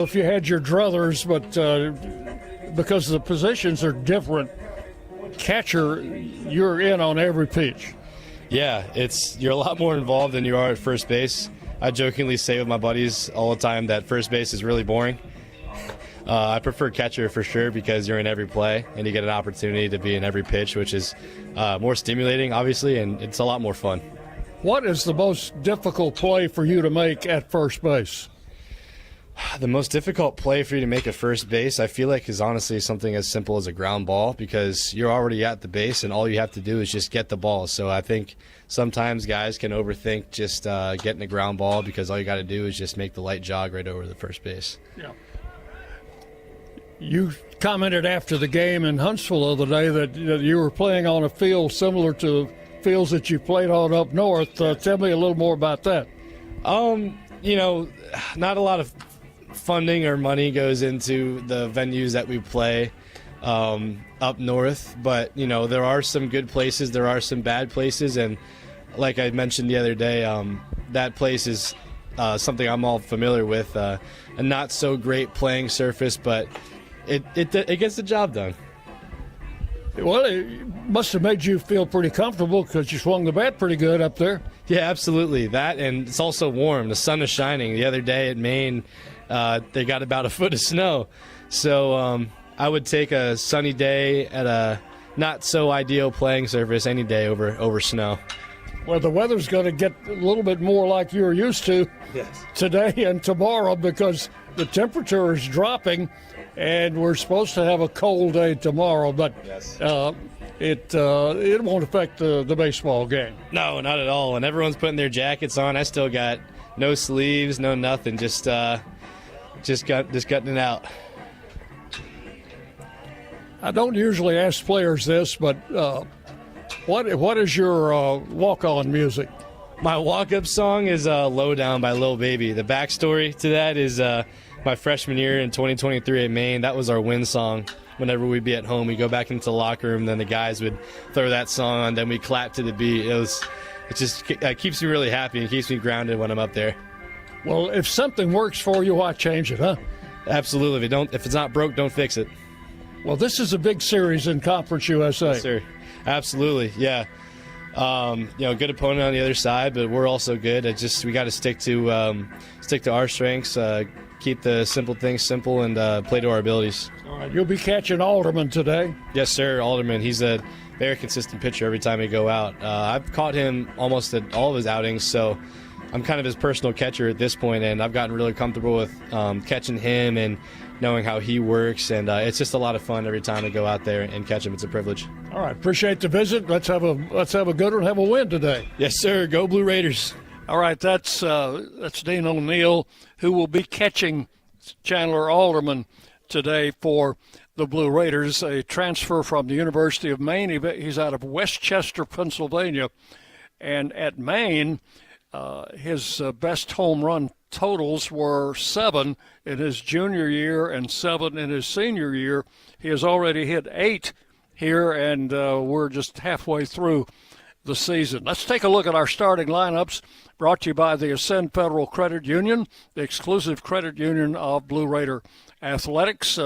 If you had your druthers, but because the positions are different, catcher, you're in on every pitch. Yeah, you're a lot more involved than you are at first base. I jokingly say with my buddies all the time that first base is really boring. I prefer catcher for sure because you're in every play and you get an opportunity to be in every pitch, which is more stimulating, obviously, and it's a lot more fun. What is the most difficult play for you to make at first base? The most difficult play for you to make at first base, I feel like, is honestly something as simple as a ground ball because you're already at the base and all you have to do is just get the ball. So I think sometimes guys can overthink just getting a ground ball because all you got to do is just make the light jog right over the first base. Yeah. You commented after the game in Huntsville the other day that you were playing on a field similar to fields that you played on up north. Tell me a little more about that. Not a lot of funding or money goes into the venues that we play up north, but there are some good places, there are some bad places, and like I mentioned the other day, that place is something I'm all familiar with. A not so great playing surface, but it gets the job done. Well, it must have made you feel pretty comfortable because you swung the bat pretty good up there. Yeah, absolutely. That, and it's also warm. The sun is shining. The other day at Maine, they got about a foot of snow. So I would take a sunny day at a not so ideal playing surface any day over snow. Well, the weather's going to get a little bit more like you're used to today and tomorrow because the temperature is dropping, and we're supposed to have a cold day tomorrow, but it won't affect the baseball game. No, not at all. And everyone's putting their jackets on. I still got no sleeves, no nothing. Just gutting it out. I don't usually ask players this, but what is your walk-on music? My walk-up song is "Low Down" by Lil Baby. The backstory to that is my freshman year in 2023 at Maine. That was our win song. Whenever we'd be at home, we go back into the locker room, then the guys would throw that song on, then we clap to the beat. It just keeps me really happy and keeps me grounded when I'm up there. Well, if something works for you, why change it, huh? Absolutely. If it's not broke, don't fix it. Well, this is a big series in Conference USA. Yes, sir. Absolutely, yeah. Good opponent on the other side, but we're also good. We got to stick to our strengths, keep the simple things simple, and play to our abilities. All right, you'll be catching Alderman today. Yes, sir. Alderman. He's a very consistent pitcher every time we go out. I've caught him almost at all of his outings, so I'm kind of his personal catcher at this point, and I've gotten really comfortable with catching him and knowing how he works, and it's just a lot of fun every time I go out there and catch him. It's a privilege. All right, appreciate the visit. Let's have a good one, have a win today. Yes, sir. Go Blue Raiders. All right, that's Dean O'Neill, who will be catching Chandler Alderman today for the Blue Raiders, a transfer from the University of Maine. He's out of Westchester, Pennsylvania, and at Maine, his best home run totals were 7 in his junior year and 7 in his senior year. He has already hit 8 here, and we're just halfway through the season. Let's take a look at our starting lineups, brought to you by the Ascend Federal Credit Union, the exclusive credit union of Blue Raider Athletics.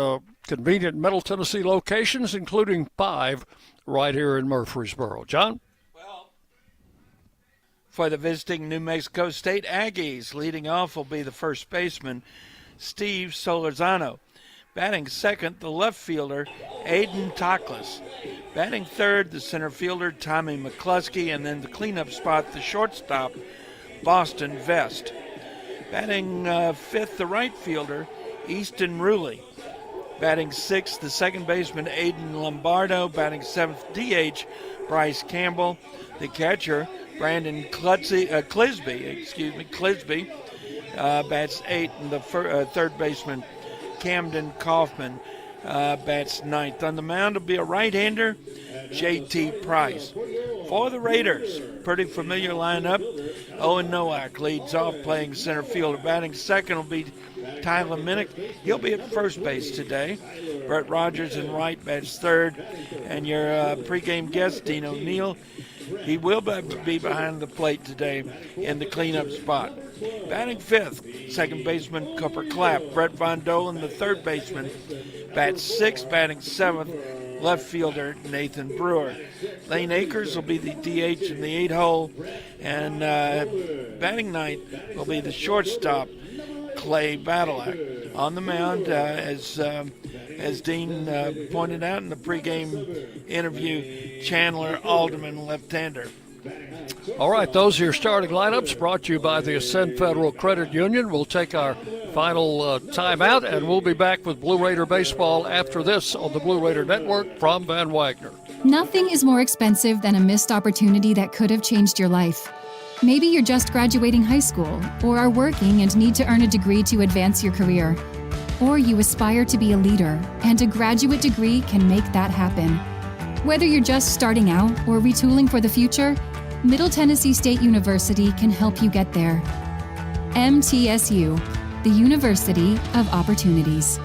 Convenient Middle Tennessee locations, including 5 right here in Murfreesboro. John? For the visiting New Mexico State Aggies, leading off will be the first baseman, Steve Solorzano. Batting second, the left fielder, Aiden Toklas. Batting third, the center fielder, Tommy McCluskey, and then the cleanup spot, the shortstop, Boston Vest. Batting fifth, the right fielder, Easton Ruley. Batting sixth, the second baseman, Aiden Lombardo. Batting seventh, DH, Bryce Campbell. The catcher, Brandon Clisby, bats 8, and the third baseman, Camden Kaufman, bats 9th. On the mound will be a right-hander, J.T. Price. For the Raiders, pretty familiar lineup. Owen Nowak leads off playing center fielder. Batting second will be Tyler Minnick, he'll be at first base today. Brett Rogers in right bats third. And your pregame guest, Dean O'Neill, he will be behind the plate today in the cleanup spot. Batting fifth, second baseman Cooper Clapp. Brett Von Dolen, the third baseman, bats sixth. Batting seventh, left fielder Nathan Brewer. Lane Akers will be the DH in the 8-hole, and batting ninth will be the shortstop Clay Badalak. On the mound, as Dean pointed out in the pregame interview, Chandler Alderman, left-hander. All right, those are your starting lineups brought to you by the Ascend Federal Credit Union. We'll take our final timeout, and we'll be back with Blue Raider baseball after this on the Blue Raider Network from Van Wagner. Nothing is more expensive than a missed opportunity that could have changed your life. Maybe you're just graduating high school, or are working and need to earn a degree to advance your career. Or you aspire to be a leader, and a graduate degree can make that happen. Whether you're just starting out or retooling for the future, Middle Tennessee State University can help you get there. MTSU, the University of Opportunities.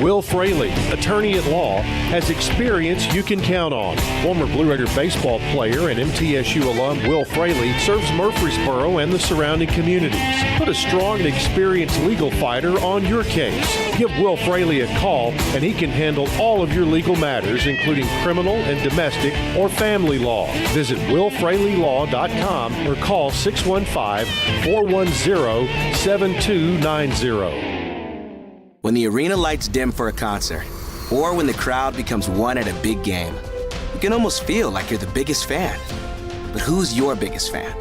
Will Fraley, attorney at law, has experience you can count on. Former Blue Raider baseball player and MTSU alum Will Fraley serves Murfreesboro and the surrounding communities. Put a strong and experienced legal fighter on your case. Give Will Fraley a call and he can handle all of your legal matters, including criminal and domestic or family law. Visit willfraleylaw.com or call 615-410-7290. When the arena lights dim for a concert, or when the crowd becomes one at a big game, you can almost feel like you're the biggest fan. But who's your biggest fan?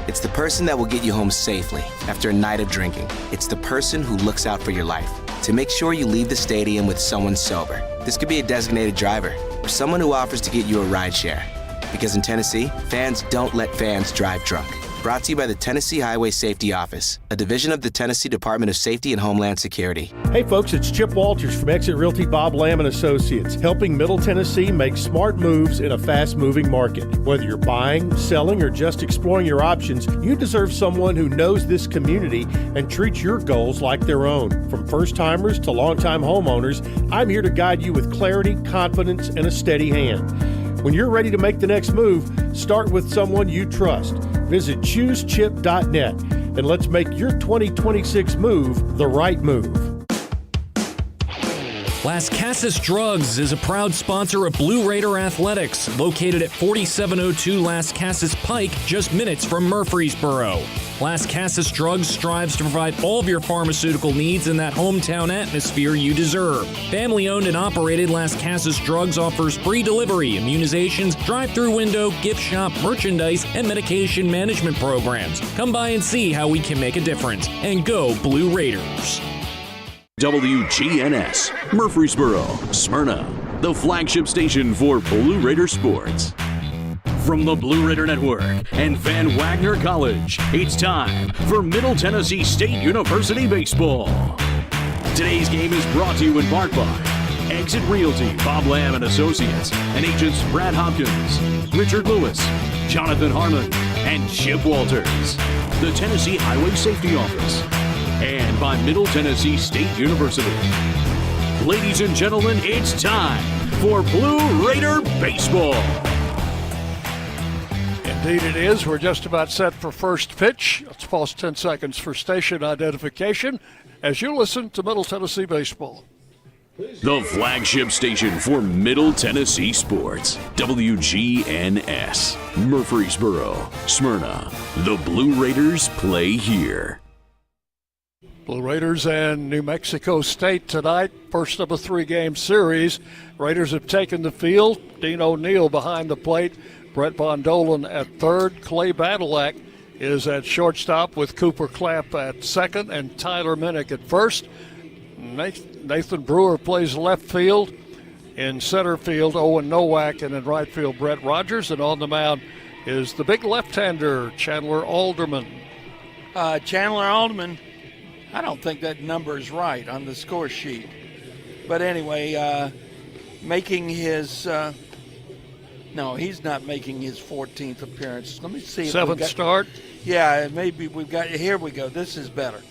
It's the person that will get you home safely after a night of drinking. It's the person who looks out for your life to make sure you leave the stadium with someone sober. This could be a designated driver or someone who offers to get you a ride share. Because in Tennessee, fans don't let fans drive drunk. Brought to you by the Tennessee Highway Safety Office, a division of the Tennessee Department of Safety and Homeland Security. Hey folks, it's Chip Walters from Exit Realty Bob Lamb & Associates, helping Middle Tennessee make smart moves in a fast-moving market. Whether you're buying, selling, or just exploring your options, you deserve someone who knows this community and treats your goals like their own. From first-timers to long-time homeowners, I'm here to guide you with clarity, confidence, and a steady hand. When you're ready to make the next move, start with someone you trust. Visit choosechip.net and let's make your 2026 move the right move. Las Casas Drugs is a proud sponsor of Blue Raider Athletics, located at 4702 Las Casas Pike, just minutes from Murfreesboro. Las Casas Drugs strives to provide all of your pharmaceutical needs in that hometown atmosphere you deserve. Family-owned and operated, Las Casas Drugs offers free delivery, immunizations, drive-through window, gift shop, merchandise, and medication management programs. Come by and see how we can make a difference. And go Blue Raiders. WGNS, Murfreesboro, Smyrna, the flagship station for Blue Raider sports. From the Blue Raider Network and Van Wagner College, it's time for Middle Tennessee State University baseball. Today's game is brought to you in part by Exit Realty, Bob Lamb and Associates, and agents Brad Hopkins, Richard Lewis, Jonathan Harmon, and Chip Walters. The Tennessee Highway Safety Office. And by Middle Tennessee State University. Ladies and gentlemen, it's time for Blue Raider baseball. Indeed it is. We're just about set for first pitch. Let's pause 10 seconds for station identification as you listen to Middle Tennessee baseball. The flagship station for Middle Tennessee sports. WGNS. Murfreesboro, Smyrna. The Blue Raiders play here. Blue Raiders and New Mexico State tonight, first of a three-game series. Raiders have taken the field. Dean O'Neill behind the plate. Brett Von Dolen at third. Clay Badalak is at shortstop with Cooper Clapp at second and Tyler Minnick at first. Nathan Brewer plays left field. In center field, Owen Nowak, and in right field, Brett Rogers. And on the mound is the big left-hander, Chandler Alderman. Chandler Alderman, I don't think that number is right on the score sheet. But anyway, making his No, he's not making his 14th appearance. Let me see. Seventh start. Yeah, maybe we've got. Here we go. This is better.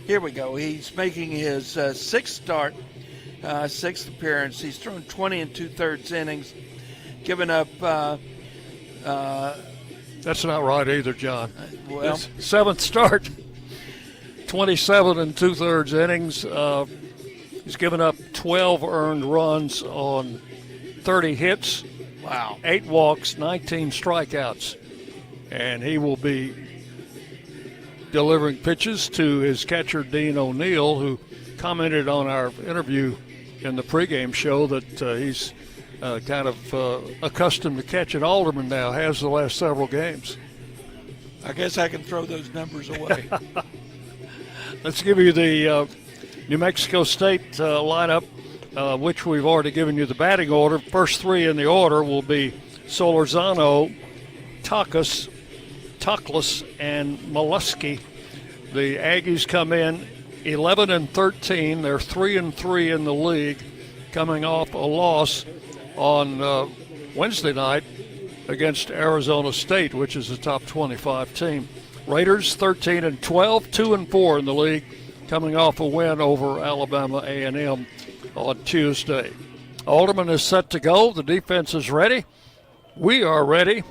Here we go. He's making his sixth start, sixth appearance. He's thrown 20 2/3 innings, given up. That's not right either, John. Well, His seventh start, 27 2/3 innings. He's given up 12 earned runs on 30 hits. wow. 8 walks, 19 strikeouts. And he will be delivering pitches to his catcher, Dean O'Neill, who commented on our interview in the pregame show that he's kind of accustomed to catching Alderman now, has the last several games. I guess I can throw those numbers away. Let's give you the New Mexico State lineup, which we've already given you the batting order. First 3 in the order will be Solorzano, Toklas, and Molesky. The Aggies come in 11-13. They're 3-3 in the league, coming off a loss on Wednesday night against Arizona State, which is a top 25 team. Raiders 13-12, 2-4 in the league, coming off a win over Alabama A&M on Tuesday. Alderman is set to go. The defense is ready. We are ready.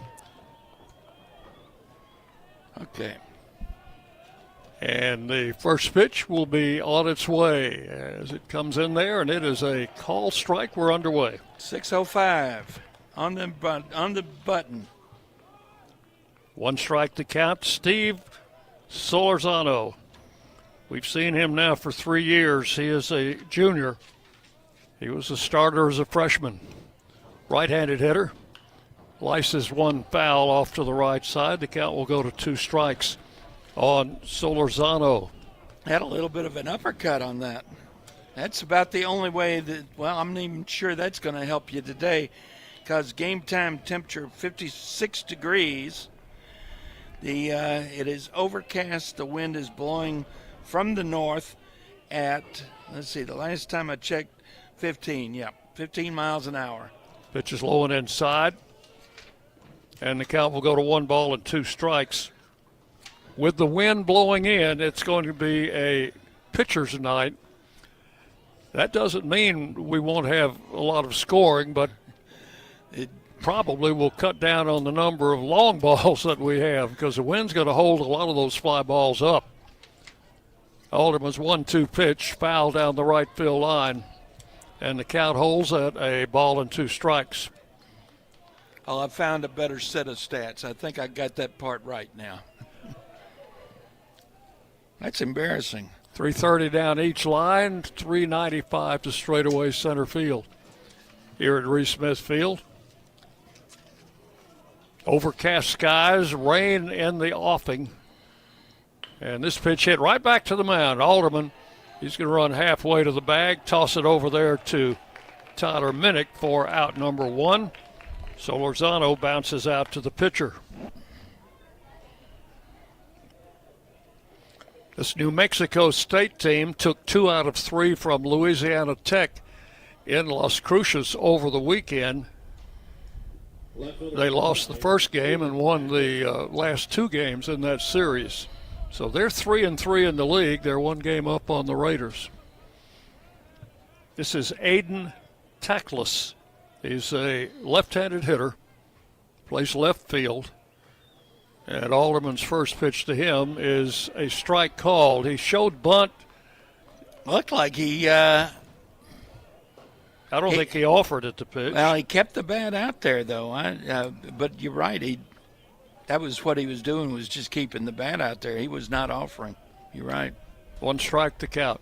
Okay. And the first pitch will be on its way as it comes in there, and it is a call strike. We're underway. 6:05 on the button. 1 strike to count. Steve Solorzano. We've seen him now for 3 years. He is a junior. He was a starter as a freshman. Right-handed hitter. Slices 1 foul off to the right side. The count will go to 2 strikes on Solorzano. Had a little bit of an uppercut on that. That's about the only way that, well, I'm not even sure that's going to help you today, because game time temperature 56 degrees. It is overcast. The wind is blowing from the north at, let's see, the last time I checked, 15 miles an hour. Pitch is low and inside. And the count will go to 1 ball and 2 strikes. With the wind blowing in, it's going to be a pitcher's night. That doesn't mean we won't have a lot of scoring, but it probably will cut down on the number of long balls that we have, because the wind's going to hold a lot of those fly balls up. Alderman's 1-2 pitch, foul down the right field line, and the count holds at a ball and 2 strikes. Well, I found a better set of stats. I think I got that part right now. That's embarrassing. 330 down each line, 395 to straightaway center field here at Reese Smith Field. Overcast skies, rain in the offing. And this pitch hit right back to the mound. Alderman, he's going to run halfway to the bag, toss it over there to Tyler Minnick for out number 1. Solorzano bounces out to the pitcher. This New Mexico State team took 2 out of 3 from Louisiana Tech in Las Cruces over the weekend. They lost the first game and won the last 2 games in that series. So they're 3-3 in the league. They're 1 game up on the Raiders. This is Aiden Toklas. He's a left-handed hitter, plays left field. And Alderman's first pitch to him is a strike called. He showed bunt. Looked like he I don't think he offered it to pitch. Well, he kept the bat out there, though. But you're right. That was what he was doing, was just keeping the bat out there. He was not offering. You're right. 1 strike to count.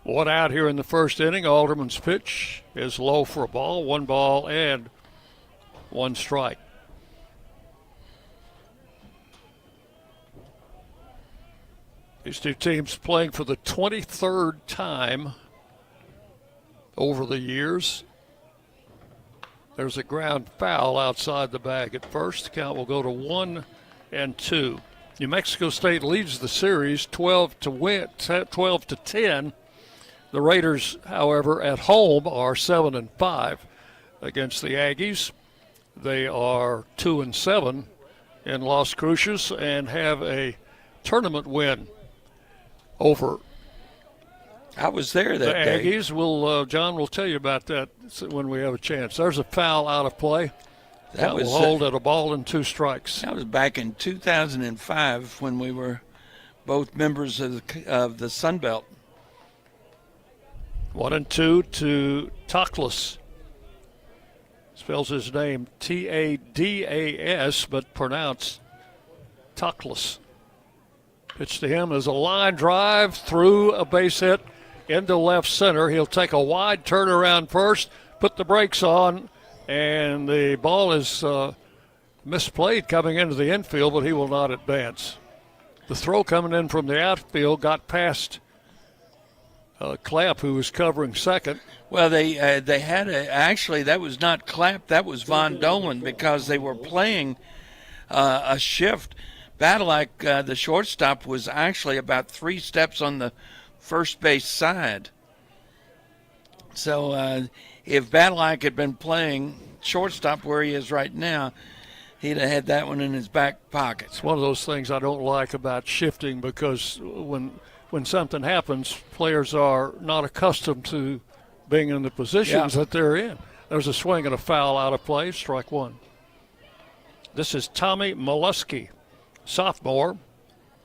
1 out here in the first inning. Alderman's pitch is low for a ball. 1 ball and 1 strike. These 2 teams playing for the 23rd time over the years. There's a ground foul outside the bag at first. The count will go to 1-2. New Mexico State leads the series 12-10. The Raiders, however, at home are 7-5. against the Aggies. They are 2-7 in Las Cruces and have a tournament win over I was there the that day. Aggies. John will tell you about that when we have a chance. There's a foul out of play. That will hold at a ball and 2 strikes. That was back in 2005 when we were both members of the Sun Belt. 1-2 to Toklas. Spells his name Tadas, but pronounced Toklas. Pitch to him is a line drive through a base hit into left center. He'll take a wide turnaround first, put the brakes on, and the ball is misplayed coming into the infield, but he will not advance. The throw coming in from the outfield got past Clapp, who was covering second. Well, they had actually that was not Clapp, that was Von Dolan, because they were playing a shift. Badalak, the shortstop, was actually about 3 steps on the first base side. So if Badalak had been playing shortstop where he is right now, he'd have had that one in his back pocket. It's one of those things I don't like about shifting, because when something happens, players are not accustomed to being in the positions that they're in. There's a swing and a foul out of play, strike 1. This is Tommy Molesky, sophomore,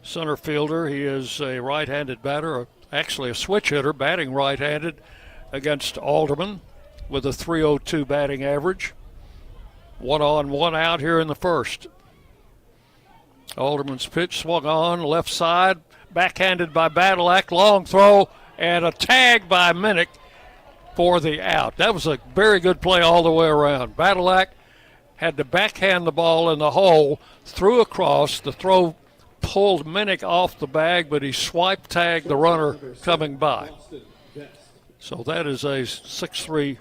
center fielder. He is a right-handed batter, actually a switch hitter, batting right-handed against Alderman with a .302 batting average. 1 on, 1 out here in the first. Alderman's pitch swung on, left side, backhanded by Badalak, long throw, and a tag by Minnick for the out. That was a very good play all the way around. Badalak had to backhand the ball in the hole, threw across. The throw pulled Minnick off the bag, but he swipe tagged the runner coming by. So that is a 6-3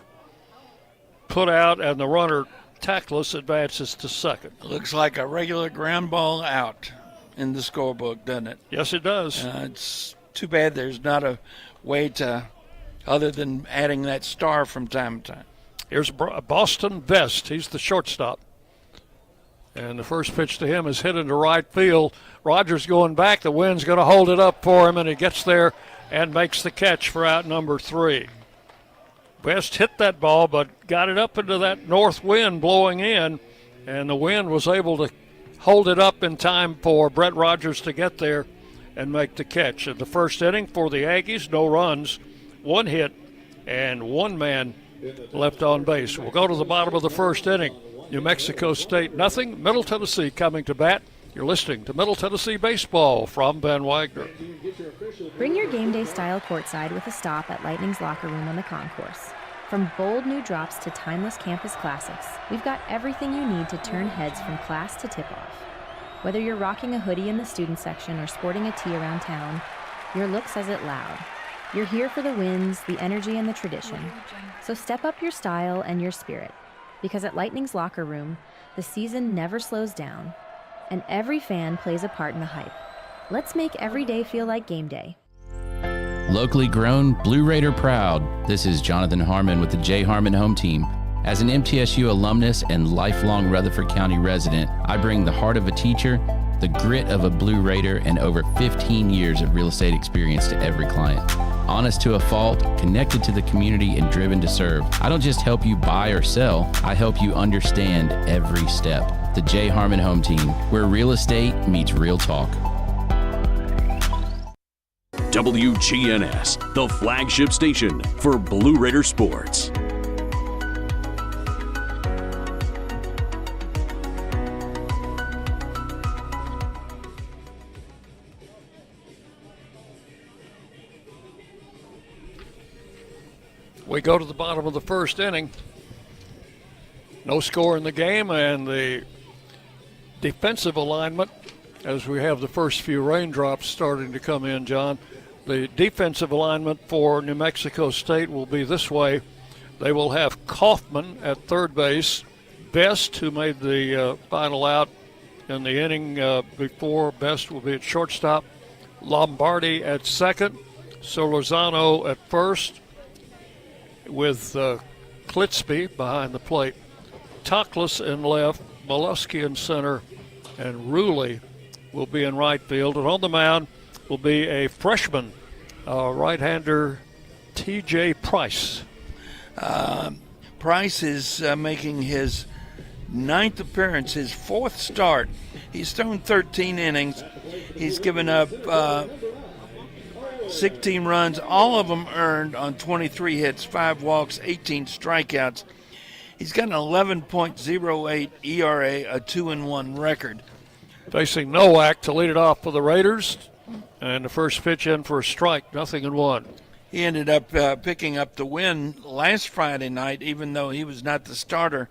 put out, and the runner, Tackless, advances to second. Looks like a regular ground ball out in the scorebook, doesn't it? Yes, it does. It's too bad there's not a way to, other than adding that star from time to time. Here's Boston Vest. He's the shortstop. And the first pitch to him is hit into right field. Rogers going back. The wind's going to hold it up for him, and he gets there and makes the catch for out number 3. West hit that ball, but got it up into that north wind blowing in, and the wind was able to hold it up in time for Brett Rogers to get there and make the catch. In the first inning for the Aggies, no runs, 1 hit, and 1 man left on base. We'll go to the bottom of the first inning. New Mexico State nothing, Middle Tennessee coming to bat. You're listening to Middle Tennessee Baseball from Van Wagner. Bring your game day style courtside with a stop at Lightning's locker room on the concourse. From bold new drops to timeless campus classics, we've got everything you need to turn heads from class to tip-off. Whether you're rocking a hoodie in the student section or sporting a tee around town, your look says it loud. You're here for the wins, the energy, and the tradition. So step up your style and your spirit, because at Lightning's locker room, the season never slows down, and every fan plays a part in the hype. Let's make every day feel like game day. Locally grown, Blue Raider proud. This is Jonathan Harmon with the J. Harmon Home Team. As an MTSU alumnus and lifelong Rutherford County resident, I bring the heart of a teacher, the grit of a Blue Raider, and over 15 years of real estate experience to every client. Honest to a fault, connected to the community, and driven to serve. I don't just help you buy or sell, I help you understand every step. The J. Harmon Home Team, where real estate meets real talk. WGNS, the flagship station for Blue Raider sports. We go to the bottom of the first inning. No score in the game, and the defensive alignment, as we have the first few raindrops starting to come in, John, the defensive alignment for New Mexico State will be this way. They will have Kaufman at third base, Best, who made the final out in the inning before. Best will be at shortstop, Lombardi at second, Solorzano at first, with Klitsby behind the plate. Toklas in left, Molesky in center, and Ruley will be in right field. And on the mound will be a freshman, right-hander T.J. Price. Price is making his 9th appearance, his 4th start. He's thrown 13 innings. He's given up 16 runs, all of them earned on 23 hits, 5 walks, 18 strikeouts. He's got an 11.08 ERA, a 2-1 record. Facing Nowak to lead it off for the Raiders. And the first pitch in for a strike, 0-1. He ended up picking up the win last Friday night, even though he was not the starter.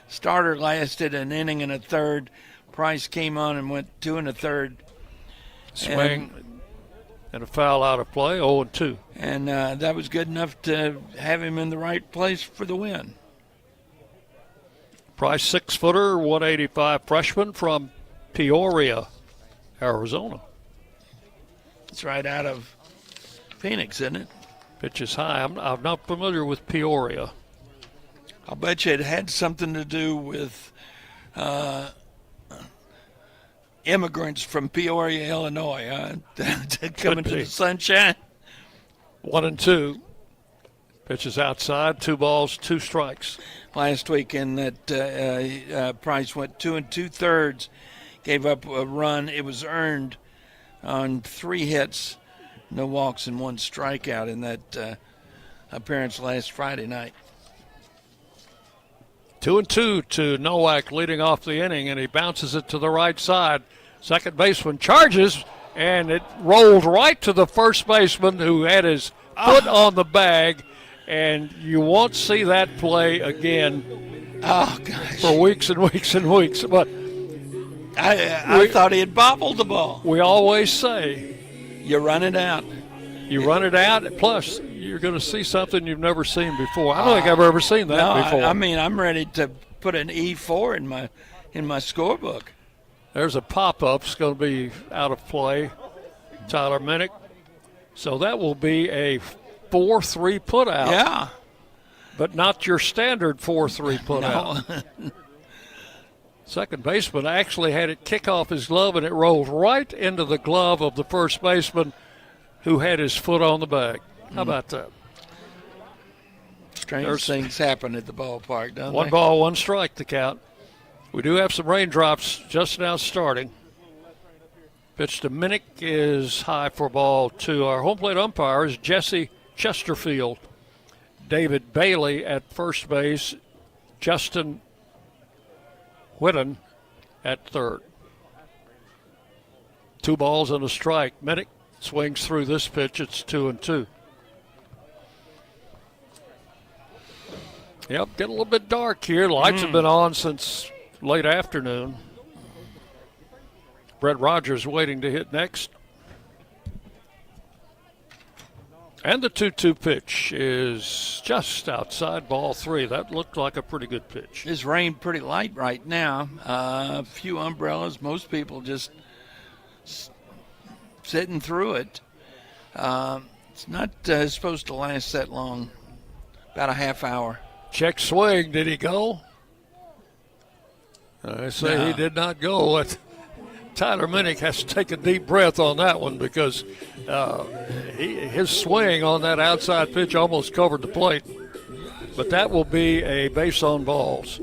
Starter lasted an inning and a third. Price came on and went 2 1/3. Swing and a foul out of play, 0-2. And that was good enough to have him in the right place for the win. Price, 6-footer, 185 freshman from Peoria, Arizona. It's right out of Phoenix, isn't it? Pitch is high. I'm not familiar with Peoria. I'll bet you it had something to do with immigrants from Peoria, Illinois, coming to the sunshine. 1-2. Pitch is outside. 2 balls, 2 strikes. Last week in that Price went 2 2/3, gave up a run. It was earned on 3 hits, no walks, and 1 strikeout in that appearance last Friday night. 2-2 to Nowak leading off the inning, and he bounces it to the right side. Second baseman charges, and it rolled right to the first baseman who had his foot on the bag, and you won't see that play again for weeks and weeks and weeks. But I thought he had bobbled the ball. We always say, you run it out. You run it out, plus you're going to see something you've never seen before. I don't think I've ever seen that before. I mean, I'm ready to put an E4 in my scorebook. There's a pop-up. It's going to be out of play. Tyler Minnick. So that will be a 4-3 put-out. Yeah. But not your standard 4-3 put-out. No. Second baseman actually had it kick off his glove, and it rolled right into the glove of the first baseman who had his foot on the bag. How about that? Strange things happen at the ballpark, don't they? 1 ball, 1 strike to count. We do have some raindrops just now starting. Pitch to Minnick is high for ball 2. Our home plate umpire is Jesse Chesterfield. David Bailey at first base. Justin Whitten at third. 2 balls and a strike. Minnick swings through this pitch. It's 2-2. Yep, getting a little bit dark here. Lights have been on since late afternoon. Brett Rogers waiting to hit next. And the 2-2 pitch is just outside, ball 3. That looked like a pretty good pitch. It's rained pretty light right now. A few umbrellas. Most people just sitting through it. It's not supposed to last that long, about a half hour. Check swing. Did he go? I say no. He did not go. Tyler Minnick has to take a deep breath on that one because his swing on that outside pitch almost covered the plate. But that will be a base on balls.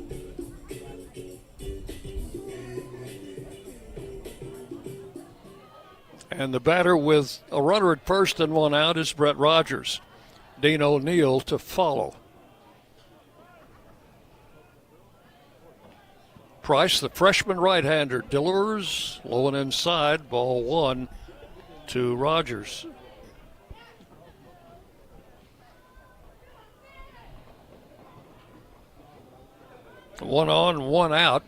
And the batter with a runner at first and 1 out is Brett Rogers. Dean O'Neill to follow. Price, the freshman right-hander, delivers low and inside, ball 1 to Rogers. One on, 1 out.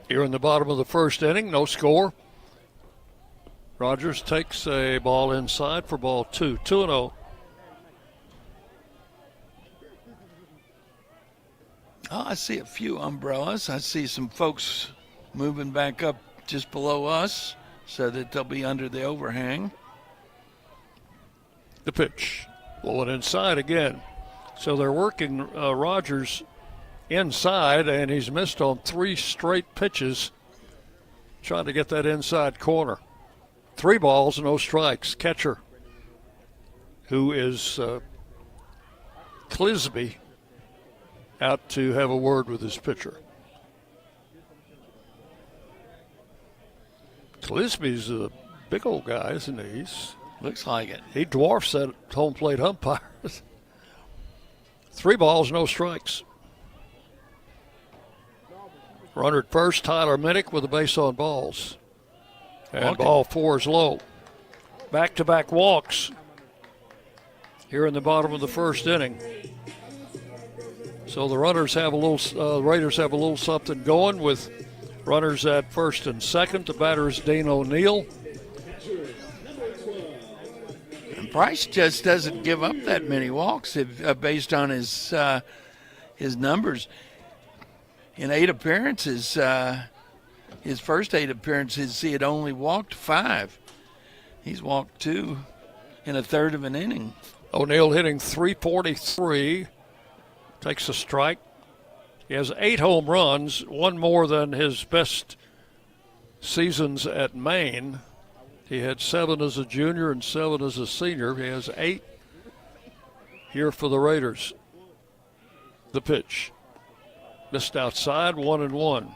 Here in the bottom of the first inning, no score. Rogers takes a ball inside for ball 2, 2-0. Oh, I see a few umbrellas. I see some folks moving back up just below us so that they'll be under the overhang. The pitch. Low and inside again. So they're working Rogers inside, and he's missed on 3 straight pitches trying to get that inside corner. 3 balls, no strikes. Catcher, who is Clisby, out to have a word with his pitcher. Clisby's a big old guy, isn't he? Looks like it. He dwarfs that home plate umpire. 3 balls, no strikes. Runner at first, Tyler Minnick with a base on balls. And ball 4 is low. Back-to-back walks here in the bottom of the first inning. So the runners have a little, Raiders have a little something going with runners at first and second. The batter is Dane O'Neill. And Price just doesn't give up that many walks based on his numbers. In 8 appearances, his first 8 appearances, he had only walked 5. He's walked 2 in a third of an inning. O'Neill hitting .343, takes a strike. He has 8 home runs, 1 more than his best seasons at Maine. He had 7 as a junior and 7 as a senior. He has 8 here for the Raiders. The pitch. Missed outside, 1-1.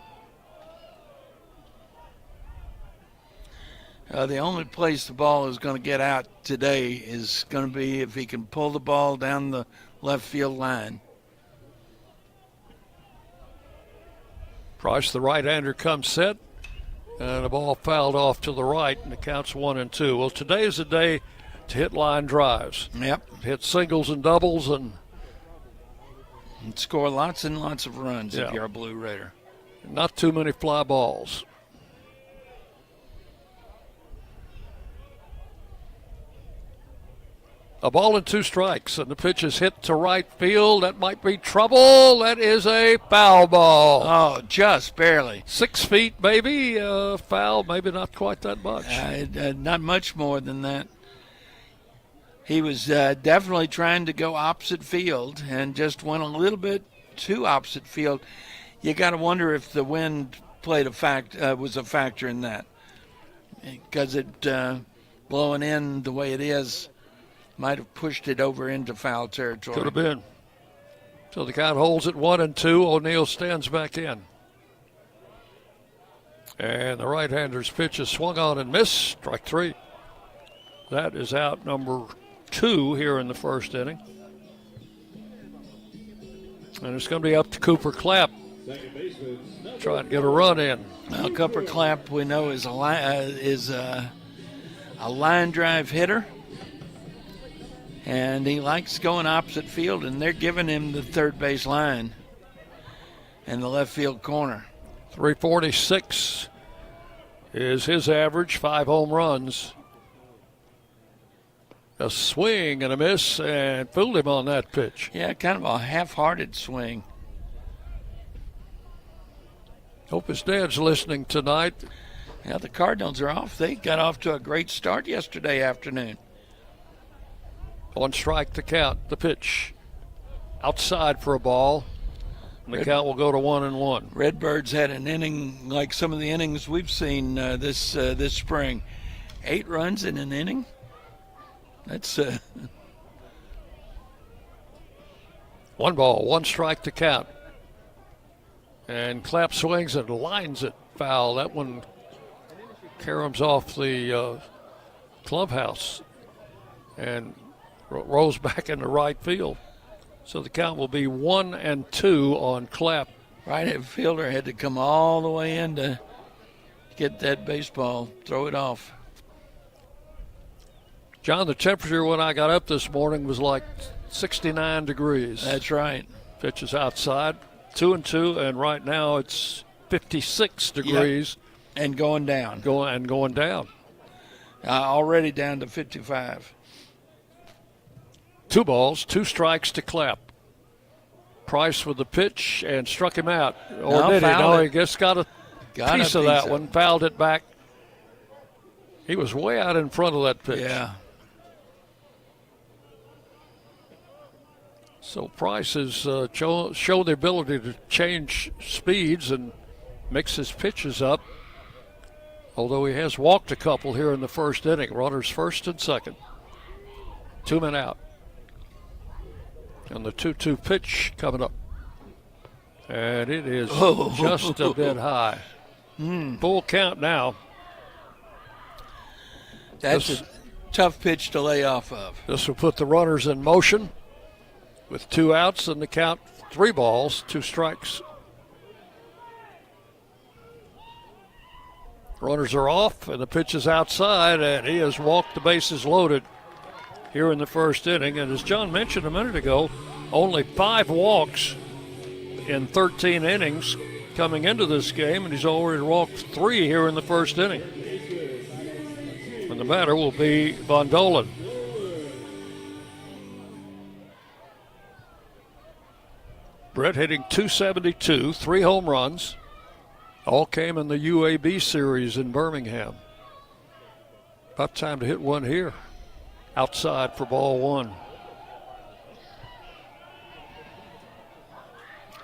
The only place the ball is going to get out today is going to be if he can pull the ball down the left field line. Price, the right-hander, comes set, and the ball fouled off to the right, and it counts 1-2. Well, today is the day to hit line drives. Yep. Hit singles and doubles and score lots and lots of runs if you're a Blue Raider. Not too many fly balls. A ball and 2 strikes, and the pitch is hit to right field. That might be trouble. That is a foul ball. Oh, just barely. 6 feet, maybe. Foul, maybe not quite that much. Not much more than that. He was definitely trying to go opposite field and just went a little bit too opposite field. You got to wonder if the wind played was a factor in that, because it blowing in the way it is might have pushed it over into foul territory. Could have been. So the count holds at 1-2. O'Neill stands back in. And the right-hander's pitch is swung on and missed. Strike 3. That is out number 2 here in the first inning. And it's going to be up to Cooper Clapp. Trying to get a run in. Well, Cooper Clapp, we know, is a line drive hitter. And he likes going opposite field, and they're giving him the third base line and the left field corner. 346 is his average, 5 home runs. A swing and a miss, and fooled him on that pitch. Yeah, kind of a half-hearted swing. Hope his dad's listening tonight. Yeah, the Cardinals are off. They got off to a great start yesterday afternoon. 1 strike to count. The pitch outside for a ball. And the count will go to 1-1. Redbirds had an inning like some of the innings we've seen this spring. 8 runs in an inning. That's 1 ball, 1 strike to count. And Clapp swings and lines it foul. That one caroms off the clubhouse and rolls back into right field. So the count will be 1-2 on Clapp. Right fielder had to come all the way in to get that baseball, throw it off. John, the temperature when I got up this morning was like 69 degrees. That's right. Pitch is outside, 2-2, and right now it's 56 degrees. Yep. And going down. Going down. Already down to 55. 2 balls, 2 strikes to Clapp. Price with the pitch and struck him out. Or did he? No, he just got a piece of that one, fouled it back. He was way out in front of that pitch. Yeah. So Price has shown the ability to change speeds and mix his pitches up, although he has walked a couple here in the first inning. Runners first and second. 2 men out. And the 2-2 pitch coming up. And it is just a bit high. Full count now. That's a tough pitch to lay off of. This will put the runners in motion with 2 outs and the count 3 balls, 2 strikes. Runners are off and the pitch is outside, and he has walked the bases loaded here in the first inning. And as John mentioned a minute ago, only 5 walks in 13 innings coming into this game, and he's already walked 3 here in the first inning. And the batter will be Von Dolan. Brett hitting .272, 3 home runs. All came in the UAB series in Birmingham. About time to hit one here. Outside for ball 1.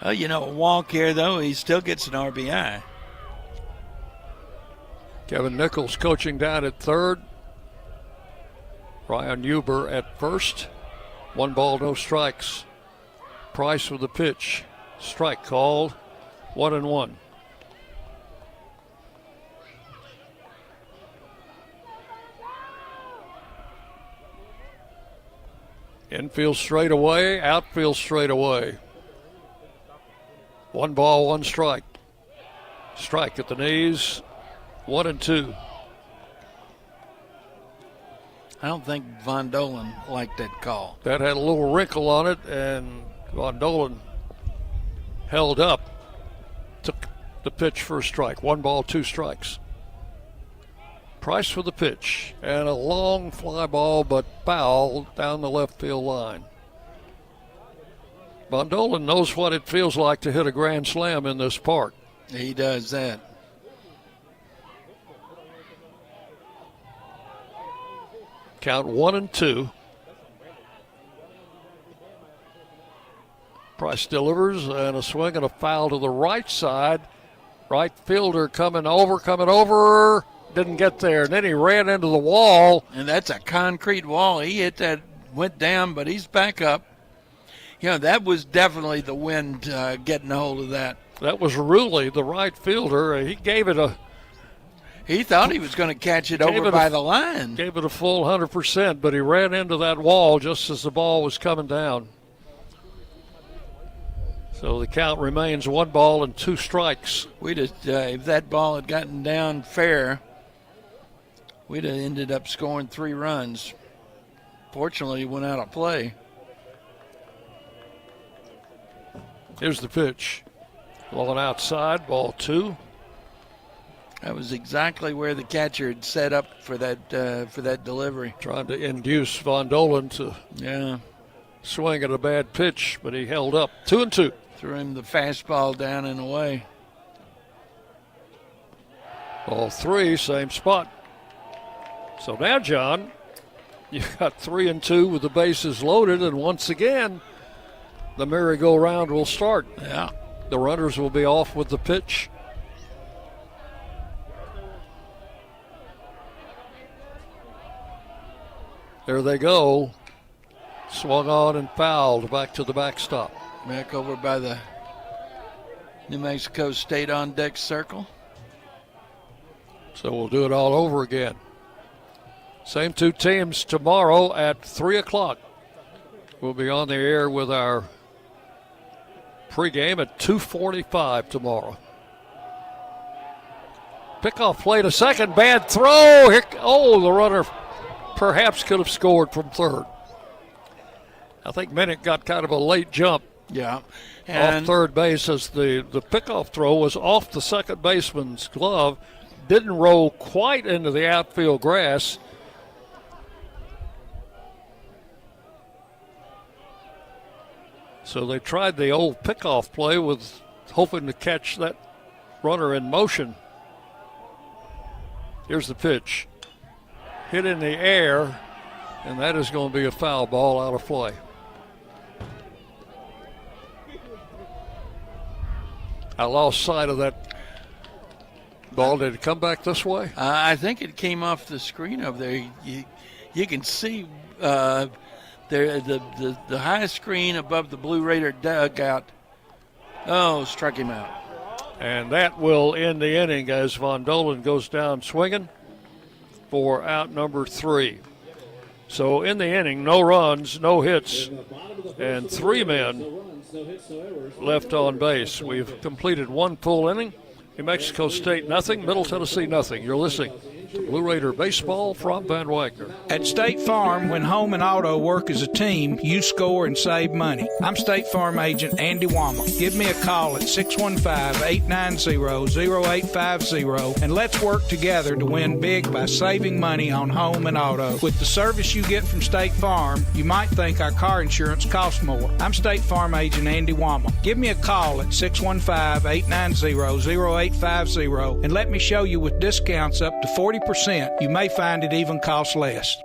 Oh, a walk here, though, he still gets an RBI. Kevin Nichols coaching down at third. Ryan Huber at first. 1 ball, no strikes. Price with the pitch. Strike called. 1-1. Infield straight away, outfield straight away. 1 ball, 1 strike. Strike at the knees. 1-2. I don't think Von Dolan liked that call. That had a little wrinkle on it, and Von Dolan held up, took the pitch for a strike. 1 ball, 2 strikes. Price for the pitch, and a long fly ball, but foul down the left field line. Von Dolan knows what it feels like to hit a grand slam in this park. He does that. Count 1-2. Price delivers, and a swing and a foul to the right side. Right fielder coming over. Didn't get there, and then he ran into the wall. And that's a concrete wall. He hit that, went down, but he's back up. That was definitely the wind getting a hold of that. That was Rulli, the right fielder. He gave it a... He thought he was going to catch it over by the line. Gave it a full 100%, but he ran into that wall just as the ball was coming down. So the count remains 1 ball and 2 strikes. If that ball had gotten down fair, we'd have ended up scoring 3 runs. Fortunately, it went out of play. Here's the pitch. Blowing outside, ball 2. That was exactly where the catcher had set up for that delivery. Trying to induce Von Dolan to swing at a bad pitch, but he held up. 2-2. Threw him the fastball down and away. Ball 3, same spot. So now, John, you've got 3-2 with the bases loaded, and once again, the merry-go-round will start. Yeah. The runners will be off with the pitch. There they go. Swung on and fouled back to the backstop. Back over by the New Mexico State on-deck circle. So we'll do it all over again. Same 2 teams tomorrow at 3 o'clock. We'll be on the air with our pregame at 2:45 tomorrow. Pickoff play to second. Bad throw. The runner perhaps could have scored from third. I think Minnick got kind of a late jump. Yeah. Off third base as the pickoff throw was off the second baseman's glove. Didn't roll quite into the outfield grass. So they tried the old pickoff play with hoping to catch that runner in motion. Here's the pitch. Hit in the air, and that is going to be a foul ball out of play. I lost sight of that ball. Did it come back this way? I think it came off the screen over there. You can see the high screen above the Blue Raider dugout. Oh, struck him out. And that will end the inning as Von Dolan goes down swinging for out number 3. So in the inning, no runs, no hits, and 3 men left on base. We've completed 1 full inning. New Mexico State nothing, Middle Tennessee nothing. You're listening to Blue Raider Baseball from Van Wagner. At State Farm, when home and auto work as a team, you score and save money. I'm State Farm agent Andy Wama. Give me a call at 615-890-0850 and let's work together to win big by saving money on home and auto. With the service you get from State Farm, you might think our car insurance costs more. I'm State Farm agent Andy Wama. Give me a call at 615-890-0850 and let me show you with discounts up to 40%. You may find it even costs less.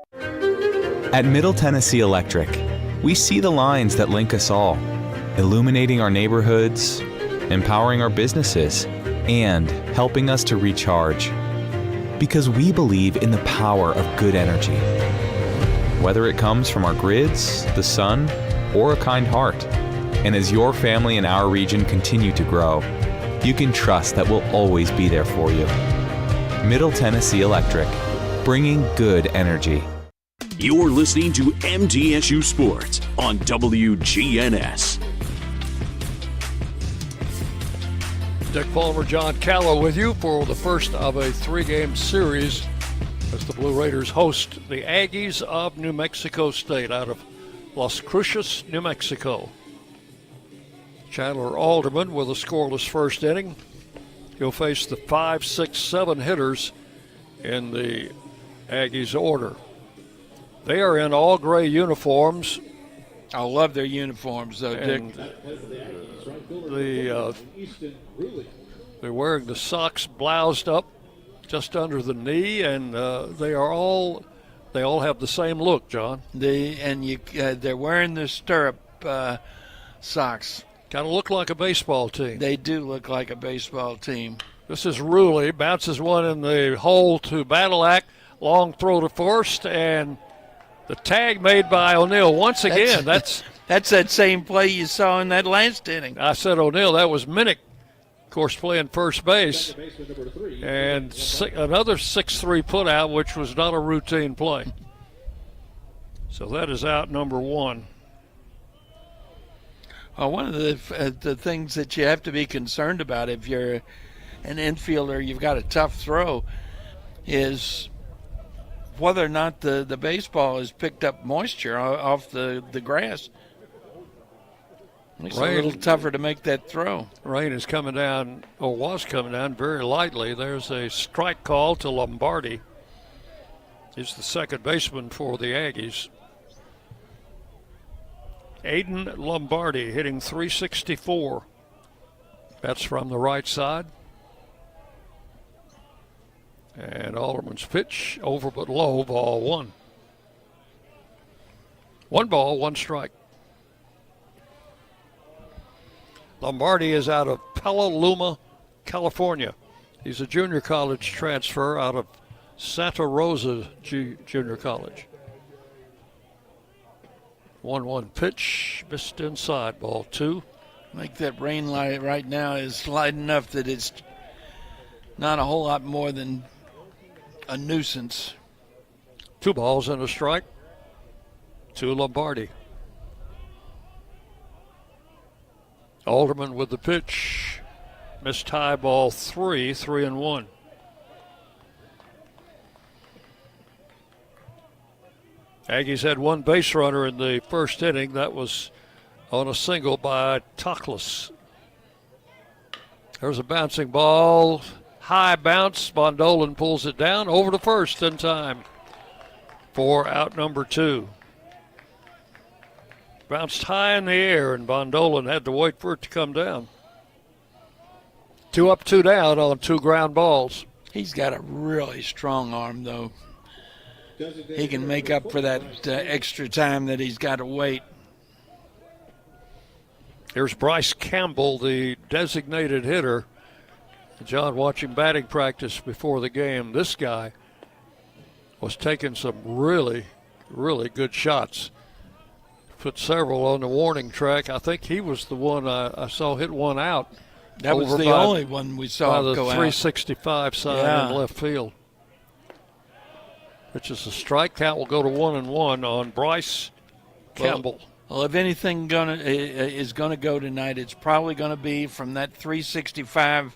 At Middle Tennessee Electric, we see the lines that link us all, illuminating our neighborhoods, empowering our businesses, and helping us to recharge. Because we believe in the power of good energy. Whether it comes from our grids, the sun, or a kind heart. And as your family and our region continue to grow, you can trust that we'll always be there for you. Middle Tennessee Electric, bringing good energy. You're listening to MTSU Sports on WGNS. Dick Palmer, John Callow with you for the first of a 3-game series as the Blue Raiders host the Aggies of New Mexico State out of Las Cruces, New Mexico. Chandler Alderman with a scoreless first inning. He'll face the 5, 6, 7 hitters in the Aggies order. They are in all gray uniforms. I love their uniforms, though, Dick. They're wearing the socks bloused up just under the knee, and they all have the same look, John. They're wearing the stirrup socks. Kind of look like a baseball team. They do look like a baseball team. This is Ruley, bounces one in the hole to Badalack, long throw to first, and the tag made by O'Neill once again. That's that same play you saw in that last inning. I said O'Neill. That was Minnick, of course, playing first base, and another 6-3 putout, which was not a routine play. So that is out number 1. One of the things that you have to be concerned about if you're an infielder, you've got a tough throw, is whether or not the baseball has picked up moisture off the grass. It's a little tougher to make that throw. Rain is coming down, or was coming down, very lightly. There's a strike call to Lombardi. He's the second baseman for the Aggies. Aiden Lombardi hitting .364. That's from the right side. And Alderman's pitch over but low, ball 1. 1 ball, 1 strike. Lombardi is out of Petaluma, California. He's a junior college transfer out of Santa Rosa Junior College. 1-1 pitch, missed inside, ball 2. I think that rain light right now is light enough that it's not a whole lot more than a nuisance. 2 balls and a strike to Lombardi. Alderman with the pitch, missed high, ball 3, 3-1. Aggies had 1 base runner in the first inning. That was on a single by Toklas. There's a bouncing ball. High bounce. Von Dolan pulls it down over to first in time for out number 2. Bounced high in the air, and Von Dolan had to wait for it to come down. 2 up, 2 down on 2 ground balls. He's got a really strong arm, though. He can make up for that extra time that he's got to wait. Here's Bryce Campbell, the designated hitter. John, watching batting practice before the game, this guy was taking some really, really good shots. Put several on the warning track. I think he was the one I saw hit one out. That was the only one we saw by the go 365 sign in left field. Which is a strike. Count will go to 1-1 on Bryce Campbell. Well, if anything is going to go tonight, it's probably going to be from that 365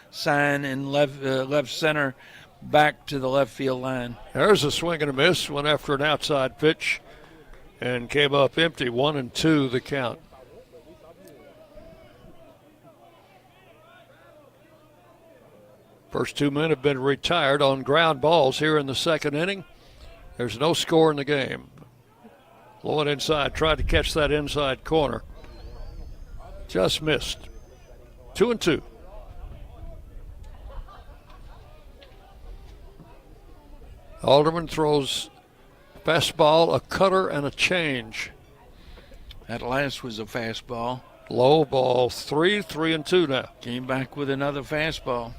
sign in left center back to the left field line. There's a swing and a miss. Went after an outside pitch and came up empty. 1-2 the count. First 2 men have been retired on ground balls here in the second inning. There's no score in the game. Low and inside, tried to catch that inside corner. Just missed. 2-2. Alderman throws fastball, a cutter, and a change. That last was a fastball. Low ball, 3-2 now. Came back with another fastball.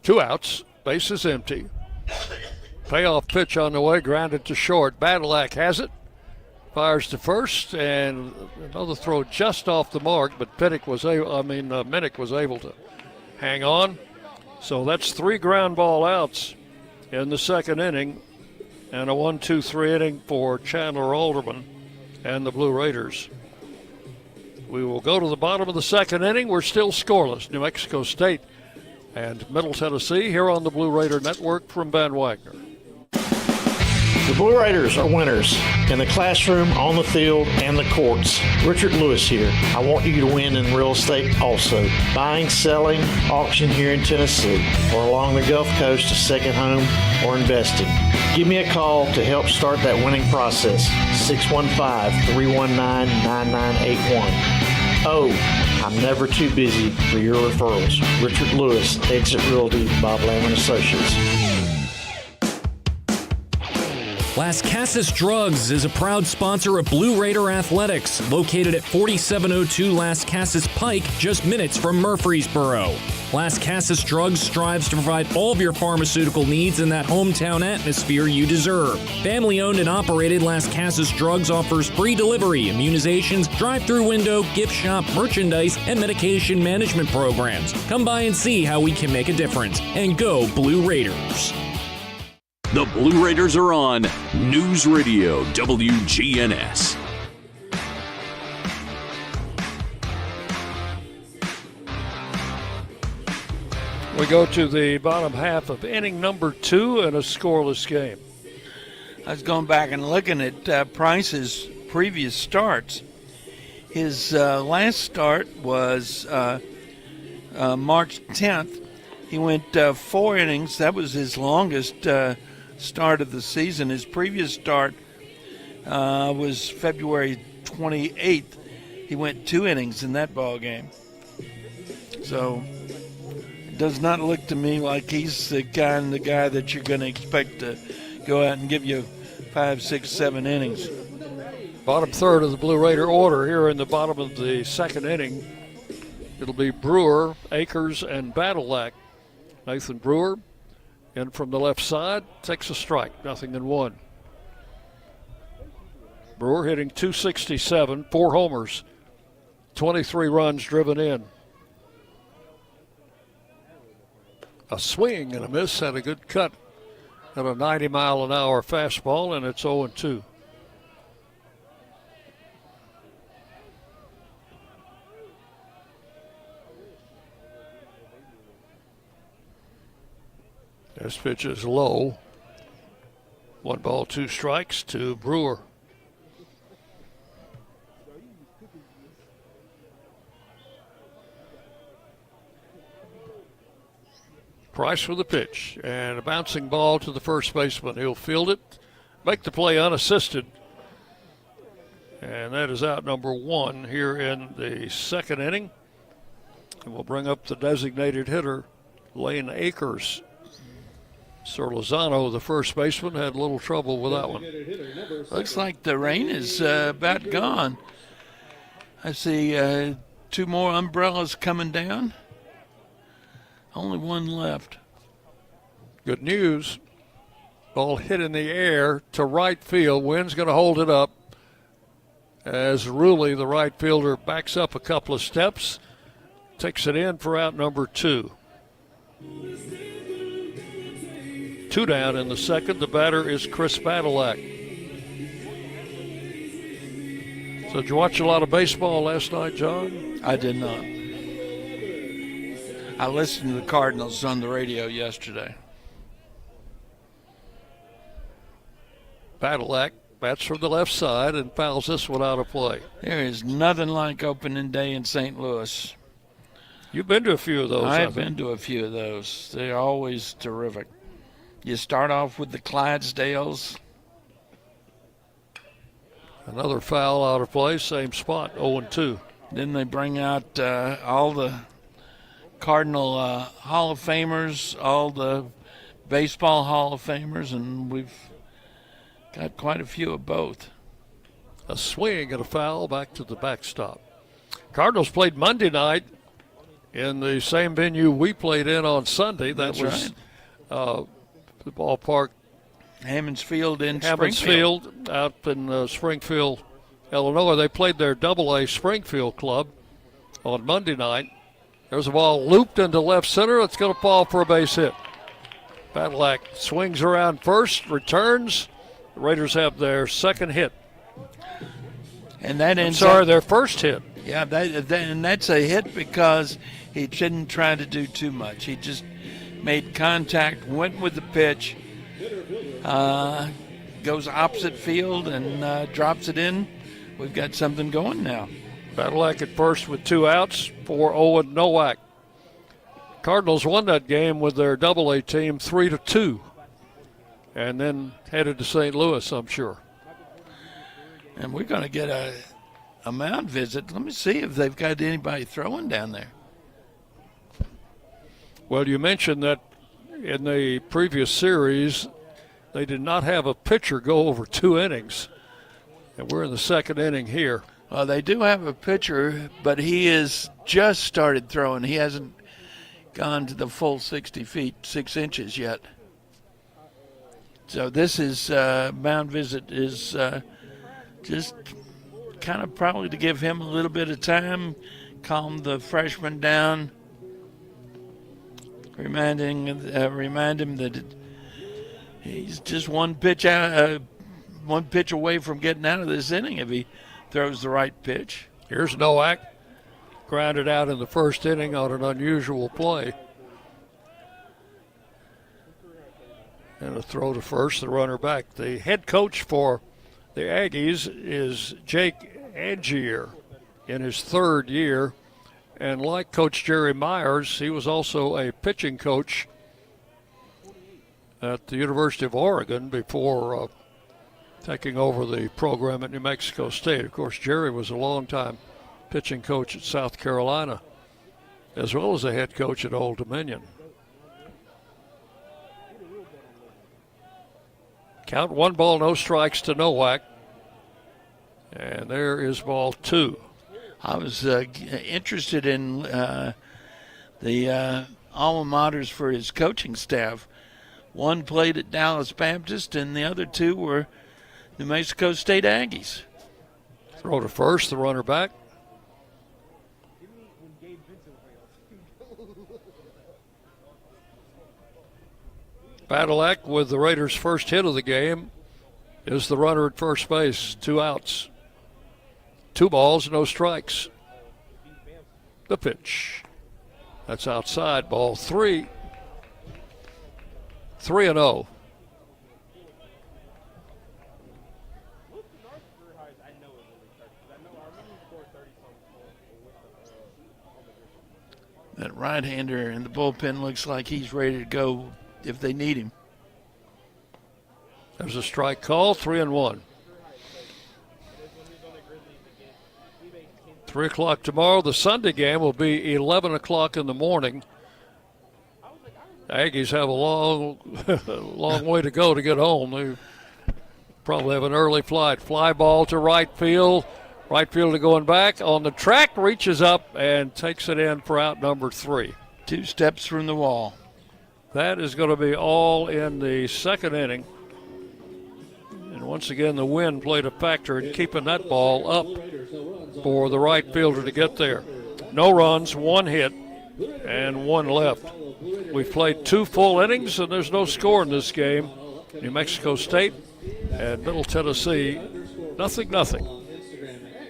Two outs, base is empty. Payoff pitch on the way, grounded to short. Badalak has it, fires to first, and another throw just off the mark, but Minnick was able to hang on. So that's 3 ground ball outs in the second inning, and a 1-2-3 inning for Chandler Alderman and the Blue Raiders. We will go to the bottom of the second inning. We're still scoreless. New Mexico State and Middle Tennessee here on the Blue Raider Network from Van Wagner. The Blue Raiders are winners in the classroom, on the field, and the courts. Richard Lewis here. I want you to win in real estate also. Buying, selling, auction here in Tennessee, or along the Gulf Coast, a second home, or investing. Give me a call to help start that winning process. 615-319-9981. Oh, I'm never too busy for your referrals. Richard Lewis, Exit Realty, Bob Lamb & Associates. Las Casas Drugs is a proud sponsor of Blue Raider Athletics, located at 4702 Las Casas Pike, just minutes from Murfreesboro. Las Casas Drugs strives to provide all of your pharmaceutical needs in that hometown atmosphere you deserve. Family-owned and operated, Las Casas Drugs offers free delivery, immunizations, drive-through window, gift shop, merchandise, and medication management programs. Come by and see how we can make a difference. And go Blue Raiders. The Blue Raiders are on News Radio WGNS. We go to the bottom half of inning number 2 in a scoreless game. I was going back and looking at Price's previous starts. His last start was March 10th. He went 4 innings. That was his longest start of the season. His previous start was February 28th. He went 2 innings in that ball game. So it does not look to me like he's the guy that you're going to expect to go out and give you 5, 6, 7 innings. Bottom third of the Blue Raider order here in the bottom of the second inning. It'll be Brewer, Akers, and Badalak. Nathan Brewer in from the left side, takes a strike, 0-1. Brewer hitting .267, 4 homers, 23 runs driven in. A swing and a miss, had a good cut at a 90-mile-an-hour fastball, and it's 0-2. This pitch is low. 1 ball, 2 strikes to Brewer. Price with the pitch, and a bouncing ball to the first baseman. He'll field it, make the play unassisted. And that is out number 1 here in the second inning. And we'll bring up the designated hitter, Lane Akers. Sir Lozano, the first baseman, had a little trouble with that one. Looks like the rain is about gone. I see 2 more umbrellas coming down. Only one left. Good news. Ball hit in the air to right field. Wind's going to hold it up as Ruley, the right fielder, backs up a couple of steps, takes it in for out number 2. 2 down in the second. The batter is Chris Badalak. So did you watch a lot of baseball last night, John? I did not. I listened to the Cardinals on the radio yesterday. Badalak bats from the left side and fouls this one out of play. There is nothing like opening day in St. Louis. You've been to a few of those. I've been to a few of those. They're always terrific. You start off with the Clydesdales. Another foul out of play, same spot, 0-2. Then they bring out all the Cardinal Hall of Famers, all the baseball Hall of Famers, and we've got quite a few of both. A swing and a foul back to the backstop. Cardinals played Monday night in the same venue we played in on Sunday. That's was right. The ballpark. Hammonds Field in Hammonds Springfield. Field out in Springfield, Illinois. They played their Double-A Springfield club on Monday night. There's a ball looped into left center. It's going to fall for a base hit. Badalak swings around first, returns. The Raiders have their second hit. And that ends their first hit. Yeah, and that's a hit because he didn't try to do too much. He just made contact, went with the pitch, goes opposite field and drops it in. We've got something going now. Badalak at first with 2 outs for Owen Nowak. Cardinals won that game with their Double-A team 3-2, and then headed to St. Louis, I'm sure. And we're going to get a mound visit. Let me see if they've got anybody throwing down there. Well, you mentioned that in the previous series, they did not have a pitcher go over 2 innings, and we're in the second inning here. Well, they do have a pitcher, but he has just started throwing. He hasn't gone to the full 60 feet, 6 inches yet. So this is mound visit is just kind of probably to give him a little bit of time, calm the freshman down, remind him that he's just one pitch away from getting out of this inning if he throws the right pitch. Here's Nowak, grounded out in the first inning on an unusual play. And a throw to first, the runner back. The head coach for the Aggies is Jake Angier in his 3rd year. And like Coach Jerry Myers, he was also a pitching coach at the University of Oregon before taking over the program at New Mexico State. Of course, Jerry was a longtime pitching coach at South Carolina, as well as a head coach at Old Dominion. Count 1 ball, no strikes to Nowak. And there is ball 2. I was interested in the alma maters for his coaching staff. One played at Dallas Baptist, and the other 2 were New Mexico State Aggies. Throw to first, the runner back. Badalak with the Raiders' first hit of the game is the runner at first base. 2 outs. 2 balls, no strikes. The pitch. That's outside, ball 3. 3-0. That right-hander in the bullpen looks like he's ready to go if they need him. There's a strike call, 3-1. 3 o'clock tomorrow. The Sunday game will be 11 o'clock in the morning. Aggies have a long, long way to go to get home. They probably have an early flight. Fly ball to right field. Right fielder going back on the track, reaches up and takes it in for out number 3. 2 steps from the wall. That is going to be all in the second inning. And once again, the wind played a factor in keeping that ball up for the right fielder to get there. No runs, 1 hit, and 1 left. We've played 2 full innings, and there's no score in this game. New Mexico State and Middle Tennessee, 0-0.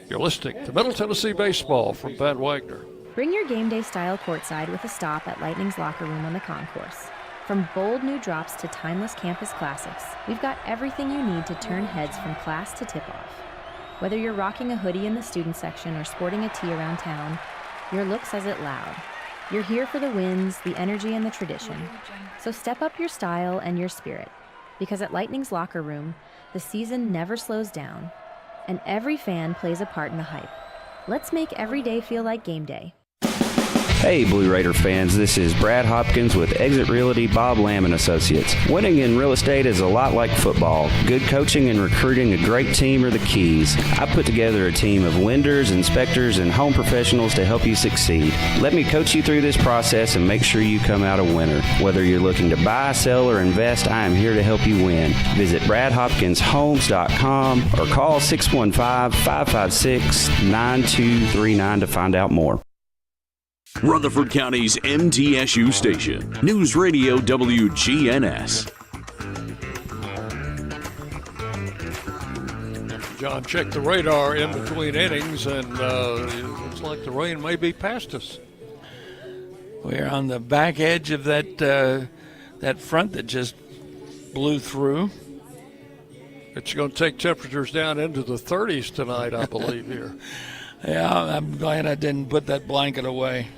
You're listening to Middle Tennessee Baseball from Van Wagner. Bring your game day style courtside with a stop at Lightning's locker room on the concourse. From bold new drops to timeless campus classics, we've got everything you need to turn heads from class to tip-off. Whether you're rocking a hoodie in the student section or sporting a tee around town, your look says it loud. You're here for the wins, the energy, and the tradition. So step up your style and your spirit, because at Lightning's locker room, the season never slows down, and every fan plays a part in the hype. Let's make every day feel like game day. Hey Blue Raider fans, this is Brad Hopkins with Exit Realty Bob Lamb & Associates. Winning in real estate is a lot like football. Good coaching and recruiting a great team are the keys. I put together a team of lenders, inspectors, and home professionals to help you succeed. Let me coach you through this process and make sure you come out a winner. Whether you're looking to buy, sell, or invest, I am here to help you win. Visit BradHopkinsHomes.com or call 615-556-9239 to find out more. Rutherford County's MTSU station, News Radio WGNS. John checked the radar in between innings, and it looks like the rain may be past us. We're on the back edge of that front that just blew through. It's going to take temperatures down into the 30s tonight, I believe, here. Yeah, I'm glad I didn't put that blanket away.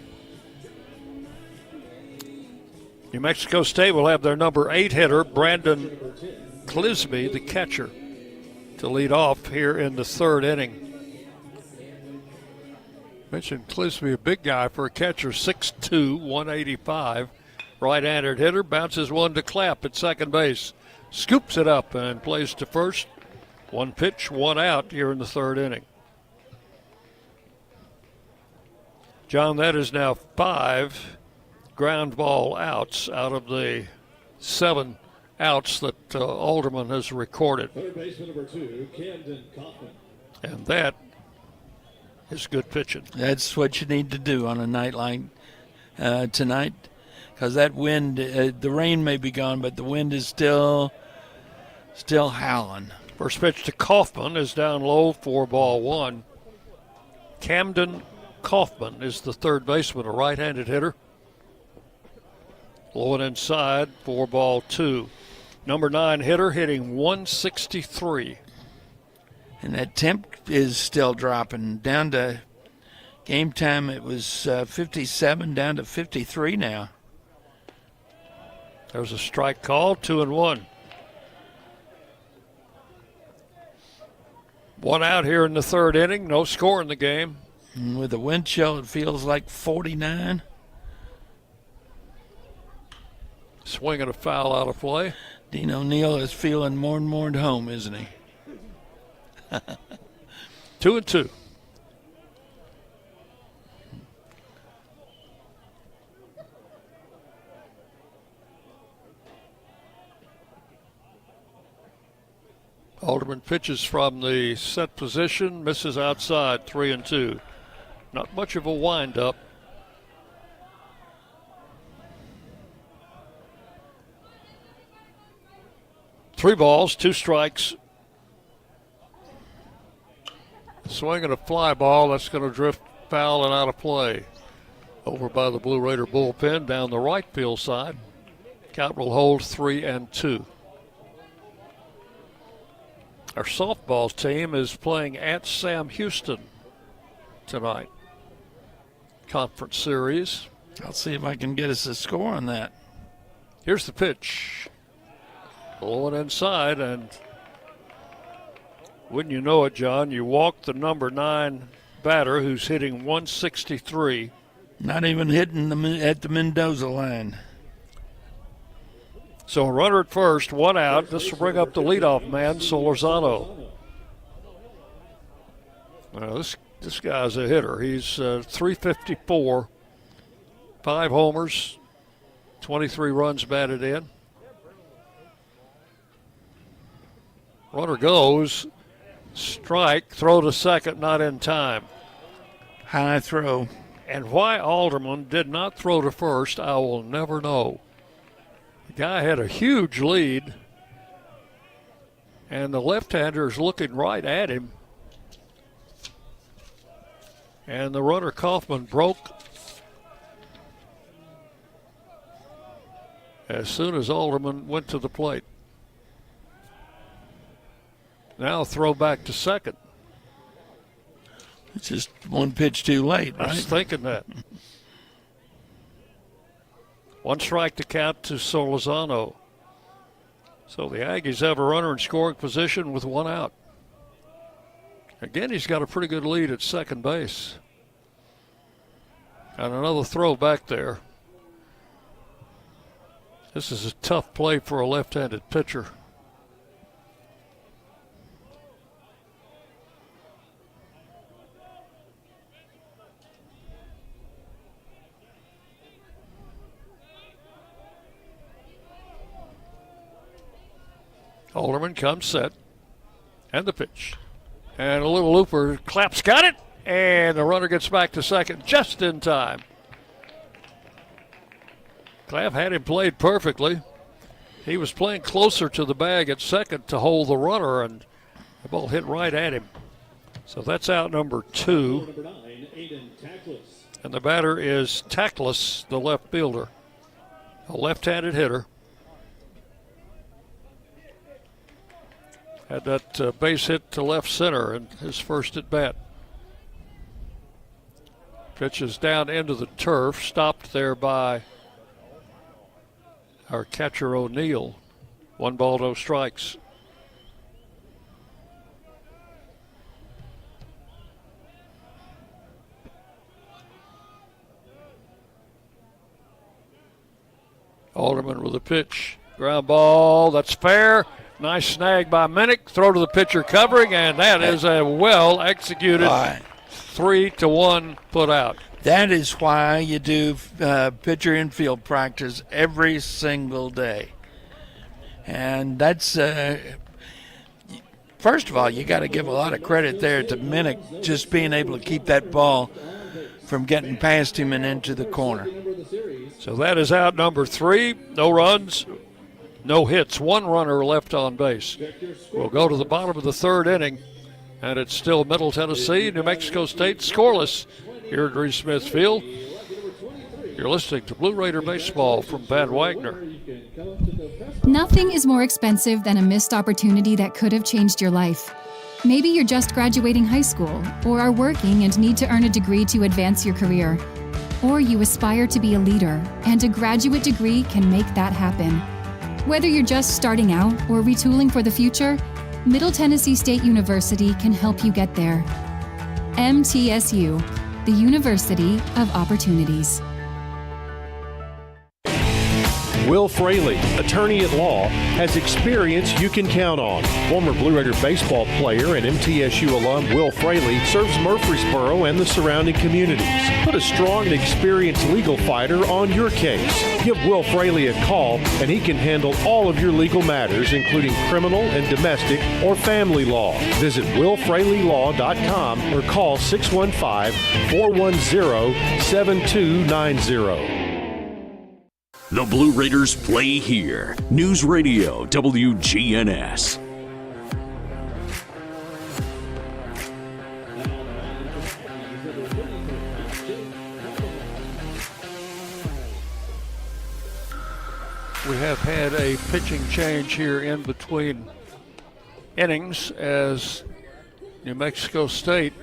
New Mexico State will have their number 8 hitter, Brandon Clisby, the catcher, to lead off here in the 3rd inning. Mentioned Clisby, a big guy for a catcher, 6'2", 185. Right-handed hitter, bounces one to Clapp at second base. Scoops it up and plays to first. 1 pitch, 1 out here in the 3rd inning. John, that is now 5 ground ball outs out of the 7 outs that Alderman has recorded. Third baseman number 2, Camden Kaufman. And that is good pitching. That's what you need to do on a night like tonight, because that wind, the rain may be gone, but the wind is still howling. First pitch to Kaufman is down low for ball 1. Camden Kaufman is the third baseman, a right-handed hitter. Low and inside for ball 2. Number 9 hitter hitting 163. And that temp is still dropping down to game time. It was 57 down to 53 now. There's a strike call, 2-1. 1 out here in the 3rd inning, no score in the game. And with the wind chill, it feels like 49. Swing and a foul out of play. Dean O'Neill is feeling more and more at home, isn't he? 2-2. Alderman pitches from the set position, misses outside, 3-2. Not much of a wind-up. Three balls, 2 strikes. Swing and a fly ball, that's going to drift foul and out of play. Over by the Blue Raider bullpen, down the right field side. Count will hold 3-2. Our softball team is playing at Sam Houston tonight. Conference series. I'll see if I can get us a score on that. Here's the pitch. Low and inside, and wouldn't you know it, John, you walk the number 9 batter who's hitting 163. Not even hitting at the Mendoza line. So a runner at first, one out. This will bring up the leadoff man, Solorzano. Now this guy's a hitter. He's 354, 5 homers, 23 runs batted in. Runner goes, strike, throw to second, not in time. High throw. And why Alderman did not throw to first, I will never know. The guy had a huge lead, and the left-hander is looking right at him. And the runner, Kaufman, broke as soon as Alderman went to the plate. Now throw back to second. It's just one pitch too late, right? I was thinking that. One strike to count to Solorzano. So the Aggies have a runner in scoring position with one out. Again, he's got a pretty good lead at second base. And another throw back there. This is a tough play for a left-handed pitcher. Alderman comes set, and the pitch. And a little looper, Clapp's got it, and the runner gets back to second just in time. Clapp had him played perfectly. He was playing closer to the bag at second to hold the runner, and the ball hit right at him. So that's out number 2. And the batter is Tackless, the left fielder, a left-handed hitter. Had that base hit to left center in his first at bat. Pitch is down into the turf, stopped there by our catcher O'Neill. 1 ball, no strikes. Alderman with a pitch. Ground ball, that's fair. Nice snag by Minnick. Throw to the pitcher covering, and that is a well-executed 3-1 put out. That is why you do pitcher infield practice every single day. And that's, first of all, you got to give a lot of credit there to Minnick just being able to keep that ball from getting past him and into the corner. So that is out number 3. No runs. No hits, 1 runner left on base. We'll go to the bottom of the 3rd inning, and it's still Middle Tennessee, New Mexico State scoreless here at Reese Smith Field. You're listening to Blue Raider Baseball from Van Wagner. Nothing is more expensive than a missed opportunity that could have changed your life. Maybe you're just graduating high school, or are working and need to earn a degree to advance your career. Or you aspire to be a leader, and a graduate degree can make that happen. Whether you're just starting out or retooling for the future, Middle Tennessee State University can help you get there. MTSU, the University of Opportunities. Will Fraley, attorney at law, has experience you can count on. Former Blue Raider baseball player and MTSU alum Will Fraley serves Murfreesboro and the surrounding communities. Put a strong and experienced legal fighter on your case. Give Will Fraley a call and he can handle all of your legal matters, including criminal and domestic or family law. Visit willfraleylaw.com or call 615-410-7290. The Blue Raiders play here. News Radio WGNS. We have had a pitching change here in between innings as New Mexico State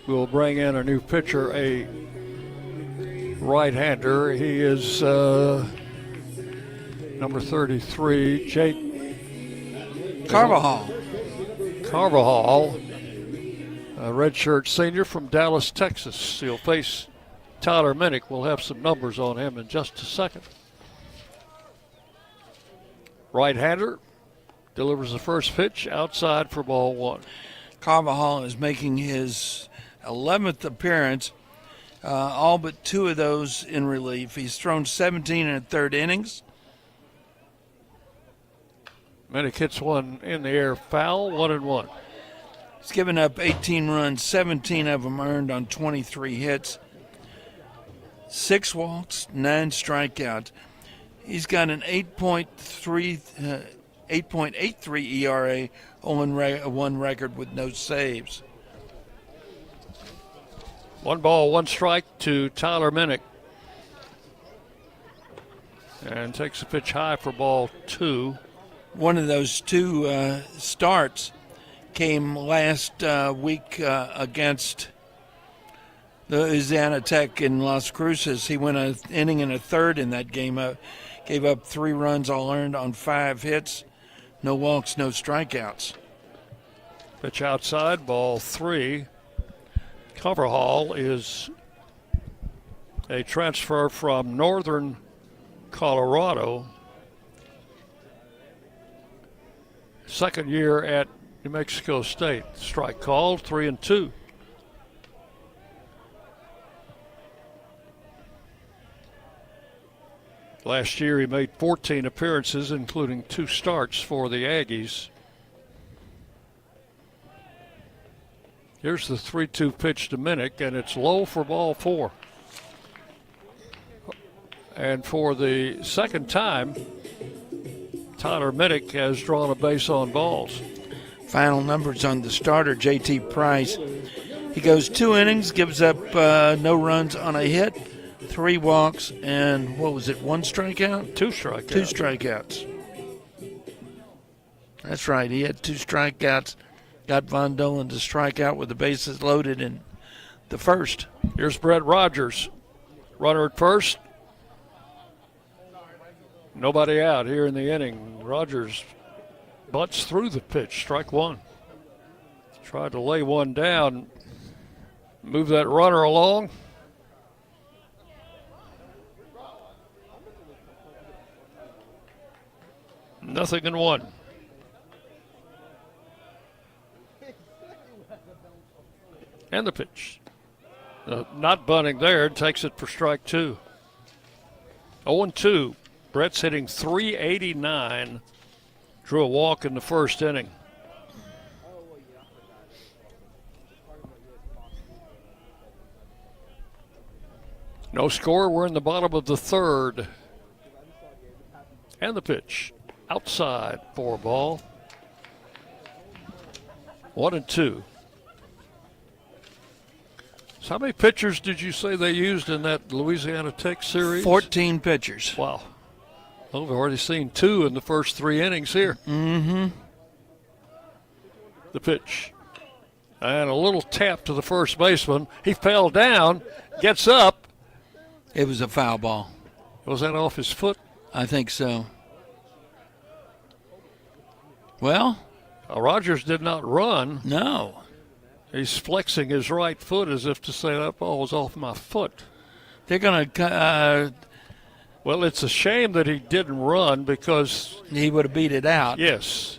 will bring in a new pitcher, a right-hander. He is number 33, Jake Carvajal, a redshirt senior from Dallas, Texas. He'll face Tyler Minnick. We'll have some numbers on him in just a second. Right-hander delivers the first pitch outside for ball one. Carvajal is making his 11th appearance, all but 2 of those in relief. He's thrown 17 in the third innings. Minnick hits one in the air foul, 1-1. He's given up 18 runs, 17 of them earned on 23 hits, 6 walks, 9 strikeouts. He's got an 8.83 ERA, 0-1 record with no saves. 1 ball, 1 strike to Tyler Minnick. And takes a pitch high for ball 2. One of those 2 starts came last week against the Louisiana Tech in Las Cruces. He went an inning and a third in that game. Gave up 3 runs, all earned on 5 hits. No walks, no strikeouts. Pitch outside, ball 3. Carvajal is a transfer from northern Colorado. Second year at New Mexico State. Strike called, 3-2. Last year he made 14 appearances, including 2 starts for the Aggies. Here's the 3-2 pitch to Minnick, and it's low for ball 4. And for the second time, Tyler Minnick has drawn a base on balls. Final numbers on the starter, J.T. Price. He goes 2 innings, gives up no runs on a hit, 3 walks, and 1 strikeout? 2 strikeouts. 2 strikeouts. That's right, he had 2 strikeouts. Got Von Dolan to strike out with the bases loaded in the first. Here's Brett Rogers. Runner at first. Nobody out here in the inning. Rogers butts through the pitch, strike 1. Tried to lay one down, move that runner along. Nothing in 1. And the pitch. Not bunting there, takes it for strike 2. 0-2. Brett's hitting .389. Drew a walk in the first inning. No score. We're in the bottom of the third. And the pitch. Outside for a ball. 1-2. So how many pitchers did you say they used in that Louisiana Tech series? 14 pitchers. Wow. Well, we've already seen 2 in the first 3 innings here. Mm-hmm. The pitch. And a little tap to the first baseman. He fell down, gets up. It was a foul ball. Was that off his foot? I think so. Well, Rogers did not run. No. He's flexing his right foot as if to say that ball was off my foot. They're going to... well, it's a shame that he didn't run because... he would have beat it out. Yes.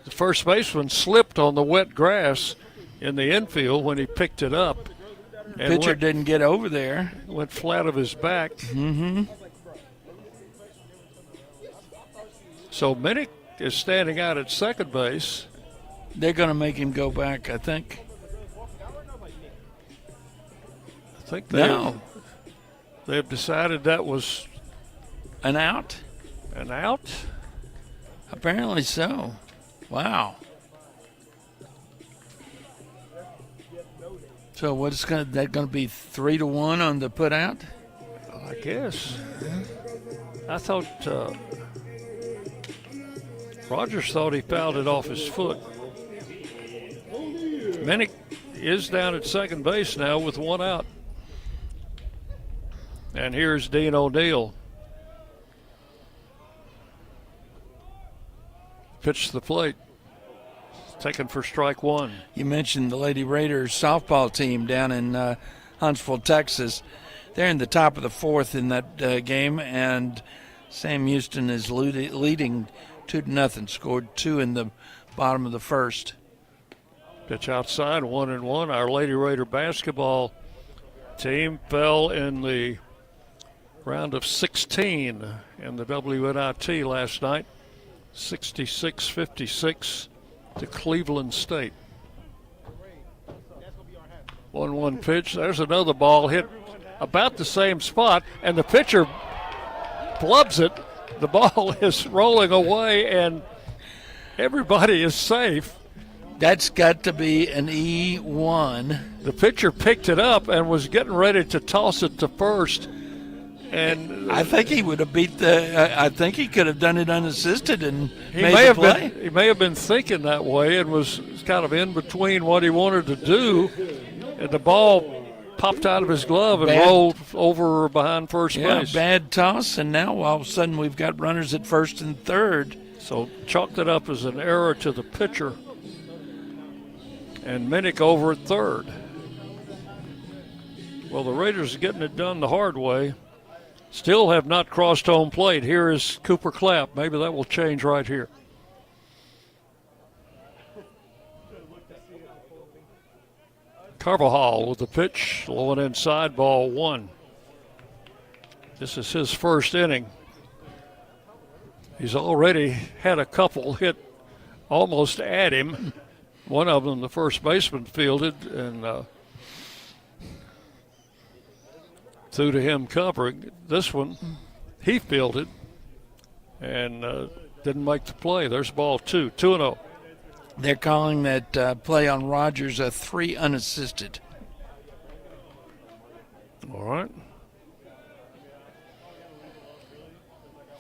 The first baseman slipped on the wet grass in the infield when he picked it up. And pitcher didn't get over there. Went flat of his back. Mm-hmm. So Minnick is standing out at second base. They're going to make him go back, I think. I think they've decided that was an out. An out? Apparently so. Wow. So what's that going to be 3-1 on the put out? I guess. I thought Rogers thought he fouled it off his foot. Minnick is down at second base now with 1 out. And here's Dean O'Neill. Pitch to the plate. Taken for strike 1. You mentioned the Lady Raiders softball team down in Huntsville, Texas. They're in the top of the 4th in that game, and Sam Houston is leading 2-0. Scored 2 in the bottom of the first. Pitch outside, 1-1. Our Lady Raider basketball team fell in the round of 16 in the WNIT last night, 66-56 to Cleveland State. 1-1 pitch. There's another ball hit about the same spot, and the pitcher blubs it. The ball is rolling away, and everybody is safe. That's got to be an E1. The pitcher picked it up and was getting ready to toss it to first. And I think he would have beat the. I think he could have done it unassisted and he made may the have play. been. He may have been thinking that way and was kind of in between what he wanted to do, and the ball popped out of his glove and rolled over behind first base. Bad toss, and now all of a sudden we've got runners at first and third. So chalked it up as an error to the pitcher, and Minnick over at third. Well, the Raiders are getting it done the hard way. Still have not crossed home plate. Here is Cooper Clapp. Maybe that will change right here. Carvajal with the pitch, low and inside, ball 1. This is his first inning. He's already had a couple hit almost at him. One of them the first baseman fielded and threw to him covering. This one he fielded and didn't make the play. There's ball 2, 2-0. They're calling that play on Rogers a 3 unassisted. All right.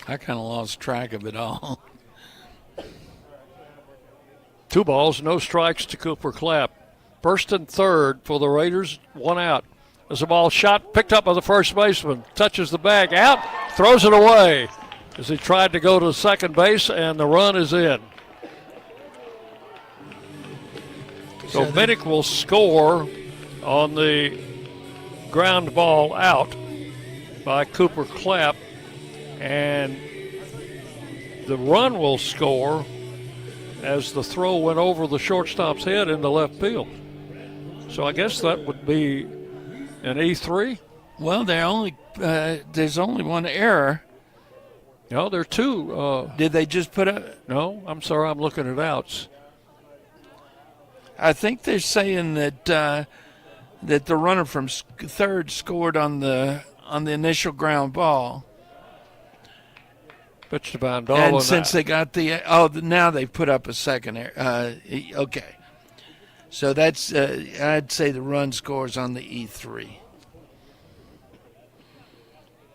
I kind of lost track of it all. 2 balls, no strikes to Cooper Clapp. First and third for the Raiders, 1 out. There's a ball shot, picked up by the first baseman, touches the bag, out, throws it away as he tried to go to second base, and the run is in. So Minnick will score on the ground ball out by Cooper Clapp, and the run will score as the throw went over the shortstop's head in the left field. So I guess that would be an E3? Well, there's only one error. No, there are 2. Did they just put a... No, I'm sorry, I'm looking at outs. I think they're saying that that the runner from third scored on the initial ground ball. Pitch to Vandola. And since they got now they put up a second error. Okay. So that's, I'd say the run scores on the E3.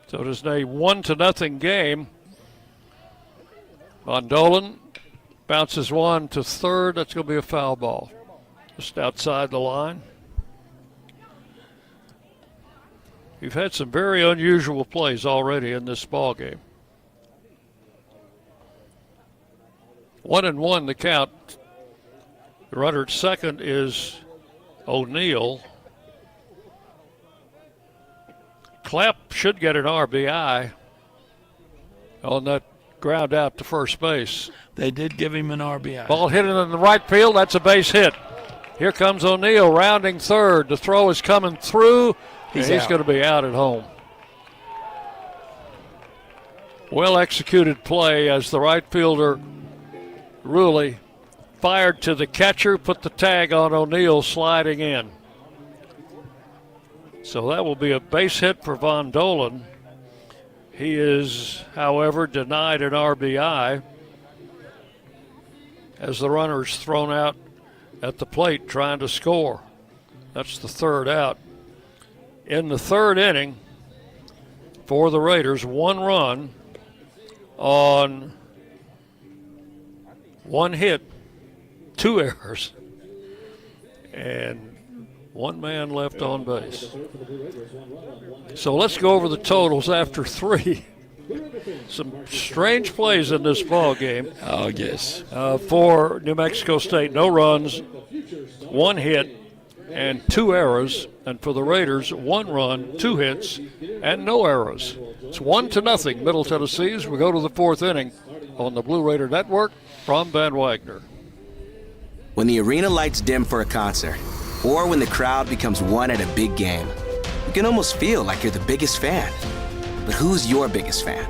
So it is a 1-0 game. Von Dolan bounces one to third. That's going to be a foul ball. Just outside the line. We've had some very unusual plays already in this ball game. 1-1 the count. The runner at second is O'Neill. Clapp should get an RBI on that ground out to first base. They did give him an RBI. Ball hit in the right field. That's a base hit. Here comes O'Neill rounding third. The throw is coming through. He's going to be out at home. Well executed play as the right fielder Rulli fired to the catcher, put the tag on O'Neill sliding in. So that will be a base hit for Von Dolan. He is, however, denied an RBI as the runner is thrown out at the plate trying to score. That's the third out. In the third inning for the Raiders, 1 run on 1 hit, 2 errors, and 1 man left on base. So let's go over the totals after 3. Some strange plays in this ball game. Oh, yes. For New Mexico State, no runs, 1 hit, and 2 errors. And for the Raiders, 1 run, 2 hits, and no errors. It's 1-0 Middle Tennessee as we go to the 4th inning on the Blue Raider Network from Van Wagner. When the arena lights dim for a concert, or when the crowd becomes one at a big game, you can almost feel like you're the biggest fan. But who's your biggest fan?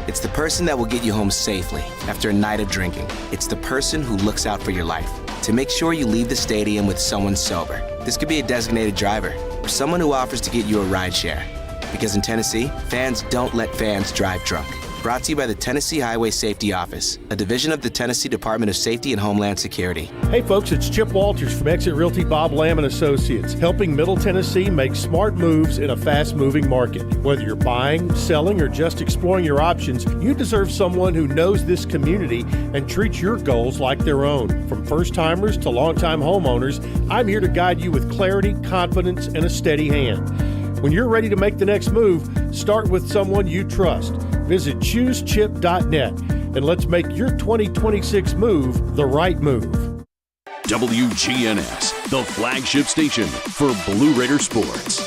It's the person that will get you home safely after a night of drinking. It's the person who looks out for your life to make sure you leave the stadium with someone sober. This could be a designated driver or someone who offers to get you a ride share. Because in Tennessee, fans don't let fans drive drunk. Brought to you by the Tennessee Highway Safety Office, a division of the Tennessee Department of Safety and Homeland Security. Hey folks, it's Chip Walters from Exit Realty Bob Lamb & Associates, helping Middle Tennessee make smart moves in a fast-moving market. Whether you're buying, selling, or just exploring your options, you deserve someone who knows this community and treats your goals like their own. From first-timers to long-time homeowners, I'm here to guide you with clarity, confidence, and a steady hand. When you're ready to make the next move, start with someone you trust. Visit choosechip.net and let's make your 2026 move the right move. WGNS, the flagship station for Blue Raider sports.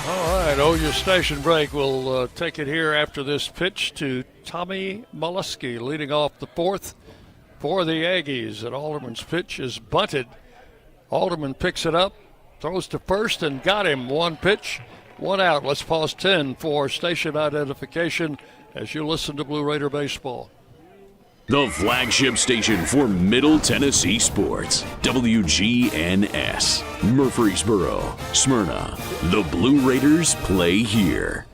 All right, your station break. We'll take it here after this pitch to Tommy Molesky leading off the fourth for the Aggies. And Alderman's pitch is bunted. Alderman picks it up, throws to first, and got him. One pitch, one out. Let's pause 10 for station identification as you listen to Blue Raider baseball. The flagship station for Middle Tennessee sports. WGNS. Murfreesboro, Smyrna. The Blue Raiders play here.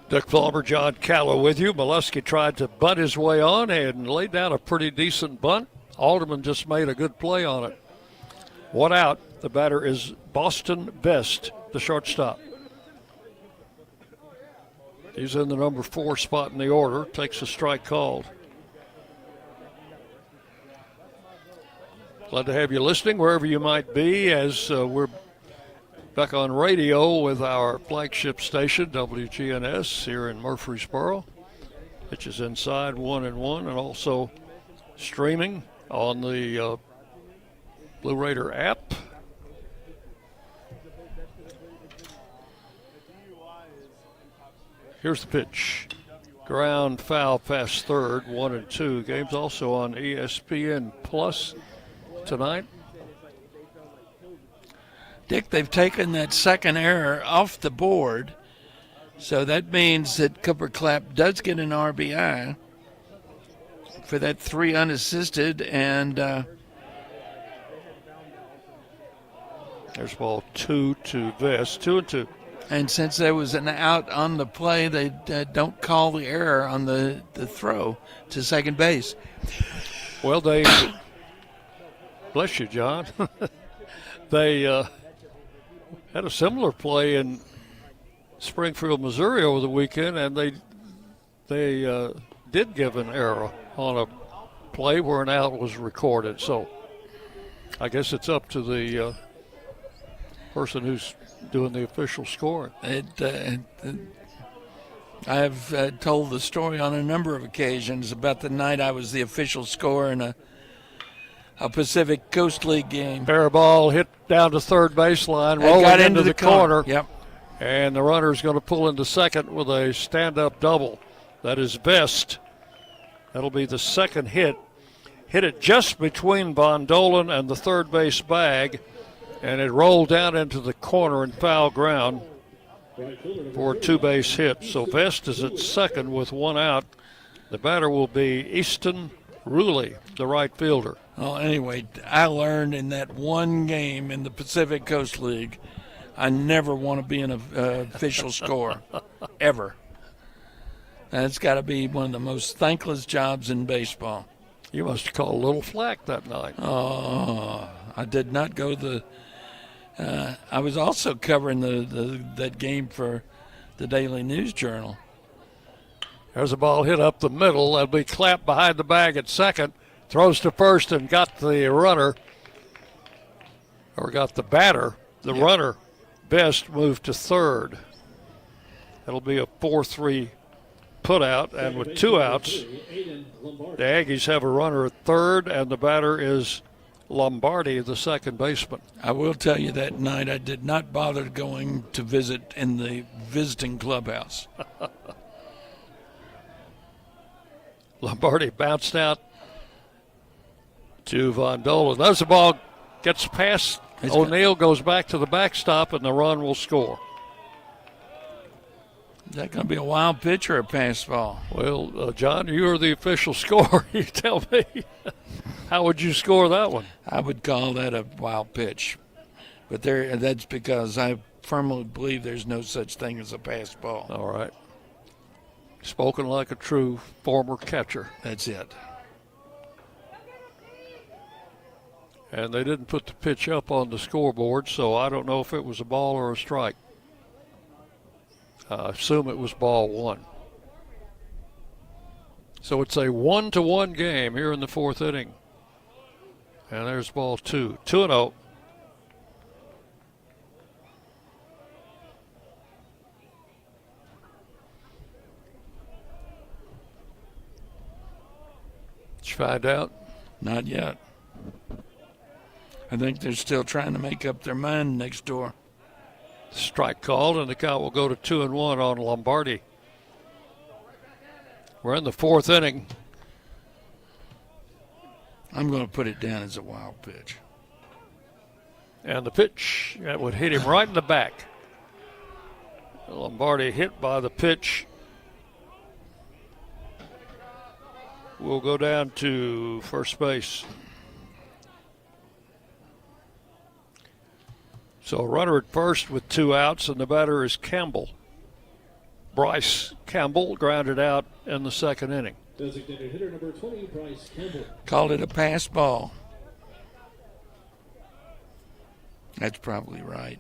Dick Palmer, John Callow with you. Molesky tried to bunt his way on and laid down a pretty decent bunt. Alderman just made a good play on it. One out. The batter is Boston Best, the shortstop. He's in the number 4 spot in the order. Takes a strike called. Glad to have you listening wherever you might be as we're back on radio with our flagship station, WGNS, here in Murfreesboro. Pitch is inside 1-1, and also streaming on the Blue Raider app. Here's the pitch. Ground foul past third, 1-2. Game's also on ESPN Plus tonight. Dick, they've taken that second error off the board, so that means that Cooper Clapp does get an RBI for that 3 unassisted, and there's ball 2 to Vest, 2-2. And since there was an out on the play, they don't call the error on the throw to second base. Well, they, bless you, John, they had a similar play in Springfield, Missouri over the weekend, and they did give an error on a play where an out was recorded. So I guess it's up to the person who's doing the official scoring. I have told the story on a number of occasions about the night I was the official scorer in a Pacific Coast League game. Fair ball hit down to third baseline, rolling into the corner. Yep. And the runner is going to pull into second with a stand-up double. That is Vest. That'll be the second hit. Hit it just between Von Dolan and the third base bag, and it rolled down into the corner and foul ground for a 2-base hit. So Vest is at second with 1 out. The batter will be Easton Ruley, the right fielder. Well, anyway, I learned in that one game in the Pacific Coast League, I never want to be an official scorer, ever. That's got to be one of the most thankless jobs in baseball. You must have caught a little flack that night. Oh, I did not go I was also covering that game for the Daily News Journal. There's a ball hit up the middle. That'll be Clapp behind the bag at second. Throws to first and got the runner, or got the batter. The runner, Best, moved to third. That'll be a 4-3 put out, and with 2 outs, the Aggies have a runner at third, and the batter is Lombardi, the second baseman. I will tell you that night I did not bother going to visit in the visiting clubhouse. Lombardi bounced out to Von Dolan. There's the ball, gets past O'Neill, goes back to the backstop, and the run will score. Is that going to be a wild pitch or a pass ball? Well, John, you are the official scorer. You tell me. How would you score that one? I would call that a wild pitch. But that's because I firmly believe there's no such thing as a pass ball. All right. Spoken like a true former catcher. That's it. And they didn't put the pitch up on the scoreboard, so I don't know if it was a ball or a strike. I assume it was ball one. So it's a 1-1 game here in the fourth inning. And there's ball two. 2-0. Did you find out? Not yet. I think they're still trying to make up their mind next door. Strike called, and the count will go to 2-1 on Lombardi. We're in the fourth inning. I'm going to put it down as a wild pitch. And the pitch, that would hit him right in the back. Lombardi hit by the pitch. Will go down to first base. So runner at first with 2 outs, and the batter is Campbell. Bryce Campbell grounded out in the second inning. Designated hitter number 20, Bryce Campbell. Called it a pass ball. That's probably right.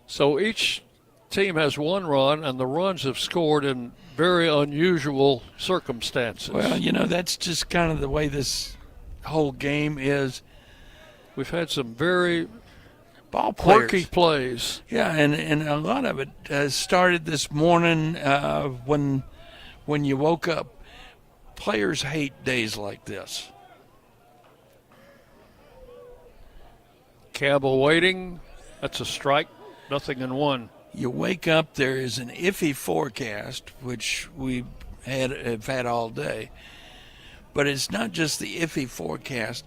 So each team has 1 run, and the runs have scored in very unusual circumstances. Well, that's just kind of the way this whole game is. We've had some very ball players. quirky plays. Yeah, and a lot of it started this morning when you woke up. Players hate days like this. Campbell waiting. That's a strike. 0-1. You wake up, there is an iffy forecast, which we have had all day. But it's not just the iffy forecast.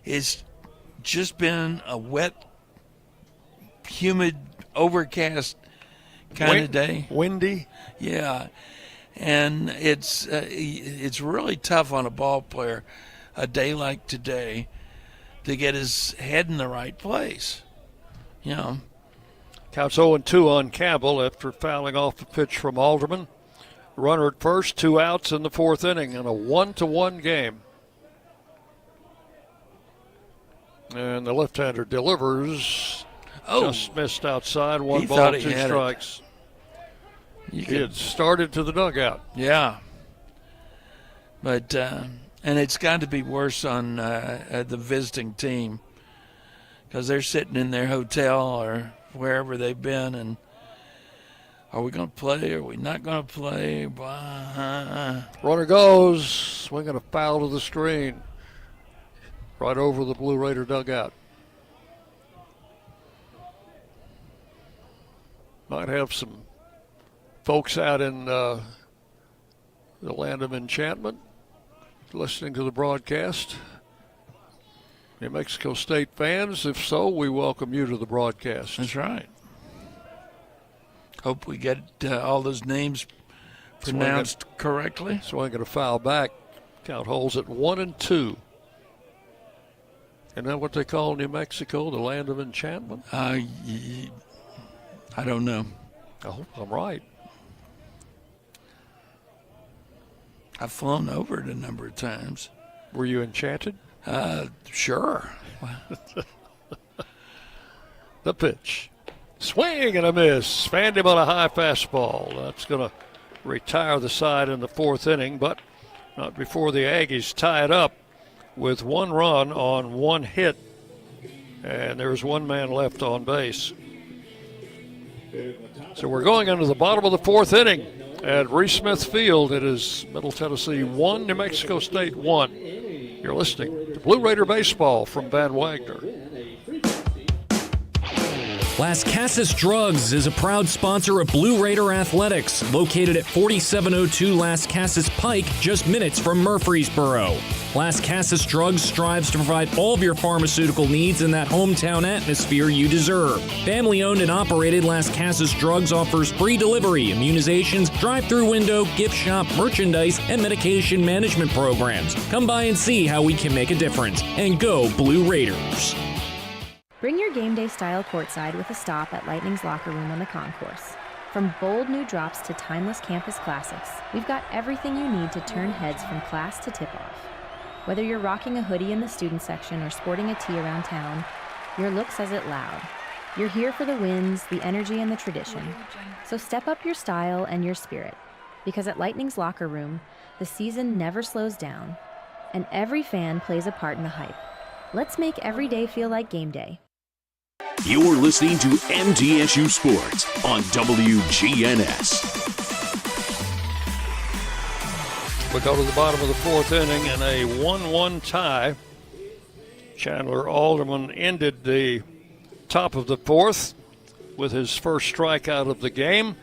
It's just been a wet, humid, overcast kind of day. Windy. Yeah. And it's really tough on a ball player a day like today to get his head in the right place. Counts 0-2 on Campbell after fouling off the pitch from Alderman. Runner at first, 2 outs in the fourth inning in a 1-1 game. And the left-hander delivers. Just missed outside. 1 ball, 2 strikes. He had started to the dugout. Yeah. But, and it's got to be worse on the visiting team because they're sitting in their hotel or wherever they've been, and are we going to play? Are we not going to play? Runner goes, swinging a foul to the screen, right over the Blue Raider dugout. Might have some folks out in the land of enchantment listening to the broadcast. New Mexico State fans, if so, we welcome you to the broadcast. That's right. Hope we get all those names pronounced correctly. Swinging a foul back. Count holds at 1-2. Isn't that what they call New Mexico, the land of enchantment? I don't know. I hope I'm right. I've flown over it a number of times. Were you enchanted? Sure. The pitch. Swing and a miss. Fanned him on a high fastball. That's going to retire the side in the fourth inning, but not before the Aggies tie it up with 1 run on 1 hit. And there's 1 man left on base. So we're going into the bottom of the fourth inning at Reese Smith Field. It is Middle Tennessee 1, New Mexico State 1. You're listening to Blue Raider Baseball from Van Wagner. Las Casas Drugs is a proud sponsor of Blue Raider Athletics, located at 4702 Las Casas Pike, just minutes from Murfreesboro. Las Casas Drugs strives to provide all of your pharmaceutical needs in that hometown atmosphere you deserve. Family-owned and operated, Las Casas Drugs offers free delivery, immunizations, drive-through window, gift shop, merchandise, and medication management programs. Come by and see how we can make a difference. And go Blue Raiders! Bring your game day style courtside with a stop at Lightning's locker room on the concourse. From bold new drops to timeless campus classics, we've got everything you need to turn heads from class to tip-off. Whether you're rocking a hoodie in the student section or sporting a tee around town, your look says it loud. You're here for the wins, the energy, and the tradition. So step up your style and your spirit, because at Lightning's locker room, the season never slows down, and every fan plays a part in the hype. Let's make every day feel like game day. You're listening to MTSU Sports on WGNS. We go to the bottom of the fourth inning in a 1-1 tie. Chandler Alderman ended the top of the fourth with his first strikeout of the game.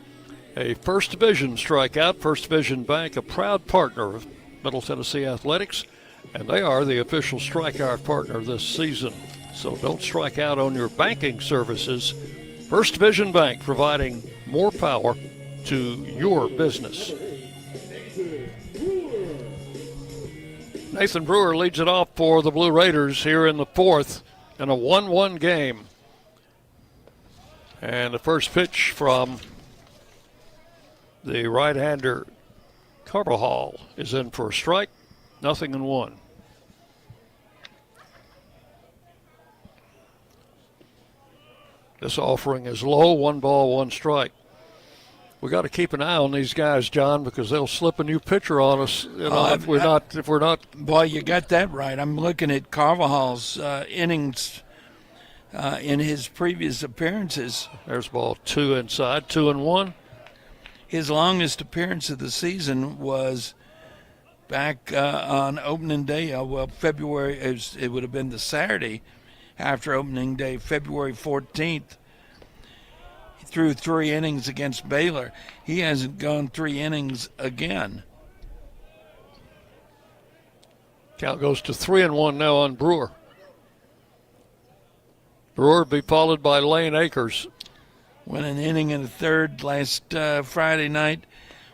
A First Division strikeout. First Division Bank, a proud partner of Middle Tennessee Athletics, and they are the official strikeout partner this season. So don't strike out on your banking services. First Division Bank, providing more power to your business. Nathan Brewer leads it off for the Blue Raiders here in the fourth in a 1-1 game. And the first pitch from the right-hander Carvajal is in for a strike, 0-1. This offering is low, 1 ball, 1 strike. We got to keep an eye on these guys, John, because they'll slip a new pitcher on us. If we're not. Boy, you got that right. I'm looking at Carvajal's innings in his previous appearances. There's ball 2 inside, 2-1. His longest appearance of the season was back on opening day. February. It would have been the Saturday after opening day, February 14th. He threw 3 innings against Baylor. He hasn't gone 3 innings again. Count goes to 3-1 now on Brewer. Brewer will be followed by Lane Akers. Went an inning in the third last Friday night.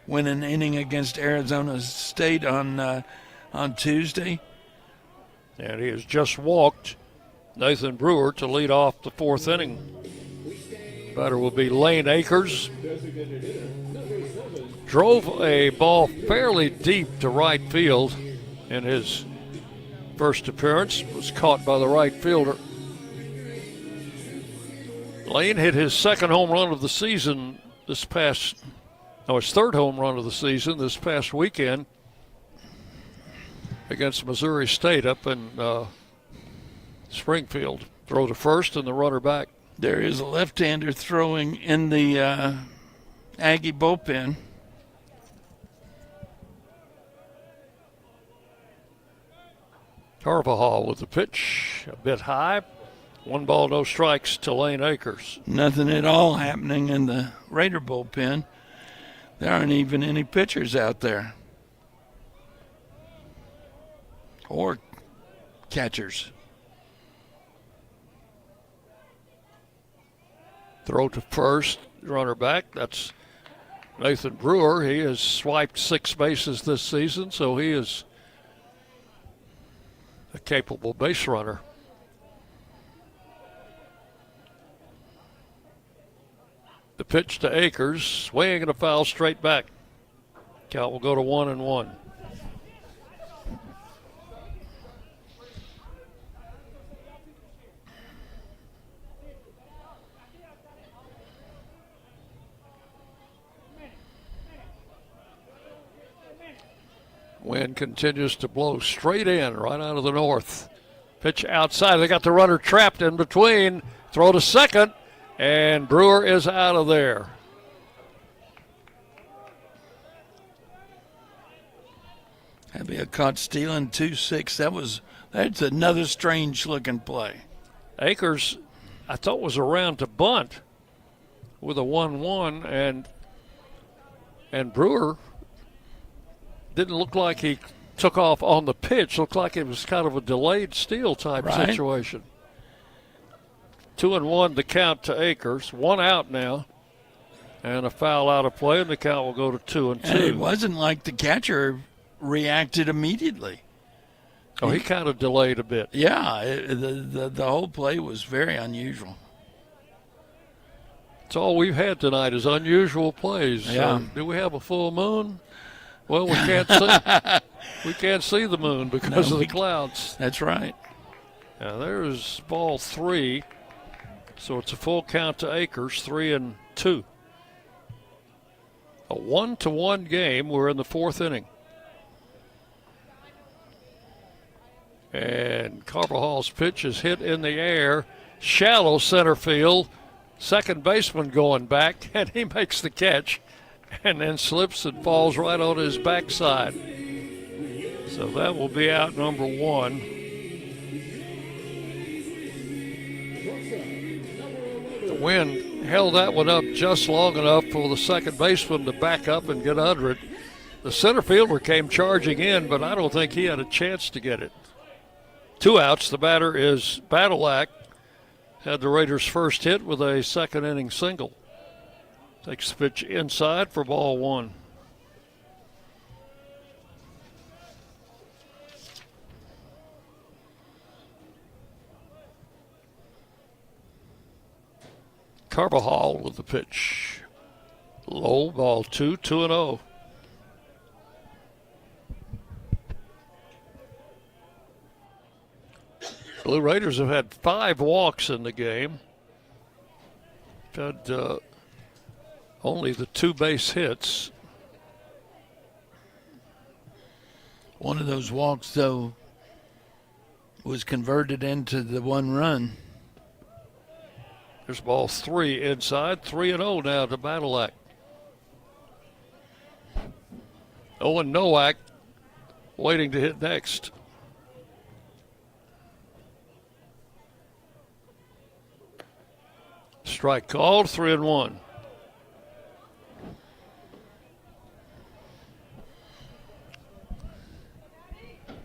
Went an inning against Arizona State on Tuesday. And he has just walked Nathan Brewer to lead off the fourth inning. Batter will be Lane Akers. Drove a ball fairly deep to right field in his first appearance. Was caught by the right fielder. Lane hit his second home run of the season his third home run of the season this past weekend against Missouri State up in Springfield. Throw to first and the runner back. There is a left-hander throwing in the Aggie bullpen. Carvajal with the pitch, a bit high. 1 ball, no strikes to Lane Akers. Nothing at all happening in the Raider bullpen. There aren't even any pitchers out there. Or catchers. Throw to first, runner back. That's Nathan Brewer. He has swiped 6 bases this season, so he is a capable base runner. The pitch to Akers, swinging and a foul straight back. Count will go to 1-1. Wind continues to blow straight in, right out of the north. Pitch outside. They got the runner trapped in between. Throw to second, and Brewer is out of there. That'd be a caught stealing 2-6. That's another strange looking play. Akers I thought was around to bunt with a 1-1, and Brewer didn't look like he took off on the pitch. Looked like it was kind of a delayed steal type situation. 2-1 the count to Akers. 1 out now, and a foul out of play, and the count will go to 2-2. And it wasn't like the catcher reacted immediately. Oh, he kind of delayed a bit. Yeah, the whole play was very unusual. That's all we've had tonight is unusual plays. Yeah. Do we have a full moon? Well, we can't see. We can't see the moon because of the clouds. That's right. Now there's ball 3, so it's a full count to Akers, 3-2. A 1-1 game. We're in the 4th inning. And Carvajal's pitch is hit in the air, shallow center field. Second baseman going back, and he makes the catch and then slips and falls right on his backside. So that will be out number 1. The wind held that one up just long enough for the second baseman to back up and get under it. The center fielder came charging in, but I don't think he had a chance to get it. 2 outs. The batter is Badalak. Had the Raiders' first hit with a second inning single. Takes the pitch inside for ball 1. Carvajal with the pitch. Low, ball 2, 2-0. Blue Raiders have had 5 walks in the game. Had only the 2 base hits. One of those walks, though, was converted into the 1 run. There's ball 3 inside, 3-0 now to Badalak. Owen Nowak waiting to hit next. Strike called, 3-1.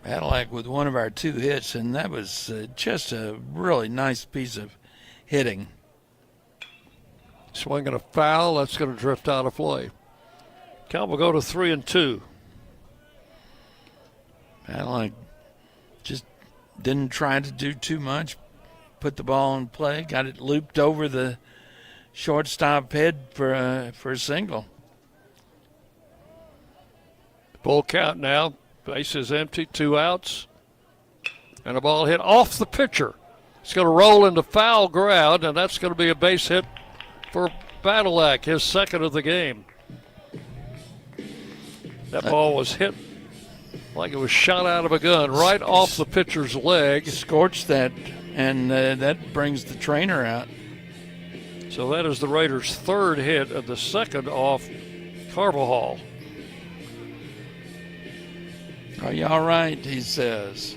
Badalak with one of our 2 hits, and that was just a really nice piece of hitting. Swinging a foul, that's going to drift out of play. Count will go to 3-2. Badalak just didn't try to do too much. Put the ball in play, got it looped over the shortstop head for a single. Full count now. Base is empty, 2 outs. And a ball hit off the pitcher. It's going to roll into foul ground, and that's going to be a base hit for Badalak, his second of the game. That ball was hit like it was shot out of a gun, right off the pitcher's leg. Scorched that, and that brings the trainer out. So that is the Raiders' 3rd hit and the 2nd off Carvajal. Are you all right? He says.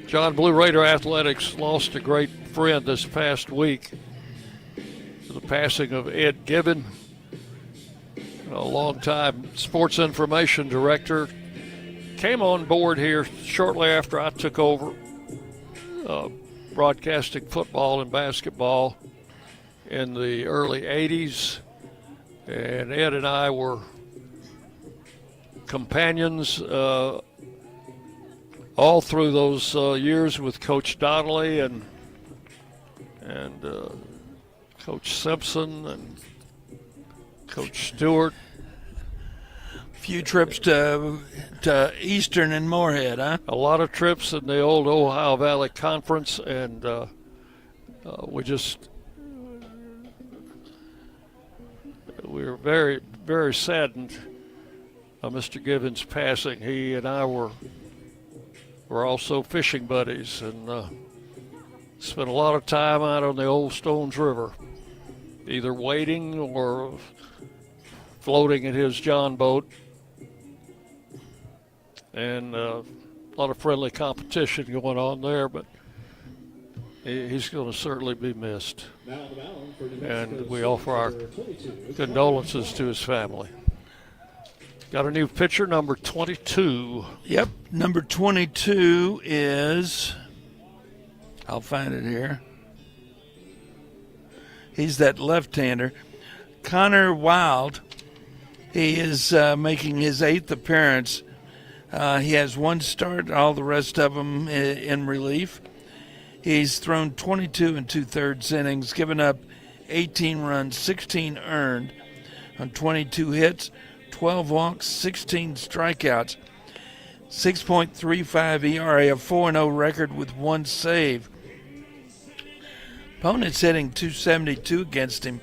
John, Blue Raider Athletics lost a great friend this past week. The passing of Ed Gibbon, a longtime sports information director. Came on board here shortly after I took over broadcasting football and basketball in the early 80s. And Ed and I were companions all through those years with Coach Donnelly and Coach Simpson and Coach Stewart. Few trips to Eastern and Moorhead, huh? A lot of trips in the old Ohio Valley Conference, and we were very, very saddened by Mr. Gibbons' passing. He and I were also fishing buddies, and spent a lot of time out on the old Stones River, either waiting or floating in his John boat. And a a lot of friendly competition going on there, but he's going to certainly be missed. And we offer our condolences to his family. Got a new pitcher, number 22. Yep, number 22 is, I'll find it here. He's that left-hander, Connor Wild. He is making his 8th appearance. He has 1 start, all the rest of them in relief. He's thrown 22 2/3 innings, given up 18 runs, 16 earned on 22 hits, 12 walks, 16 strikeouts, 6.35 ERA, a 4-0 record with 1 save. Opponents hitting .272 against him.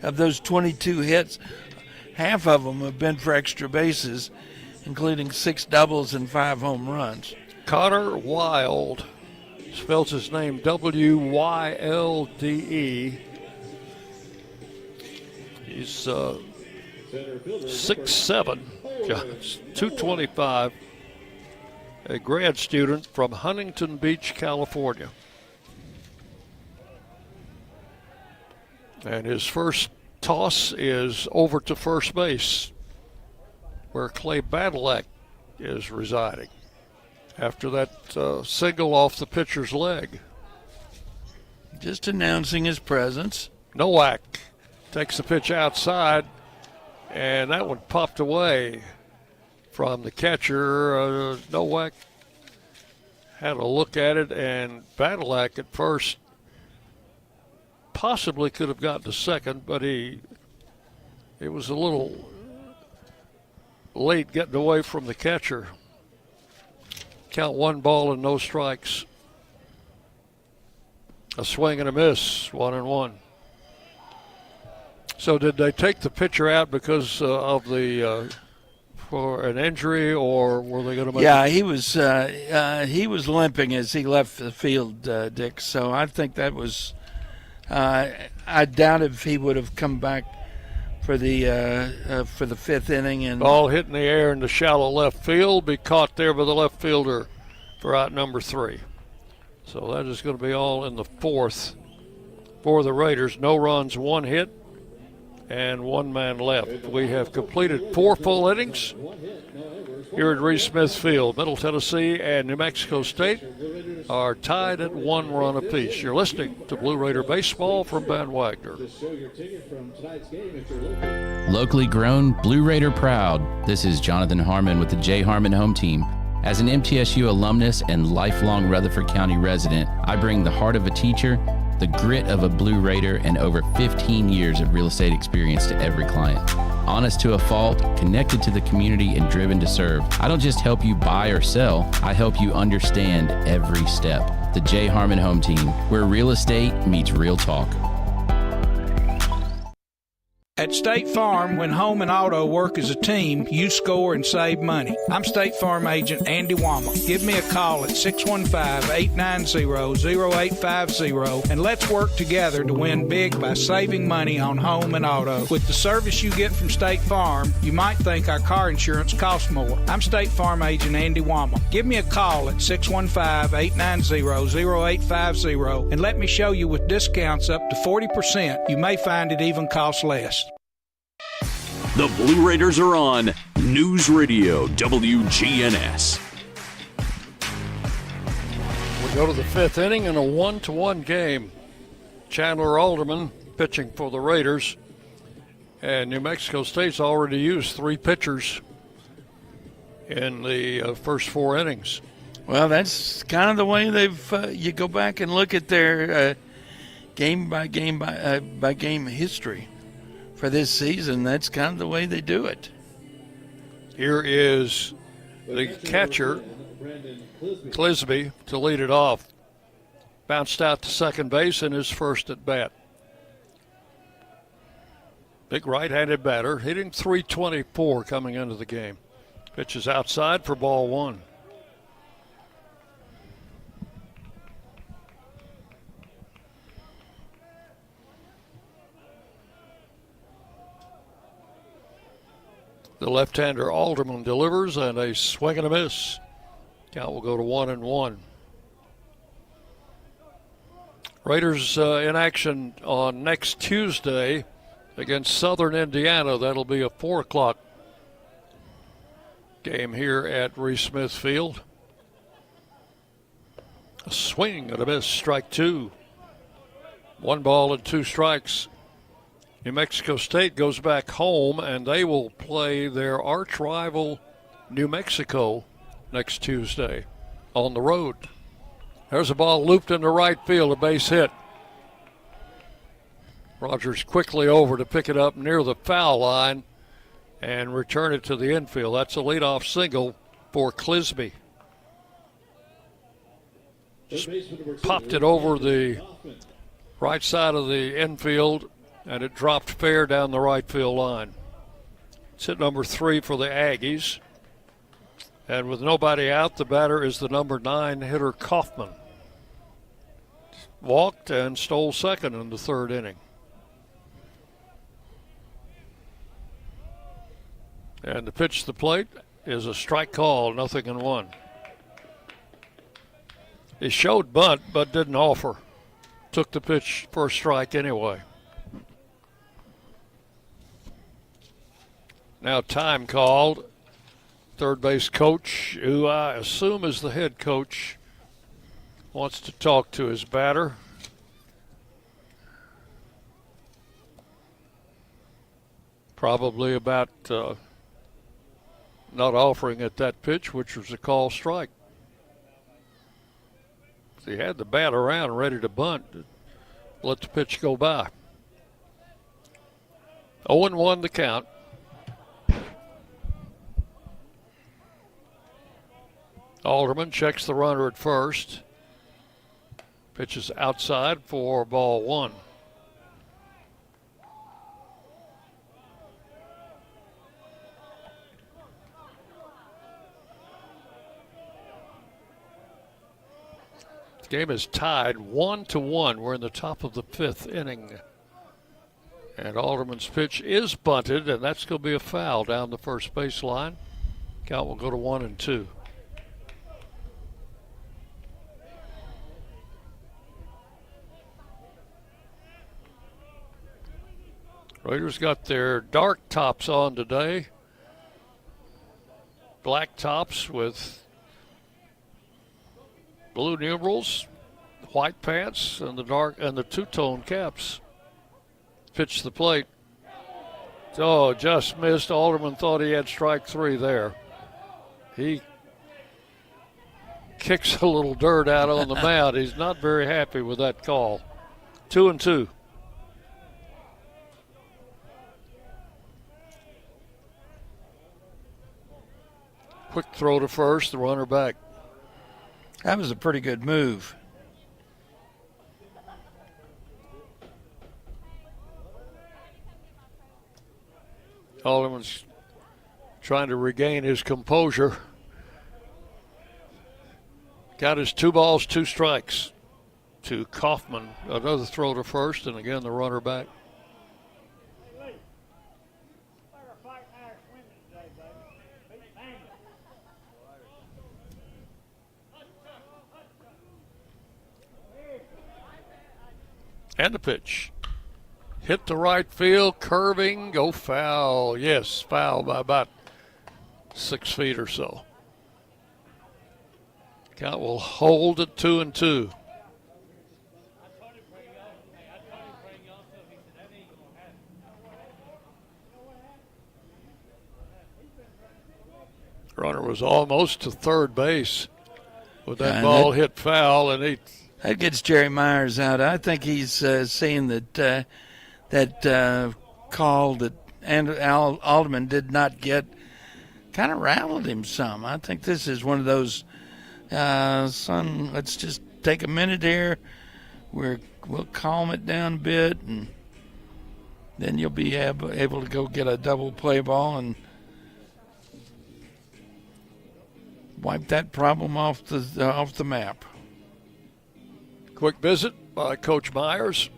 Of those 22 hits, half of them have been for extra bases, including 6 doubles and 5 home runs. Connor Wild spells his name W-Y-L-D-E. He's 6'7", 225, a grad student from Huntington Beach, California. And his first toss is over to first base, where Clay Badalak is residing, after that single off the pitcher's leg. Just announcing his presence. Nowak takes the pitch outside, and that one popped away from the catcher. Nowak had a look at it, and Badalak at first possibly could have gotten to second, but it was a little late getting away from the catcher. Count 1 ball and no strikes. A swing and a miss, 1-1. So did they take the pitcher out because of the for an injury, or were they going to make? Yeah, he was limping as he left the field, Dick. So I think that was. I doubt if he would have come back for the 5th inning. And ball hit in the air in the shallow left field, be caught there by the left fielder for out number 3. So that is going to be all in the 4th for the Raiders. No runs, 1 hit, and 1 man left. We have completed 4 full innings here at Reese Smith Field. Middle Tennessee and New Mexico State are tied at 1 run apiece. You're listening to Blue Raider Baseball from Van Wagner. Locally grown, Blue Raider proud. This is Jonathan Harmon with the J. Harmon Home Team. As an MTSU alumnus and lifelong Rutherford County resident, I bring the heart of a teacher, the grit of a Blue Raider, and over 15 years of real estate experience to every client. Honest to a fault, connected to the community, and driven to serve. I don't just help you buy or sell, I help you understand every step. The J. Harmon Home Team, where real estate meets real talk. At State Farm, when home and auto work as a team, you score and save money. I'm State Farm agent Andy Wama. Give me a call at 615-890-0850 and let's work together to win big by saving money on home and auto. With the service you get from State Farm, you might think our car insurance costs more. I'm State Farm agent Andy Wama. Give me a call at 615-890-0850 and let me show you with discounts up to 40%. You may find it even costs less. The Blue Raiders are on News Radio WGNS. We go to the 5th inning in a 1-1 game. Chandler Alderman pitching for the Raiders. And New Mexico State's already used 3 pitchers in the first 4 innings. Well, that's kind of the way they've. You go back and look at their game by game history for this season. That's kind of the way they do it. Here is the catcher, Clisby, to lead it off. Bounced out to second base in his first at bat. Big right-handed batter, hitting .324 coming into the game. Pitch is outside for ball 1. The left-hander Alderman delivers, and a swing and a miss. Count will go to 1-1. Raiders in action on next Tuesday against Southern Indiana. That'll be a 4 o'clock game here at Reese Smith Field. A swing and a miss, strike 2. 1 ball and 2 strikes. New Mexico State goes back home, and they will play their arch rival New Mexico next Tuesday on the road. There's a ball looped into right field, a base hit. Rogers quickly over to pick it up near the foul line and return it to the infield. That's a leadoff single for Clisby. Just popped it over the right side of the infield, and it dropped fair down the right field line. It's hit number 3 for the Aggies. And with nobody out, the batter is the number 9 hitter, Kaufman. Walked and stole second in the 3rd inning. And the pitch to the plate is a strike call, 0-1. He showed bunt, but didn't offer. Took the pitch for a strike anyway. Now time called. Third base coach, who I assume is the head coach, wants to talk to his batter. Probably about not offering at that pitch, which was a call strike. He had the bat around ready to bunt. Let the pitch go by. 0-1 the count. Alderman checks the runner at first. Pitches outside for ball 1. The game is tied 1-1. We're in the top of the 5th inning. And Alderman's pitch is bunted, and that's going to be a foul down the first base line. Count will go to 1-2. Raiders got their dark tops on today. Black tops with blue numerals, white pants, and the dark and the two-tone caps. Pitch to the plate. Oh, just missed. Alderman thought he had strike 3 there. He kicks a little dirt out on the mound. He's not very happy with that call. 2-2. Quick throw to first, the runner back. That was a pretty good move. Alderman's trying to regain his composure. Got his 2 balls, 2 strikes to Kaufman. Another throw to first, and again the runner back. And the pitch. Hit the right field, curving, go foul. Yes, foul by about 6 feet or so. Count will hold at 2-2. Runner was almost to third base with that ball hit foul, and he. That gets Jerry Myers out. I think he's seeing that call that Alderman did not get kind of rattled him some. I think this is one of those, son, let's just take a minute here. We'll calm it down a bit, and then you'll be able to go get a double play ball and wipe that problem off the map. Quick visit by Coach Myers.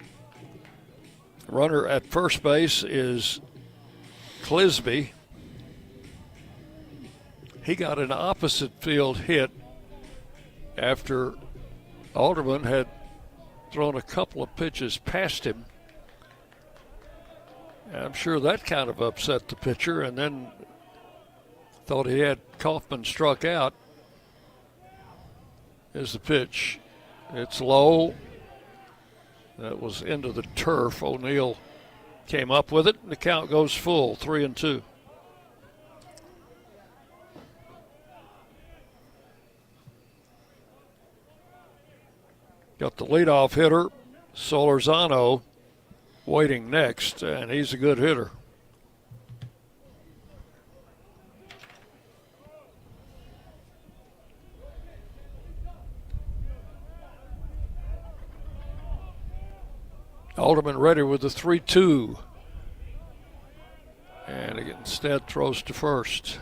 Runner at first base is Clisby. He got an opposite field hit after Alderman had thrown a couple of pitches past him. I'm sure that kind of upset the pitcher, and then thought he had Kaufman struck out. Is the pitch. It's low. That was into the turf. O'Neill came up with it, and the count goes full, 3-2. Got the leadoff hitter, Solorzano, waiting next, and he's a good hitter. Alderman ready with the 3-2. And instead throws to first.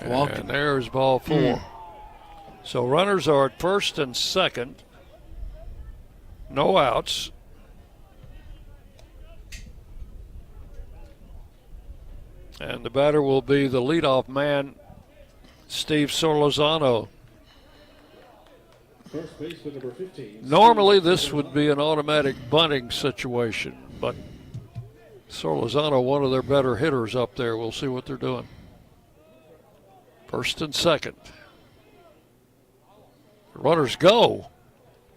And there's ball 4. So runners are at first and second. No outs. And the batter will be the leadoff man, Steve Solorzano. First baseman number 15. Normally this would be an automatic bunting situation, but Solorzano, one of their better hitters up there. We'll see what they're doing. First and second. Runners go.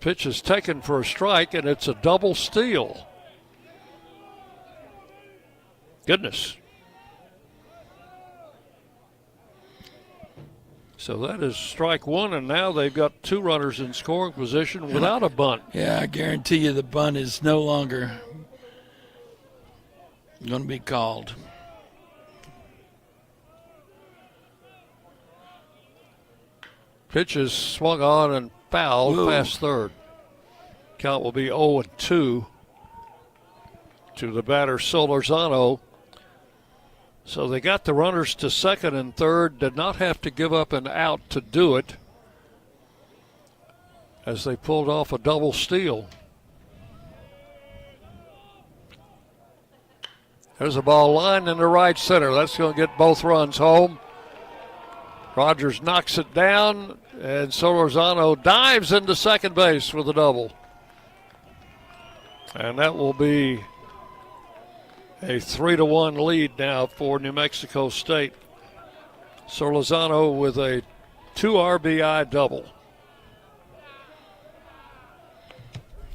Pitch is taken for a strike, and it's a double steal. Goodness. So that is strike 1, and now they've got 2 runners in scoring position without a bunt. Yeah, I guarantee you the bunt is no longer going to be called. Pitch is swung on and fouled past third. Count will be 0-2 to the batter, Solorzano. So they got the runners to second and third, did not have to give up an out to do it, as they pulled off a double steal. There's a ball lined in the right center. That's going to get both runs home. Rogers knocks it down, and Solorzano dives into second base with a double. And that will be a 3-1 lead now for New Mexico State. Solorzano with a 2 RBI double.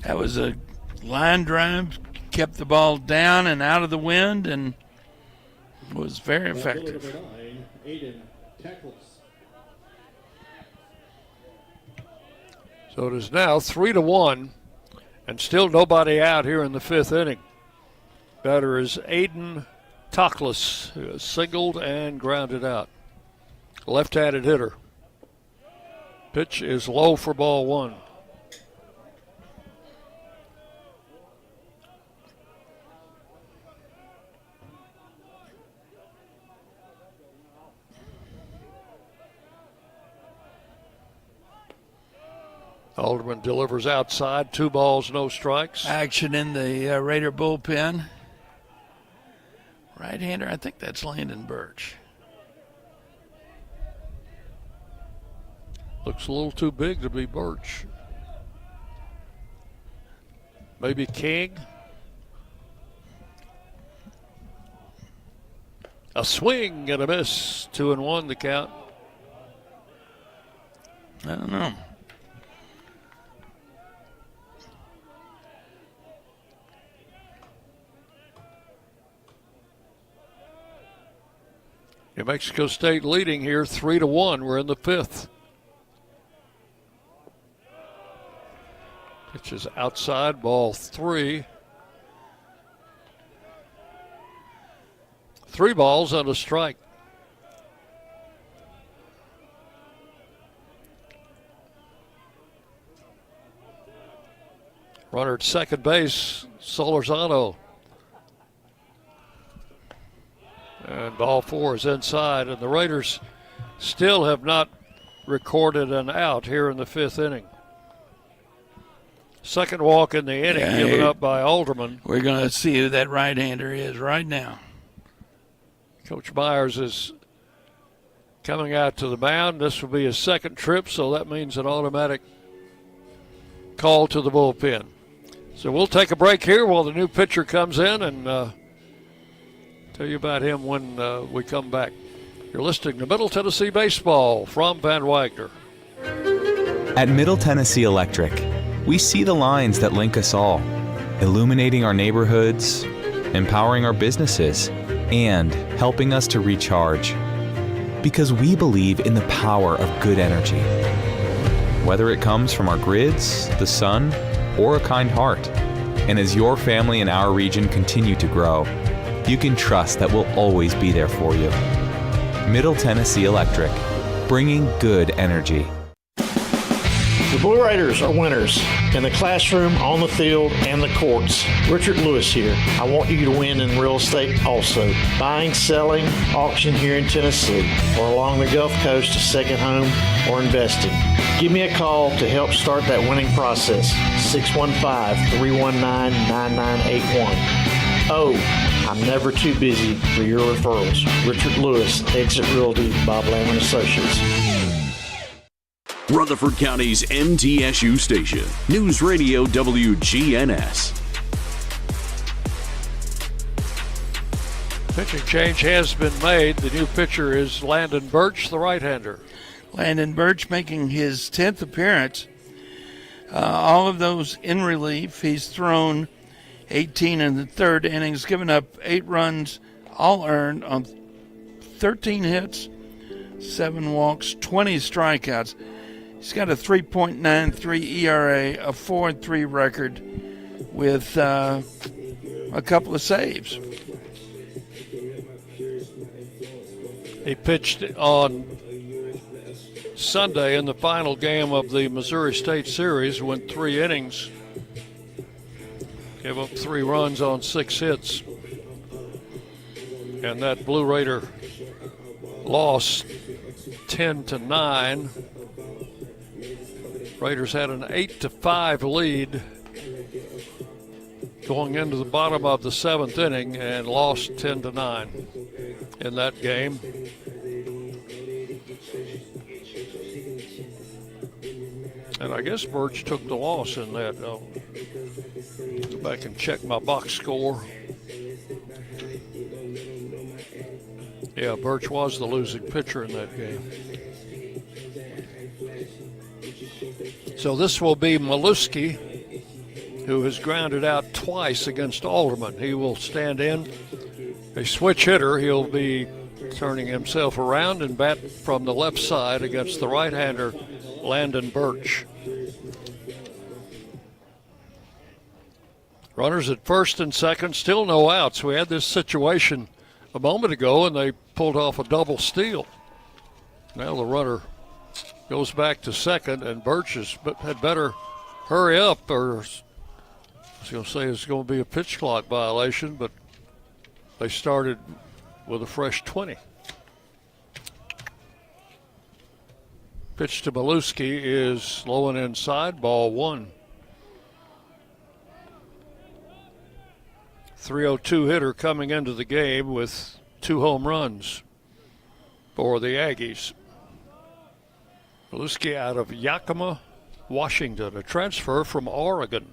That was a line drive, kept the ball down and out of the wind, and was very effective. Number 9, Aiden Tackles. So it is now 3-1, and still nobody out here in the 5th inning. Batter is Aiden Toklas, who has singled and grounded out. Left-handed hitter. Pitch is low for ball 1. Alderman delivers outside, 2 balls, no strikes. Action in the Raider bullpen. Right-hander, I think that's Landon Birch. Looks a little too big to be Birch. Maybe King. A swing and a miss. 2-1 the count. I don't know. New Mexico State leading here 3-1. We're in the 5th. Pitch is outside, ball 3. 3 balls and a strike. Runner at second base, Solorzano. And ball 4 is inside, and the Raiders still have not recorded an out here in the 5th inning. Second walk in the inning given up by Alderman. We're going to see who that right-hander is right now. Coach Myers is coming out to the mound. This will be his second trip, so that means an automatic call to the bullpen. So we'll take a break here while the new pitcher comes in and tell you about him when we come back. You're listening to Middle Tennessee Baseball from Van Wagner. At Middle Tennessee Electric, we see the lines that link us all, illuminating our neighborhoods, empowering our businesses, and helping us to recharge. Because we believe in the power of good energy. Whether it comes from our grids, the sun, or a kind heart. And as your family and our region continue to grow, you can trust that we'll always be there for you. Middle Tennessee Electric, bringing good energy. The Blue Raiders are winners in the classroom, on the field, and the courts. Richard Lewis here. I want you to win in real estate also. Buying, selling, auction here in Tennessee, or along the Gulf Coast, a second home, or investing. Give me a call to help start that winning process. 615-319-9981. Oh, I'm never too busy for your referrals. Richard Lewis, Exit Realty, Bob Lamb & Associates. Rutherford County's MTSU station, News Radio WGNS. Pitching change has been made. The new pitcher is Landon Birch, the right-hander. Landon Birch making his 10th appearance. All of those in relief. He's thrown 18 in the third innings, given up 8 runs, all earned on 13 hits, 7 walks, 20 strikeouts. He's got a 3.93 ERA, a 4-3 record with a couple of saves. He pitched on Sunday in the final game of the Missouri State Series, went 3 innings, gave up 3 runs on 6 hits. And that Blue Raider lost 10-9. Raiders had an 8-5 lead going into the bottom of the 7th inning and lost 10-9 in that game. And I guess Birch took the loss in that. I'll go back and check my box score. Yeah, Birch was the losing pitcher in that game. So this will be Maluski, who has grounded out twice against Alderman. He will stand in. A switch hitter, he'll be turning himself around and bat from the left side against the right-hander, Landon Birch. Runners at first and second, still no outs. We had this situation a moment ago, and they pulled off a double steal. Now the runner goes back to second, and Birch had better hurry up, or I was going to say it's going to be a pitch clock violation, but they started with a fresh 20. Pitch to Maluski is low and inside, ball 1. 302 hitter coming into the game with 2 home runs for the Aggies. Maluski out of Yakima, Washington, a transfer from Oregon.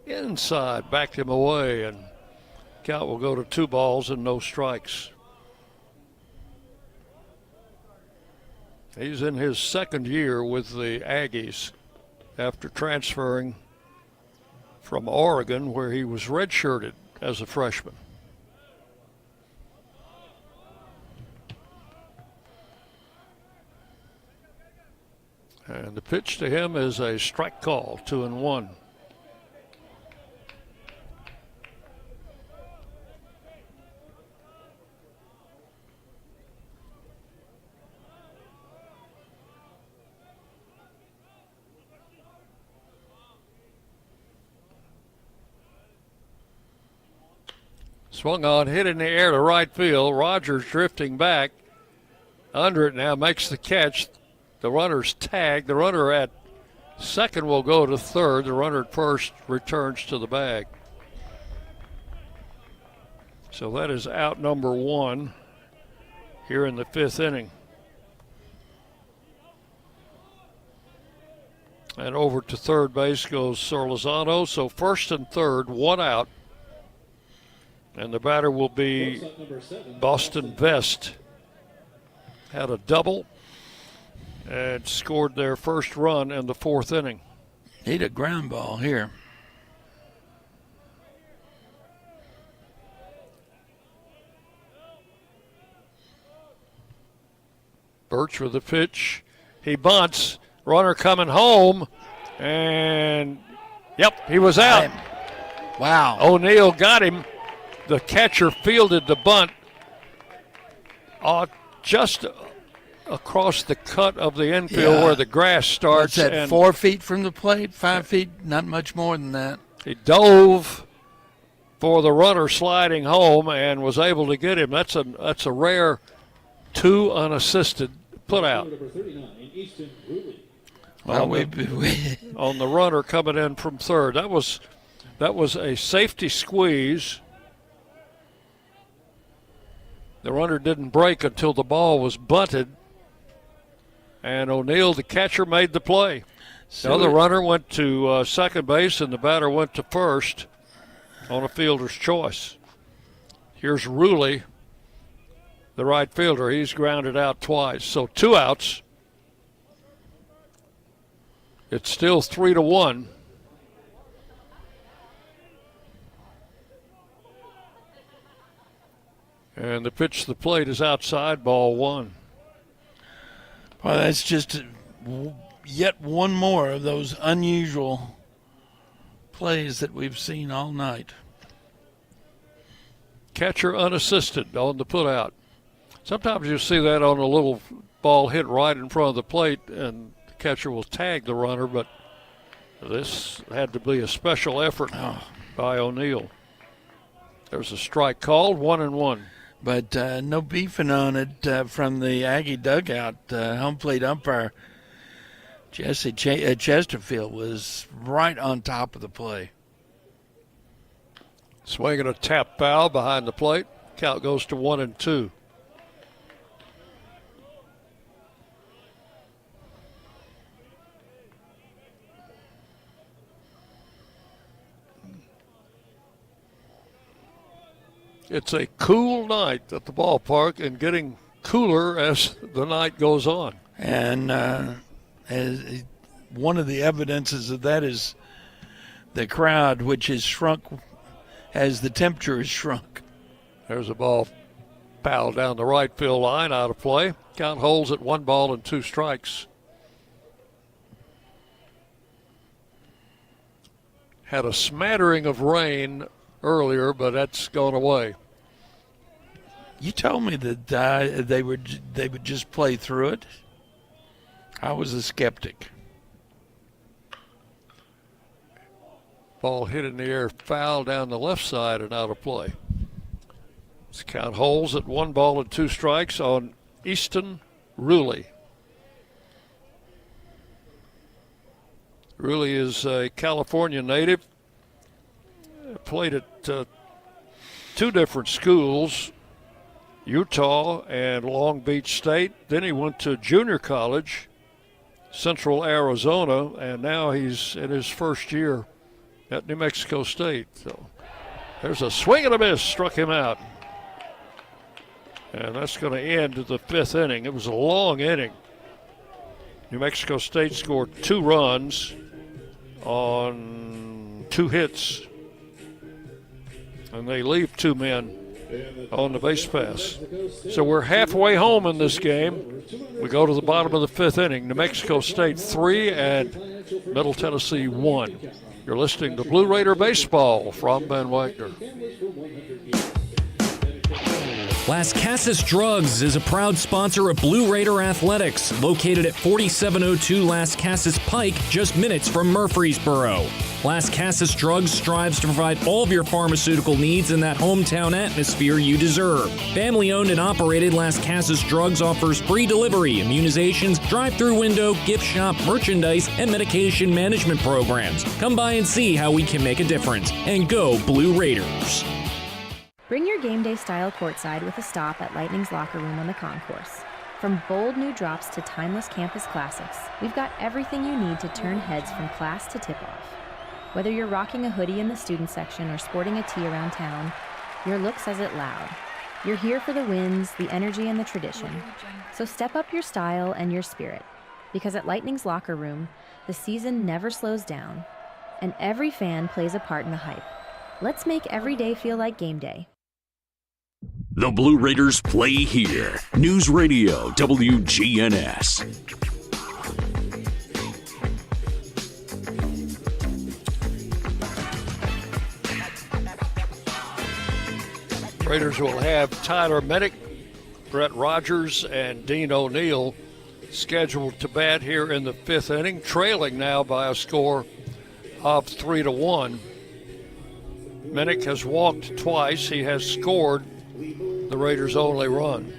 Inside, backed him away, and count will go to 2 balls and no strikes. He's in his second year with the Aggies after transferring from Oregon, where he was redshirted as a freshman. And the pitch to him is a strike call, 2-1. Swung on, hit in the air to right field. Rogers drifting back. Under it now, makes the catch. The runner's tagged. The runner at second will go to third. The runner at first returns to the bag. So that is out number one here in the fifth inning. And over to third base goes Sorlizano. So first and third, one out. And the batter will be Boston Vest. Had a double and scored their first run in the fourth inning. Need a ground ball here. Birch with the pitch. He bunts. Runner coming home. And, yep, he was out. Wow. O'Neill got him. The catcher fielded the bunt just across the cut of the infield where the grass starts. What's that, 4 feet from the plate? 5 feet? Not much more than that. He dove for the runner sliding home and was able to get him. That's a rare 2 unassisted put out. Well, on the runner coming in from third. That was a safety squeeze. The runner didn't break until the ball was bunted. And O'Neill, the catcher, made the play. The other runner went to second base, and the batter went to first on a fielder's choice. Here's Ruley, the right fielder. He's grounded out twice. So 2 outs. It's still 3-1. And the pitch to the plate is outside, ball 1. Well, that's just yet one more of those unusual plays that we've seen all night. Catcher unassisted on the putout. Sometimes you see that on a little ball hit right in front of the plate, and the catcher will tag the runner, but this had to be a special effort by O'Neill. There's a strike called, 1-1. But no beefing on it from the Aggie dugout. Home plate umpire Jesse Chesterfield was right on top of the play. Swinging a tap foul behind the plate. Count goes to 1-2. It's a cool night at the ballpark and getting cooler as the night goes on. And as one of the evidences of that is the crowd, which has shrunk as the temperature has shrunk. There's a ball fouled down the right field line, out of play. Count holds at 1-2 strikes. Had a smattering of rain earlier, but that's gone away. You told me that they would just play through it. I was a skeptic. Ball hit in the air, foul down the left side and out of play. This count holds at 1-2 strikes on Easton Ruley. Ruley is a California native. Played at 2 different schools, Utah and Long Beach State. Then he went to junior college, Central Arizona, and now he's in his first year at New Mexico State. So there's a swing and a miss, struck him out. And that's going to end the 5th inning. It was a long inning. New Mexico State scored 2 runs on 2 hits. And they leave 2 men on the base pass. So we're halfway home in this game. We go to the bottom of the 5th inning. New Mexico State 3 and Middle Tennessee 1. You're listening to Blue Raider Baseball from Ben Wagner. Las Casas Drugs is a proud sponsor of Blue Raider Athletics, located at 4702 Las Casas Pike, just minutes from Murfreesboro. Las Casas Drugs strives to provide all of your pharmaceutical needs in that hometown atmosphere you deserve. Family-owned and operated, Las Casas Drugs offers free delivery, immunizations, drive-through window, gift shop, merchandise, and medication management programs. Come by and see how we can make a difference. And go Blue Raiders! Bring your game day style courtside with a stop at Lightning's locker room on the concourse. From bold new drops to timeless campus classics, we've got everything you need to turn heads from class to tip-off. Whether you're rocking a hoodie in the student section or sporting a tee around town, your look says it loud. You're here for the wins, the energy, and the tradition. So step up your style and your spirit, because at Lightning's locker room, the season never slows down, and every fan plays a part in the hype. Let's make every day feel like game day. The Blue Raiders play here. News Radio WGNS. Raiders will have Tyler Minnick, Brett Rogers, and Dean O'Neill scheduled to bat here in the fifth inning, trailing now by a score of 3-1. Minnick has walked twice. He has scored the Raiders' only run.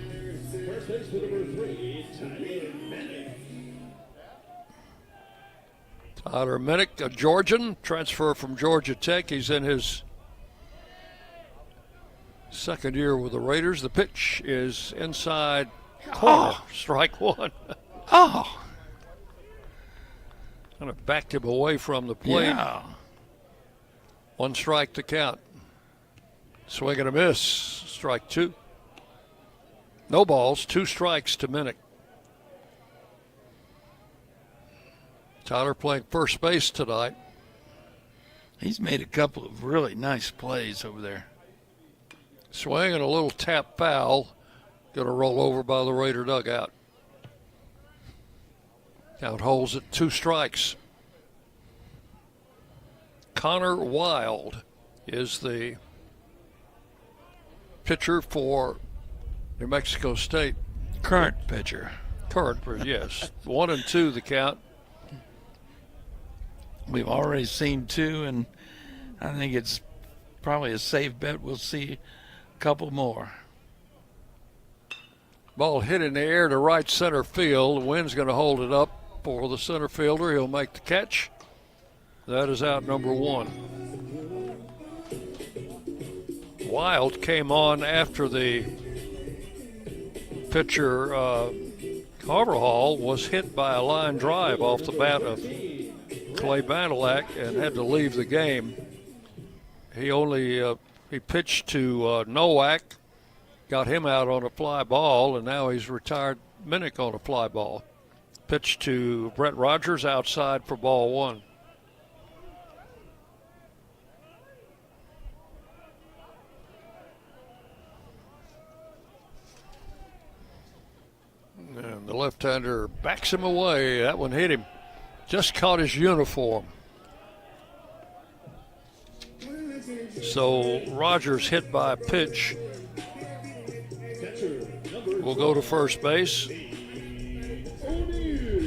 Tyler Minnick, a Georgian, transfer from Georgia Tech. He's in his second year with the Raiders. The pitch is inside corner. Strike one. Kind of backed him away from the plate. Yeah. One strike to count. Swing and a miss. Strike two. No balls. 2 strikes to Minnick. Tyler playing first base tonight. He's made a couple of really nice plays over there. Swing and a little tap foul. Going to roll over by the Raider dugout. Count holds at 2 strikes. Connor Wild is the pitcher for New Mexico State. Current pitcher. Current, yes. 1-2 the count. We've already seen 2, and I think it's probably a safe bet we'll see a couple more. Ball hit in the air to right center field. The wind's going to hold it up for the center fielder. He'll make the catch. That is out number 1. Wild came on after the pitcher, Carvajal, was hit by a line drive off the bat of Clay Badalak and had to leave the game. He pitched to Nowak, got him out on a fly ball, and now he's retired Minnick on a fly ball. Pitched to Brett Rogers outside for ball 1. And the left-hander backs him away. That one hit him. Just caught his uniform. So Rogers, hit by a pitch, will go to first base.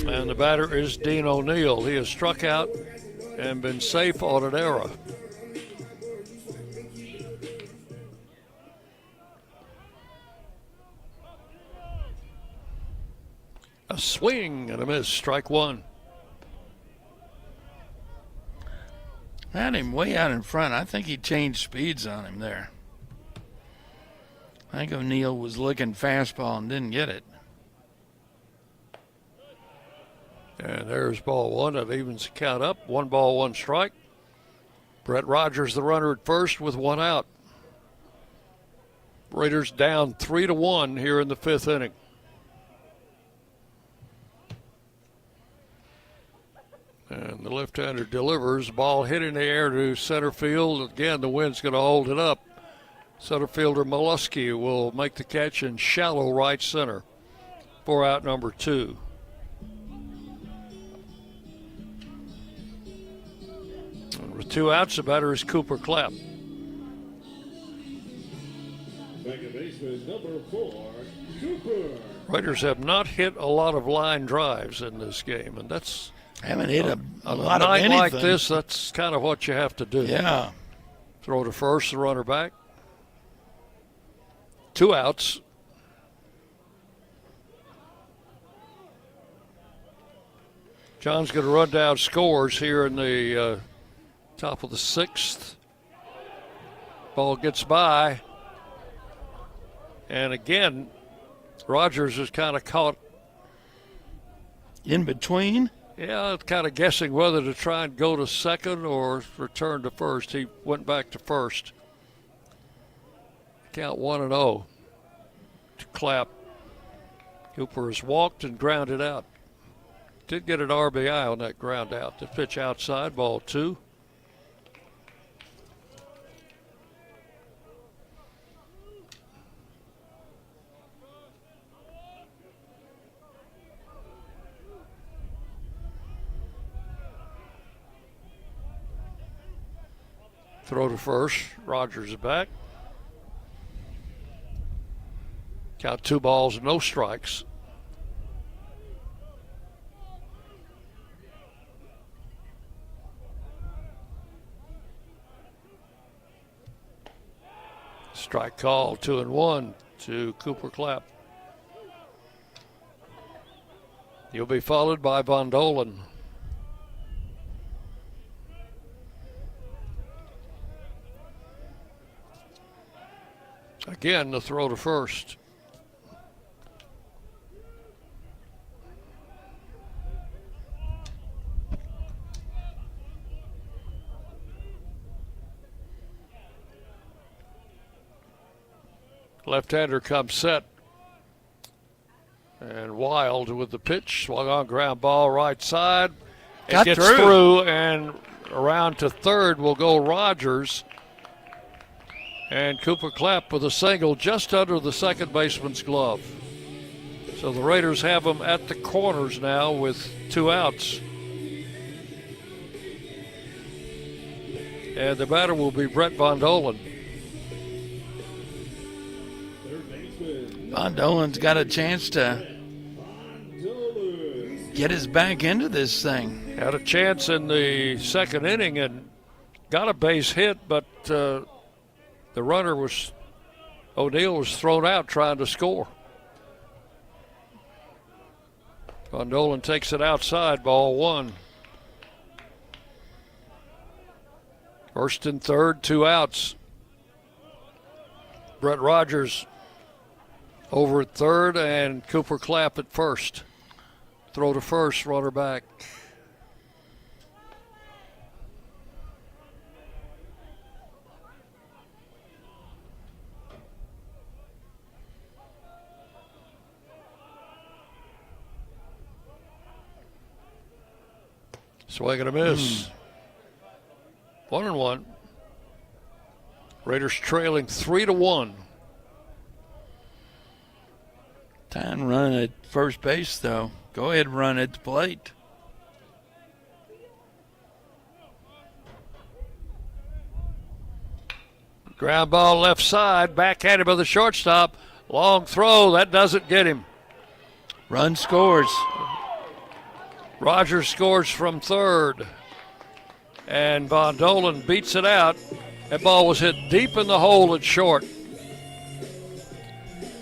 And the batter is Dean O'Neill. He has struck out and been safe on an error. A swing and a miss, strike 1. Had him way out in front. I think he changed speeds on him there. I think O'Neill was looking fastball and didn't get it. And there's ball 1. That evens the count up. 1 ball, 1 strike. Brett Rogers, the runner at first, with 1 out. Raiders down 3-1 here in the 5th inning. And the left-hander delivers. Ball hit in the air to center field. Again, the wind's going to hold it up. Center fielder Molesky will make the catch in shallow right center for out number 2. And with 2 outs, the batter is Cooper Clapp. Second baseman, number 4, Cooper. Raiders have not hit a lot of line drives in this game, and that's Haven't hit a on lot a of night anything. like this. That's kind of what you have to do. Yeah. Throw to first, the runner back. 2 outs. John's going to run down scores here in the top of the 6th. Ball gets by. And again, Rogers is kind of caught in between. Yeah, kind of guessing whether to try and go to second or return to first. He went back to first. Count 1-0 to Clapp. Cooper has walked and grounded out. Did get an RBI on that ground out. The pitch outside, ball 2. Throw to first. Rogers is back. Count 2 balls, no strikes. Strike call, 2-1 to Cooper Clapp. He'll be followed by Von Dolan. Again, the throw to first. Left-hander comes set. And Wild with the pitch. Swung on, ground ball right side. It gets through, and around to third will go Rogers. And Cooper Clapp with a single just under the second baseman's glove. So the Raiders have them at the corners now with 2 outs. And the batter will be Brett Von Dolan. Von Dolan's got a chance to get his back into this thing. Had a chance in the second inning and got a base hit, but the runner was, O'Neill was thrown out trying to score. Von Dolan takes it outside, ball 1. First and third, 2 outs. Brett Rogers over at third and Cooper Clapp at first. Throw to first, runner back. Swing and a miss. 1-1. Raiders trailing 3-1. Time running at first base, though. Go ahead and run at the plate. Ground ball left side, backhanded by the shortstop. Long throw, that doesn't get him. Run scores. Rogers scores from third. And Von Dolan beats it out. That ball was hit deep in the hole at short.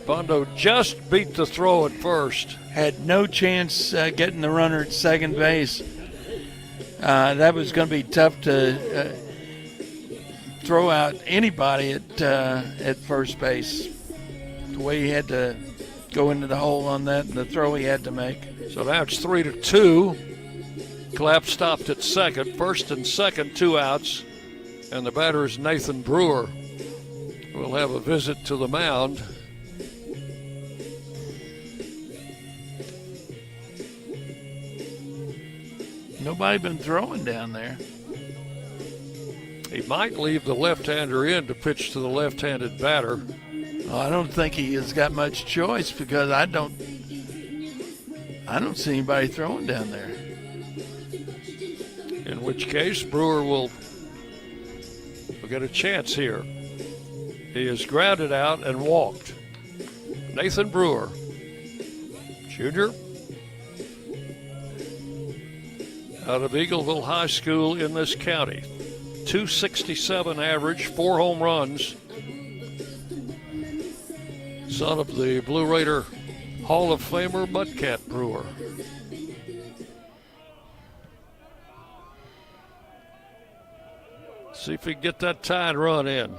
Bondo just beat the throw at first. Had no chance getting the runner at second base. That was going to be tough to throw out anybody at first base. The way he had to go into the hole on that and the throw he had to make. So now it's 3-2. Clapp stopped at second. First and second, 2 outs. And the batter is Nathan Brewer. We'll have a visit to the mound. Nobody been throwing down there. He might leave the left-hander in to pitch to the left-handed batter. Well, I don't think he has got much choice because I don't see anybody throwing down there. In which case, Brewer will get a chance here. He is grounded out and walked. Nathan Brewer, junior, out of Eagleville High School in this county. 267 average, 4 home runs. Son of the Blue Raider Hall of Famer Mudcat Brewer. See if he can get that tying run in.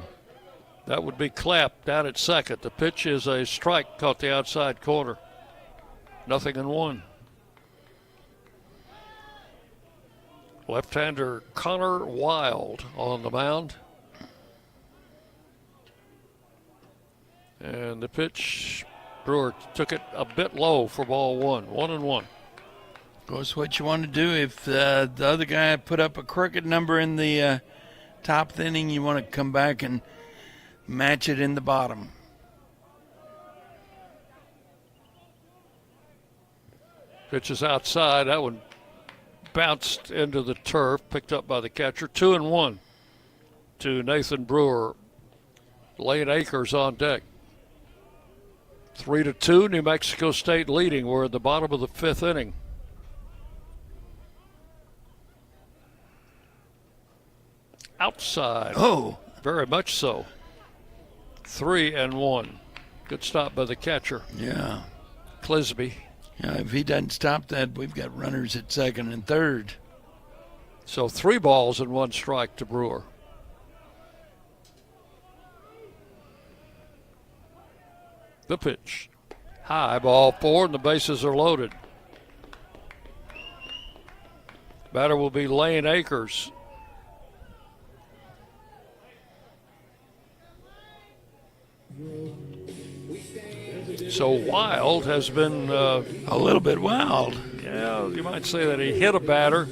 That would be Clapp down at second. The pitch is a strike, caught the outside corner. 0-1. Left-hander Connor Wild on the mound. And the pitch, Brewer took it a bit low for ball 1. 1-1. Of course, what you want to do if the other guy put up a crooked number in the top of the inning, you want to come back and match it in the bottom. Pitch is outside. That one bounced into the turf, picked up by the catcher. 2-1 to Nathan Brewer. Lane Akers on deck. 3-2, New Mexico State leading. We're at the bottom of the 5th inning. Outside. Oh. Very much so. 3-1. Good stop by the catcher. Yeah. Clisby. Yeah, if he doesn't stop that, we've got runners at second and third. So 3 balls and 1 strike to Brewer. The pitch. High, ball 4, and the bases are loaded. Batter will be Lane Akers. So Wild has been a little bit wild. Yeah, you might say that he hit a batter.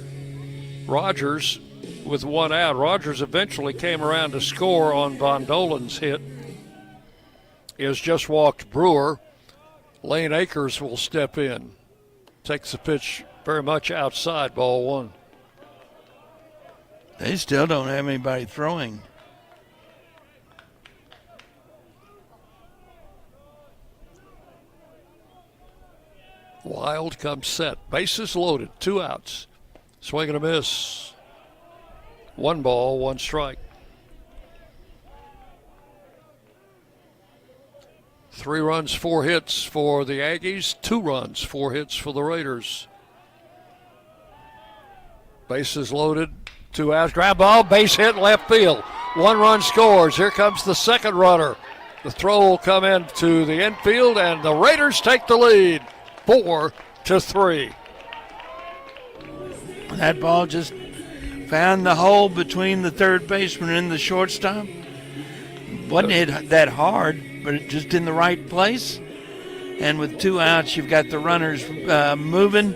Rogers with 1 out. Rogers eventually came around to score on Von Dolan's hit. He has just walked Brewer. Lane Akers will step in. Takes the pitch very much outside, ball 1. They still don't have anybody throwing. Wild comes set. Bases loaded. 2 outs. Swing and a miss. 1 ball, 1 strike. 3 runs, 4 hits for the Aggies. 2 runs, 4 hits for the Raiders. Bases loaded. 2 outs. Ground ball. Base hit left field. 1 run scores. Here comes the second runner. The throw will come into the infield, and the Raiders take the lead. 4-3. That ball just found the hole between the third baseman and the shortstop. Wasn't hit that hard, but it just in the right place. And with 2 outs, you've got the runners moving,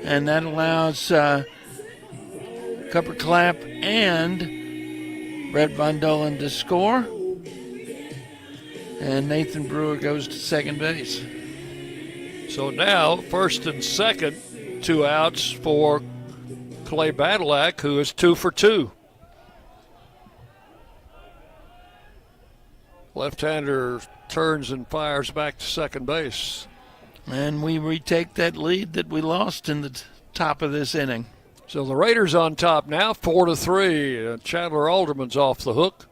and that allows Cooper Clapp and Brett Von Dolan to score. And Nathan Brewer goes to second base. So now, first and second, 2 outs for Clay Badalak, who is 2 for 2. Left-hander turns and fires back to second base. And we retake that lead that we lost in the top of this inning. So the Raiders on top now, 4-3. Chandler Alderman's off the hook.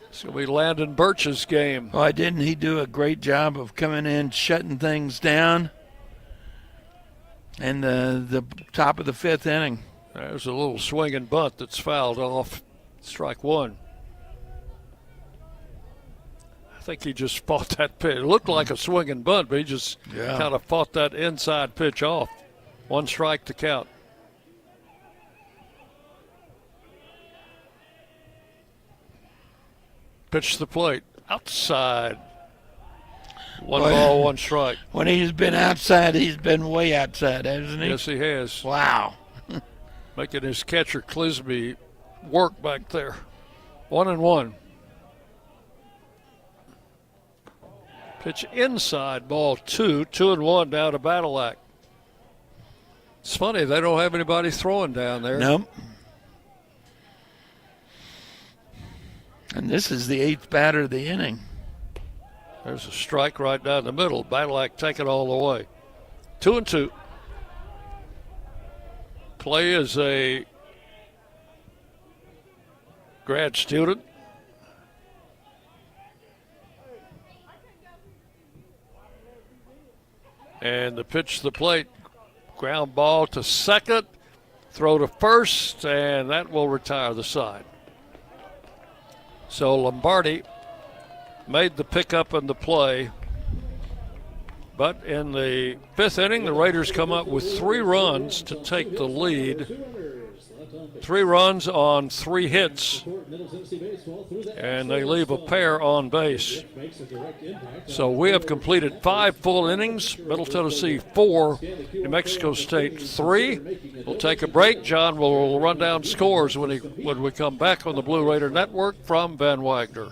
It's going to be Landon Birch's game. Why didn't he do a great job of coming in, shutting things down? And the top of the 5th inning. There's a little swing and bunt that's fouled off. Strike 1. I think he just fought that pitch. It looked like a swing and bunt, but he just kind of fought that inside pitch off. 1 strike to count. Pitch to the plate. Outside. 1 ball, 1 strike. When he's been outside, he's been way outside, hasn't he? Yes, he has. Wow. Making his catcher Clisby work back there. 1-1. Pitch inside, ball 2. 2-1 down to Badalak. It's funny, they don't have anybody throwing down there. Nope. And this is the 8th batter of the inning. There's a strike right down the middle. Badlack take it all the way. 2-2. Clay is a grad student. And the pitch to the plate. Ground ball to second. Throw to first, and that will retire the side. So Lombardi made the pickup and the play. But in the 5th inning, the Raiders come up with 3 runs to take the lead. 3 runs on 3 hits, and they leave a pair on base. So we have completed 5 full innings. Middle Tennessee 4, New Mexico State 3. We'll take a break. John will run down scores when we come back on the Blue Raider Network from Van Wagner.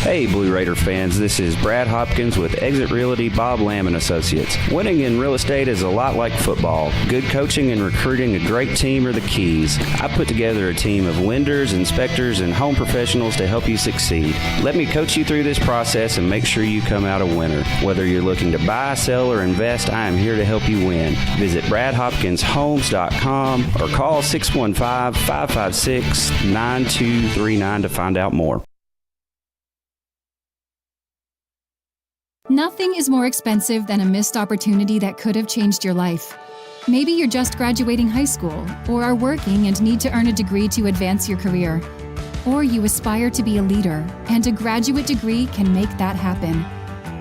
Hey, Blue Raider fans, this is Brad Hopkins with Exit Realty Bob Lamb and Associates. Winning in real estate is a lot like football. Good coaching and recruiting a great team are the keys. I put together a team of lenders, inspectors, and home professionals to help you succeed. Let me coach you through this process and make sure you come out a winner. Whether you're looking to buy, sell, or invest, I am here to help you win. Visit BradHopkinsHomes.com or call 615-556-9239 to find out more. Nothing is more expensive than a missed opportunity that could have changed your life. Maybe you're just graduating high school, or are working and need to earn a degree to advance your career. Or you aspire to be a leader, and a graduate degree can make that happen.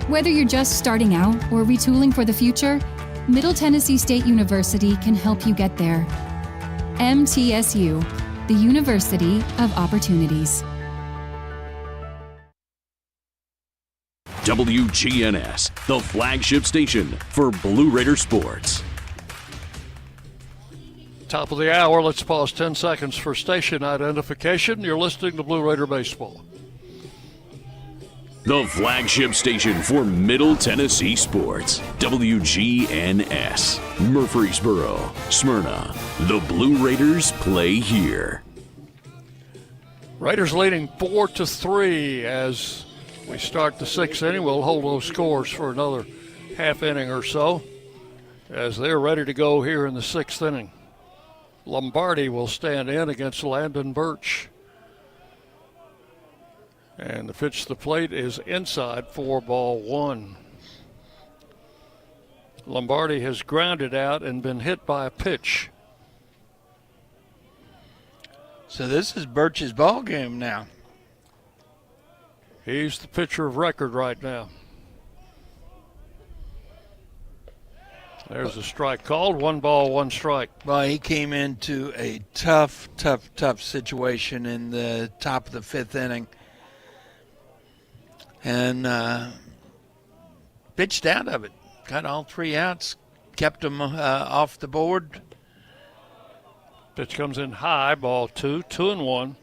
Whether you're just starting out or retooling for the future, Middle Tennessee State University can help you get there. MTSU, the University of Opportunities. WGNS, the flagship station for Blue Raider sports. Top of the hour. Let's pause 10 seconds for station identification. You're listening to Blue Raider Baseball. The flagship station for Middle Tennessee sports. WGNS, Murfreesboro, Smyrna. The Blue Raiders play here. Raiders leading 4-3 as we start the 6th inning. We'll hold those scores for another half inning or so as they're ready to go here in the 6th inning. Lombardi will stand in against Landon Birch. And the pitch to the plate is inside for ball 1. Lombardi has grounded out and been hit by a pitch. So this is Birch's ball game now. He's the pitcher of record right now. There's a strike called. 1 ball, 1 strike. Well, he came into a tough situation in the top of the 5th inning. And pitched out of it. Got all 3 outs. Kept him off the board. Pitch comes in high. Ball 2, 2-1.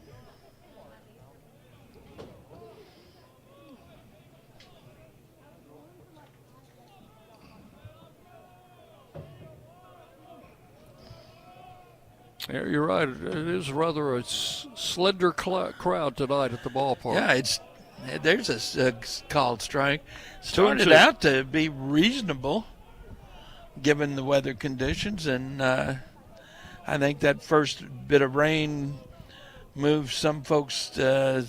Yeah, you're right. It is rather a slender crowd tonight at the ballpark. Yeah, there's a called strike. Started out to be reasonable given the weather conditions, and I think that first bit of rain moved some folks to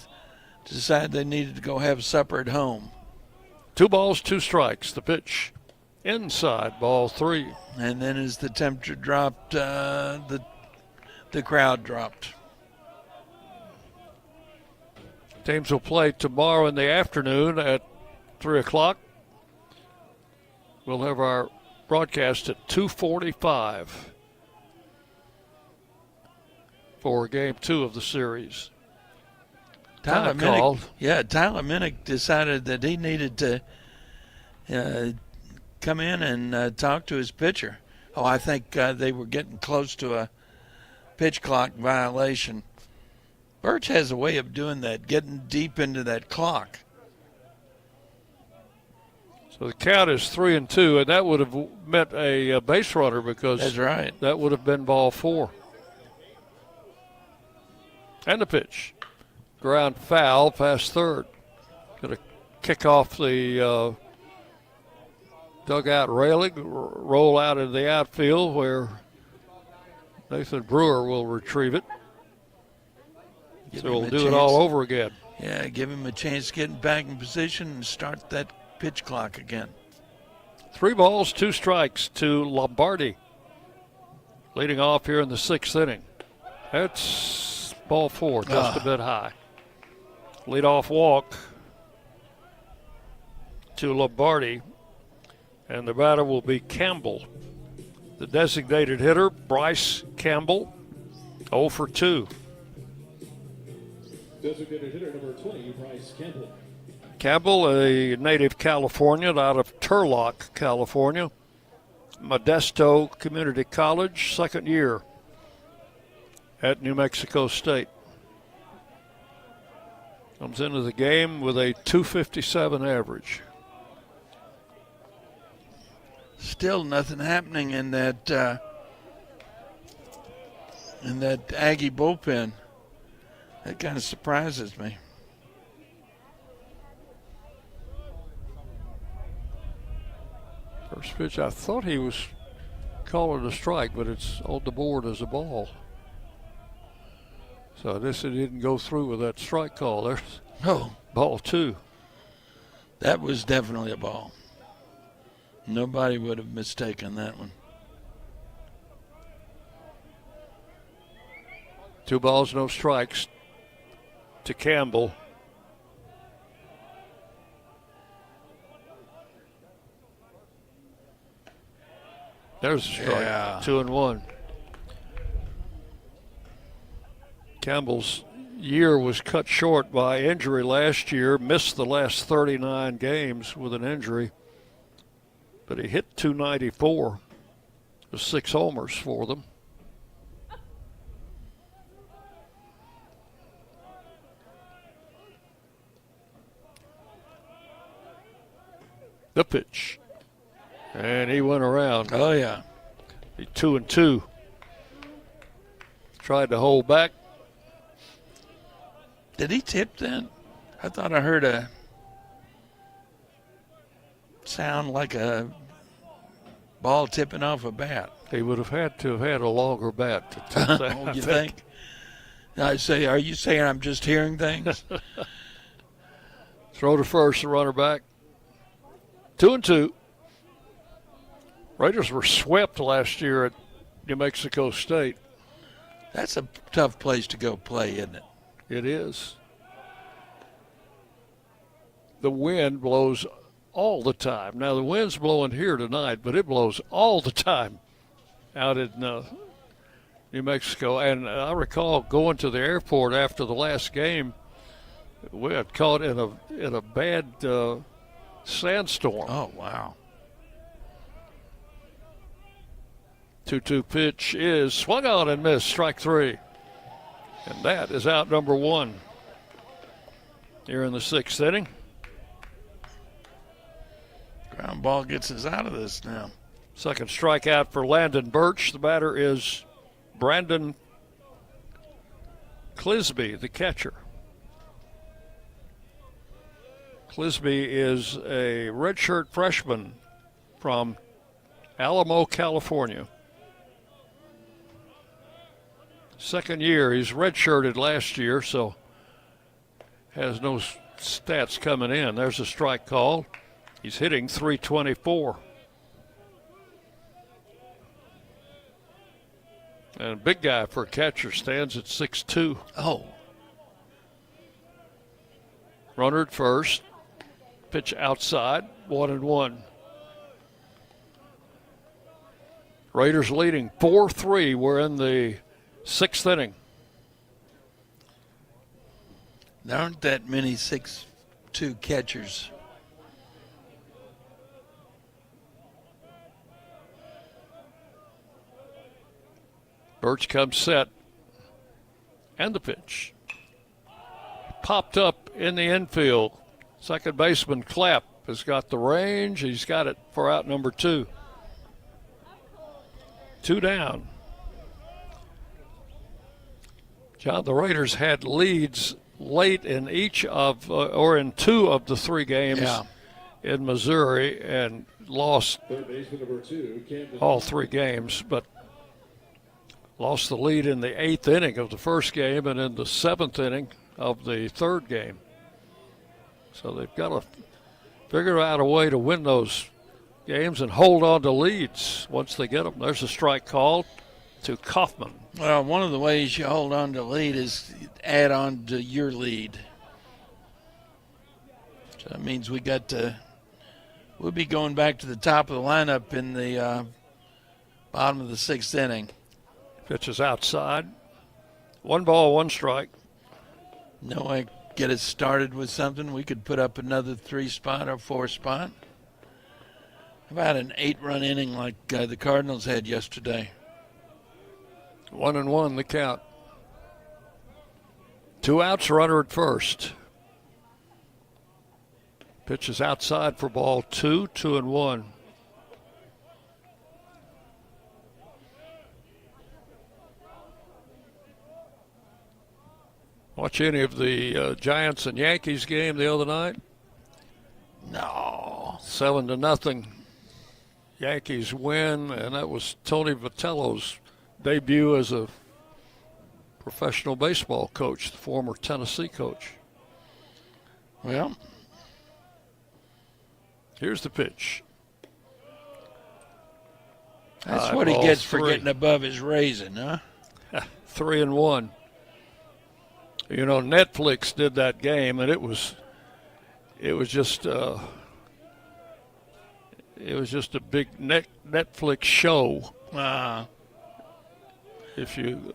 decide they needed to go have supper at home. 2 balls, 2 strikes. The pitch inside, ball 3. And then as the temperature dropped, the crowd dropped. Teams will play tomorrow in the afternoon at 3 o'clock. We'll have our broadcast at 2:45 for game 2 of the series. Tyler Minnick decided that he needed to come in and talk to his pitcher. Oh, I think they were getting close to a pitch clock violation. Birch has a way of doing that, getting deep into that clock. So the count is 3-2, and that would have meant a base runner because that's right. That would have been ball 4. And the pitch. Ground foul past third. Going to kick off the dugout railing, roll out into the outfield where Nathan Brewer will retrieve it. So we'll do it all over again. Yeah, give him a chance to get back in position and start that pitch clock again. 3 balls, 2 strikes to Lombardi. Leading off here in the 6th inning. That's ball 4, just a bit high. Leadoff walk to Lombardi. And the batter will be Campbell. The designated hitter, Bryce Campbell, 0 for 2. Designated hitter number 20, Bryce Campbell. Campbell, a native Californian out of Turlock, California. Modesto Community College, 2nd year at New Mexico State. Comes into the game with a .257 average. Still nothing happening in that Aggie bullpen. That kind of surprises me. First pitch, I thought he was calling a strike, but it's on the board as a ball. So I guess it didn't go through with that strike call. There's ball 2. That was definitely a ball. Nobody would have mistaken that one. 2 balls, no strikes to Campbell. There's a strike. Yeah. 2-1. Campbell's year was cut short by injury last year, missed the last 39 games with an injury. But he hit .294 with 6 homers for them. The pitch. And he went around. Oh, yeah. He 2-2. Tried to hold back. Did he tip then? I thought I heard a sound like a ball tipping off a bat. He would have had to have had a longer bat to tip that. Oh, you think? I say, are you saying I'm just hearing things? Throw to first, the runner back. 2-2. Raiders were swept last year at New Mexico State. That's a tough place to go play, isn't it? It is. The wind blows all the time. Now, the wind's blowing here tonight, but it blows all the time out in New Mexico. And I recall going to the airport after the last game. We got caught in a bad sandstorm. Oh, wow. 2-2 pitch is swung on and missed, strike 3. And that is out number 1 here in the 6th inning. Ground ball gets us out of this now. Second strikeout for Landon Birch. The batter is Brandon Clisby, the catcher. Clisby is a redshirt freshman from Alamo, California. 2nd year. He's redshirted last year, so has no stats coming in. There's a strike call. He's hitting .324. And big guy for a catcher, stands at 6'2". Oh. Runner at first. Pitch outside, 1-1. Raiders leading 4-3. We're in the 6th inning. There aren't that many 6'2" catchers. Birch comes set. And the pitch. Popped up in the infield. Second baseman Clapp has got the range. He's got it for out number 2. 2 down. John, the Raiders had leads late in each of, or in two of the three games in Missouri, and lost all three games, but lost the lead in the 8th inning of the first game and in the 7th inning of the third game. So they've got to figure out a way to win those games and hold on to leads once they get them. There's a strike called to Kaufman. Well, one of the ways you hold on to lead is add on to your lead. So that means we'll be going back to the top of the lineup in the bottom of the 6th inning. Pitches outside. 1 ball, 1 strike. No, I get it started with something. We could put up another 3-spot or 4-spot. How about an 8-run inning like the Cardinals had yesterday? 1-1 the count. 2 outs, runner at first. Pitches outside for ball 2, 2-1. Watch any of the Giants and Yankees game the other night? No. 7-0. Yankees win, and that was Tony Vitello's debut as a professional baseball coach, the former Tennessee coach. Well, here's the pitch. That's what he gets for getting above his raising, huh? 3-1. You know, Netflix did that game, and it was just a big Netflix show. If you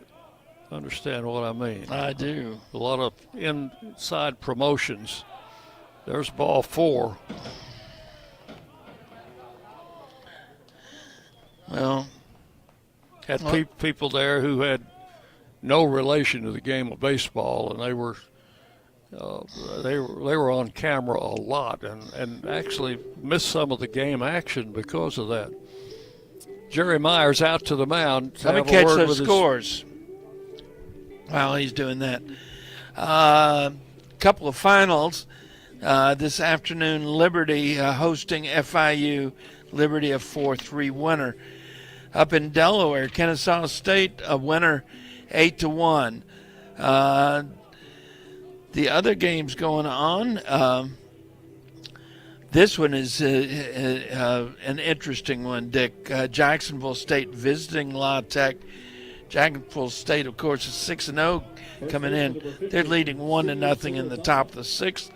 understand what I mean. I do. A lot of inside promotions. There's ball 4. Well, had people there who had no relation to the game of baseball, and they were on camera a lot, and actually missed some of the game action because of that. Jerry Myers out to the mound. Let me catch those scores while he's doing that. Couple of finals this afternoon. Liberty hosting FIU. Liberty a 4-3 winner. Up in Delaware, Kennesaw State a winner 8-1. The other games going on. This one is an interesting one, Dick. Jacksonville State visiting La Tech. Jacksonville State, of course, is 6-0 coming in. They're leading 1-0 in the top of the 6th.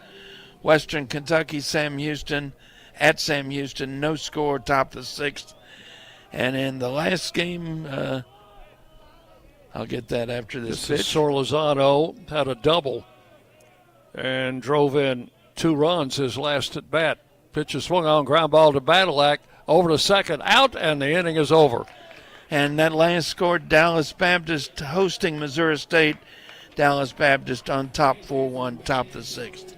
Western Kentucky, Sam Houston, at Sam Houston, no score, top of the 6th. And in the last game, I'll get that after this pitch. Sorlizano had a double and drove in 2 runs his last at bat. Pitch is swung on, ground ball to Badalak, over to second, out, and the inning is over. And that last score, Dallas Baptist hosting Missouri State. Dallas Baptist on top 4-1, top of the 6th.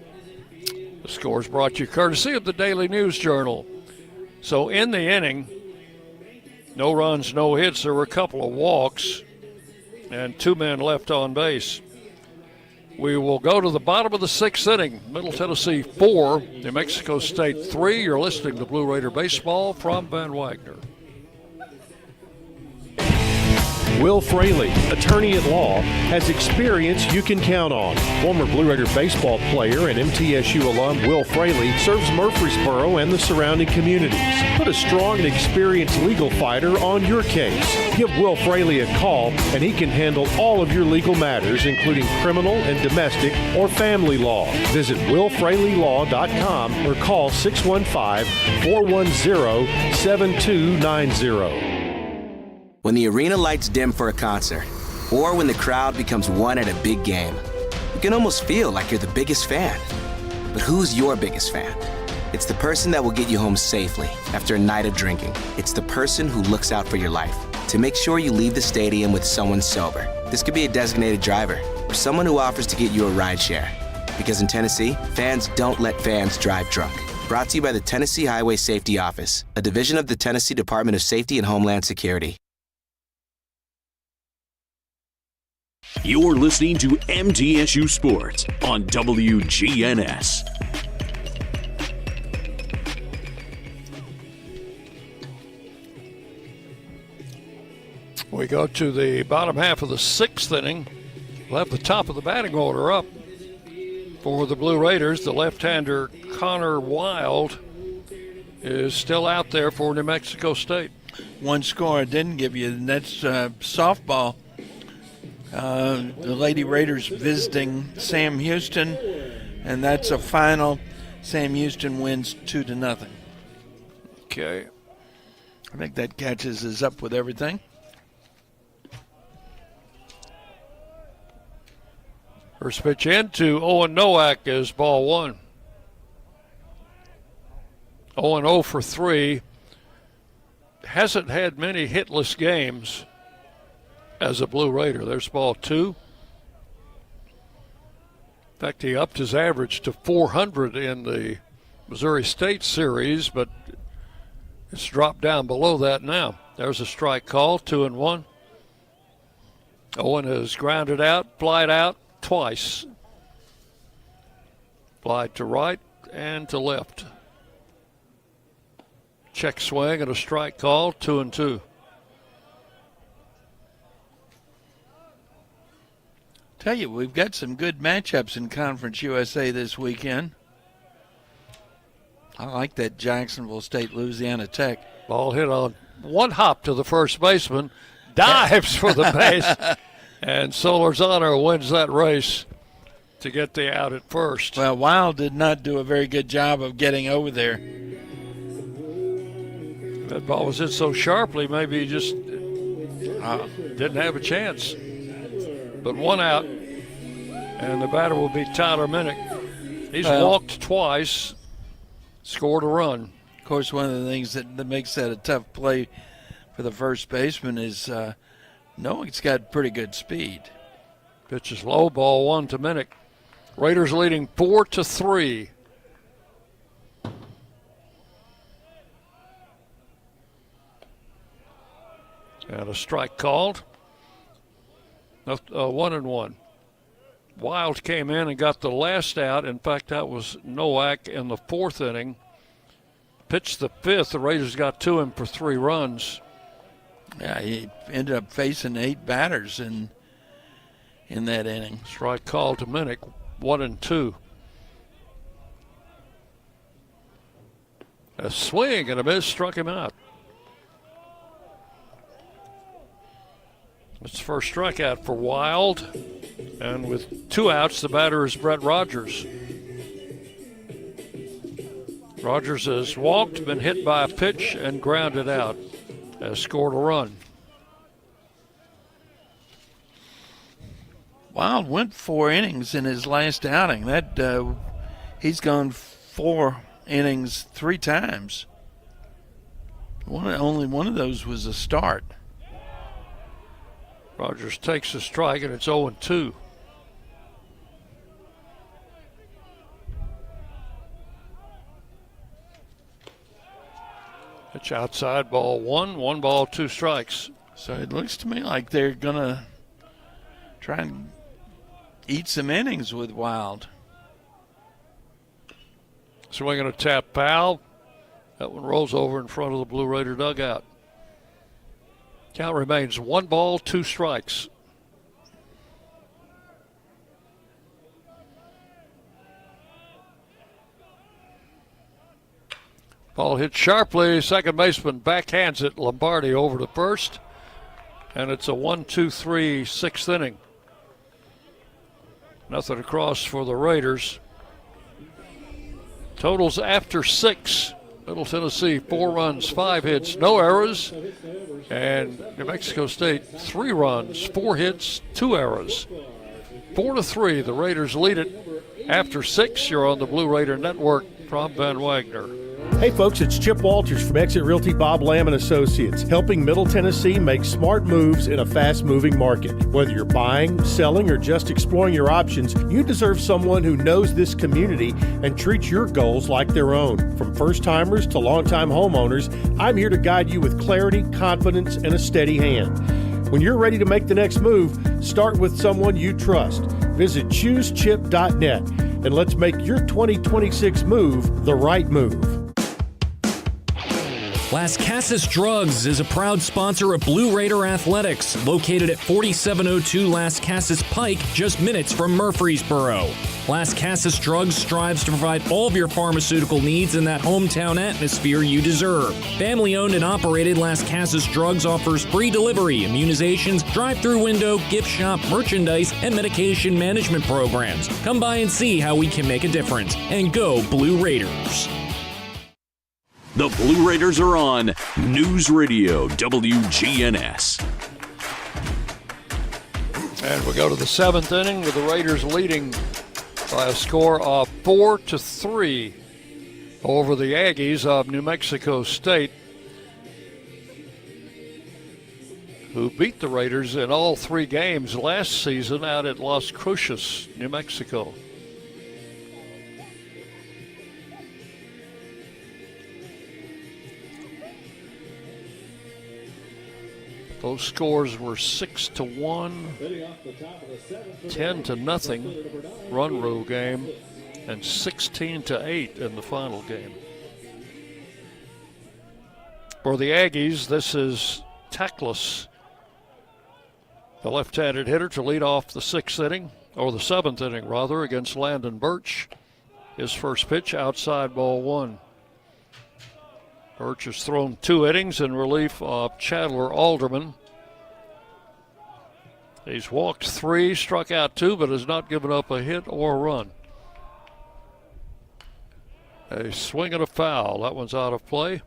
The score is brought to you courtesy of the Daily News Journal. So in the inning, no runs, no hits. There were a couple of walks and 2 men left on base. We will go to the bottom of the 6th inning. Middle Tennessee 4, New Mexico State 3. You're listening to Blue Raider Baseball from Van Wagner. Will Fraley, attorney at law, has experience you can count on. Former Blue Raider baseball player and MTSU alum Will Fraley serves Murfreesboro and the surrounding communities. Put a strong and experienced legal fighter on your case. Give Will Fraley a call and he can handle all of your legal matters, including criminal and domestic or family law. Visit willfraleylaw.com or call 615-410-7290. When the arena lights dim for a concert, or when the crowd becomes one at a big game, you can almost feel like you're the biggest fan. But who's your biggest fan? It's the person that will get you home safely after a night of drinking. It's the person who looks out for your life to make sure you leave the stadium with someone sober. This could be a designated driver or someone who offers to get you a ride share. Because in Tennessee, fans don't let fans drive drunk. Brought to you by the Tennessee Highway Safety Office, a division of the Tennessee Department of Safety and Homeland Security. You're listening to MTSU Sports on WGNS. We go to the bottom half of the sixth inning. We'll have the top of the batting order up for the Blue Raiders. The left-hander Connor Wild is still out there for New Mexico State. One score I didn't give you, and that's softball. The Lady Raiders visiting Sam Houston, and that's a final. Sam Houston wins 2-0. Okay. I think that catches us up with everything. First pitch in to Owen Nowak is ball one. Owen 0 for 3. Hasn't had many hitless games as a Blue Raider. There's ball two. In fact, he upped his average to 400 in the Missouri State Series, but it's dropped down below that now. There's a strike call, 2-1. Owen has grounded out, flied out twice. Flied to right and to left. Check swing and a strike call, 2-2. Tell you, we've got some good matchups in Conference USA this weekend. I like that Jacksonville State Louisiana Tech. Ball hit on one hop to the first baseman, dives for the base, and Solorzano wins that race to get the out at first. Well, Wild did not do a very good job of getting over there. That ball was hit so sharply, maybe he just didn't have a chance. But one out, and the batter will be Tyler Minnick. He's walked twice, scored a run. Of course, one of the things that makes that a tough play for the first baseman is knowing it's got pretty good speed. Pitch is low, ball one to Minnick. Raiders leading 4-3. And a strike called. 1-1. Wild came in and got the last out. In fact, that was Nowak in the fourth inning. Pitched the fifth. The Raiders got to him for 3 runs. Yeah, he ended up facing 8 batters in that inning. Strike called to Minnick, 1-2. A swing and a miss struck him out. It's the first strikeout for Wild. And with 2 outs, the batter is Brett Rogers. Rogers has walked, been hit by a pitch, and grounded out. Has scored a run. Wild went 4 innings in his last outing. That he's gone 4 innings 3 times. Only one of those was a start. Rogers takes a strike, and it's 0-2. Pitch outside, ball 1, 1 ball, 2 strikes. So it looks to me like they're going to try and eat some innings with Wild. Swinging a tap foul. That one rolls over in front of the Blue Raider dugout. Count remains 1 ball, 2 strikes. Ball hit sharply. Second baseman backhands it. Lombardi over to first. And it's a 1-2-3 6th inning. Nothing across for the Raiders. Totals after 6. Middle Tennessee, 4 runs, 5 hits, no errors. And New Mexico State, 3 runs, 4 hits, 2 errors. 4-3, the Raiders lead it after 6. You're on the Blue Raider Network from Van Wagner. Hey folks, it's Chip Walters from Exit Realty Bob Lamb & Associates, helping Middle Tennessee make smart moves in a fast-moving market. Whether you're buying, selling, or just exploring your options, you deserve someone who knows this community and treats your goals like their own. From first-timers to long-time homeowners, I'm here to guide you with clarity, confidence, and a steady hand. When you're ready to make the next move, start with someone you trust. Visit choosechip.net and let's make your 2026 move the right move. Las Casas Drugs is a proud sponsor of Blue Raider Athletics, located at 4702 Las Casas Pike, just minutes from Murfreesboro. Las Casas Drugs strives to provide all of your pharmaceutical needs in that hometown atmosphere you deserve. Family-owned and operated, Las Casas Drugs offers free delivery, immunizations, drive-through window, gift shop, merchandise, and medication management programs. Come by and see how we can make a difference. And go Blue Raiders. The Blue Raiders are on News Radio WGNS. And we go to the seventh inning with the Raiders leading by a score of 4-3 over the Aggies of New Mexico State, who beat the Raiders in all 3 games last season out at Las Cruces, New Mexico. Those scores were 6-1, 10-0 run rule game, and 16-8 in the final game. For the Aggies, this is Tackless, the left-handed hitter, to lead off the 6th inning, or the 7th inning rather, against Landon Birch. His first pitch, outside, ball 1. Birch has thrown 2 innings in relief of Chandler Alderman. He's walked 3, struck out 2, but has not given up a hit or a run. A swing and a foul. That one's out of play.